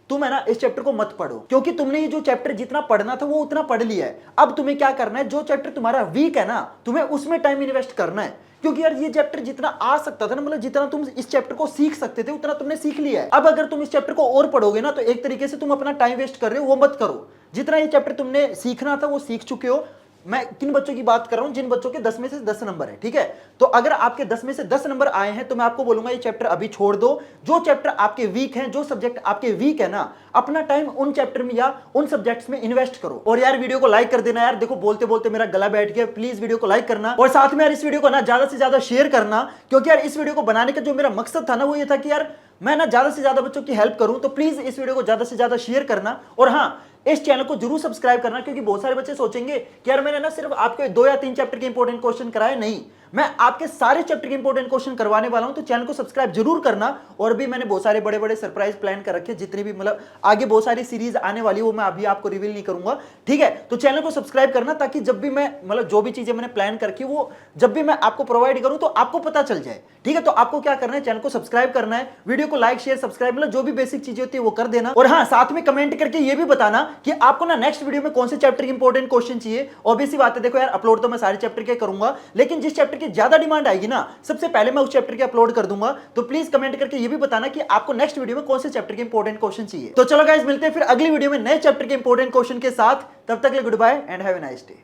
तुम है ना इस चैप्टर को मत पढ़ो, क्योंकि तुमने ये जो चैप्टर जितना पढ़ना था वो उतना पढ़ लिया है। अब तुम्हें क्या करना है, जो चैप्टर तुम्हारा वीक है ना तुम्हें उसमें टाइम इन्वेस्ट करना है, क्योंकि यार ये चैप्टर जितना आ सकता था ना, मतलब जितना तुम इस चैप्टर को सीख सकते थे उतना तुमने सीख लिया है। अब अगर तुम इस चैप्टर को और पढ़ोगे ना तो एक तरीके से तुम अपना टाइम वेस्ट कर रहे हो, वो मत करो। जितना ये चैप्टर तुमने सीखना था वो सीख चुके हो। मैं किन बच्चों की बात कर रहा हूं, जिन बच्चों के 10 में से 10 नंबर है, ठीक है। तो अगर आपके 10 में से 10 नंबर आए हैं तो मैं आपको बोलूंगा ये चैप्टर अभी छोड़ दो। जो चैप्टर आपके वीक हैं, जो सब्जेक्ट आपके वीक है ना, अपना टाइम उन चैप्टर में या उन सब्जेक्ट्स में इन्वेस्ट करो। और यार वीडियो को लाइक कर देना यार, देखो बोलते बोलते मेरा गला बैठ गया, प्लीज वीडियो को लाइक करना। और साथ में यार इस वीडियो को ना ज्यादा से ज्यादा शेयर करना, क्योंकि यार इस वीडियो को बनाने का जो मेरा मकसद था ना वो ये था कि यार मैं ना ज्यादा से ज्यादा बच्चों की हेल्प करूं। तो प्लीज इस वीडियो को ज्यादा से ज्यादा शेयर करना। और हाँ, इस चैनल को जरूर सब्सक्राइब करना, क्योंकि बहुत सारे बच्चे सोचेंगे कि यार मैंने ना सिर्फ आपको 2 या 3 चैप्टर के इंपॉर्टेंट क्वेश्चन कराए, नहीं, मैं आपके सारे चैप्टर के इंपॉर्टेंट क्वेश्चन करवाने वाला हूं। तो चैनल को सब्सक्राइब जरूर करना। और भी मैंने बहुत सारे बड़े बड़े सरप्राइज प्लान कर रखे, जितनी भी मतलब आगे बहुत सारी सीरीज आने वाली वो मैं अभी आपको रिवील नहीं करूंगा, ठीक है। तो चैनल को सब्सक्राइब करना, ताकि जब भी मैं मतलब जो भी चीजें मैंने प्लान करके वो जब भी मैं आपको प्रोवाइड करूं तो आपको पता चल जाए, ठीक है। तो आपको क्या करना है, चैनल को सब्सक्राइब करना है, वीडियो को लाइक शेयर सब्सक्राइब मतलब जो भी बेसिक चीजें होती है वो कर देना। और हाँ, साथ में कमेंट करके ये भी बताना कि आपको ना नेक्स्ट वीडियो में कौन से चैप्टर की इंपॉर्टेंट क्वेश्चन चाहिए। ऑब्वियसली बात है, देखो यार अपलोड तो मैं सारे चैप्टर के करूंगा, लेकिन जिस चैप्टर की ज्यादा डिमांड आएगी ना सबसे पहले मैं उस चैप्टर के अपलोड कर दूंगा। तो प्लीज कमेंट करके ये भी बताना कि आपको नेक्स्ट वीडियो में कौन से चैप्टर के इंपॉर्टेंट क्वेश्चन चाहिए। तो चलो गाइस, मिलते हैं फिर अगली वीडियो में नए चैप्टर के इंपॉर्टेंट क्वेश्चन के साथ। तब तक के लिए goodbye and have a nice day.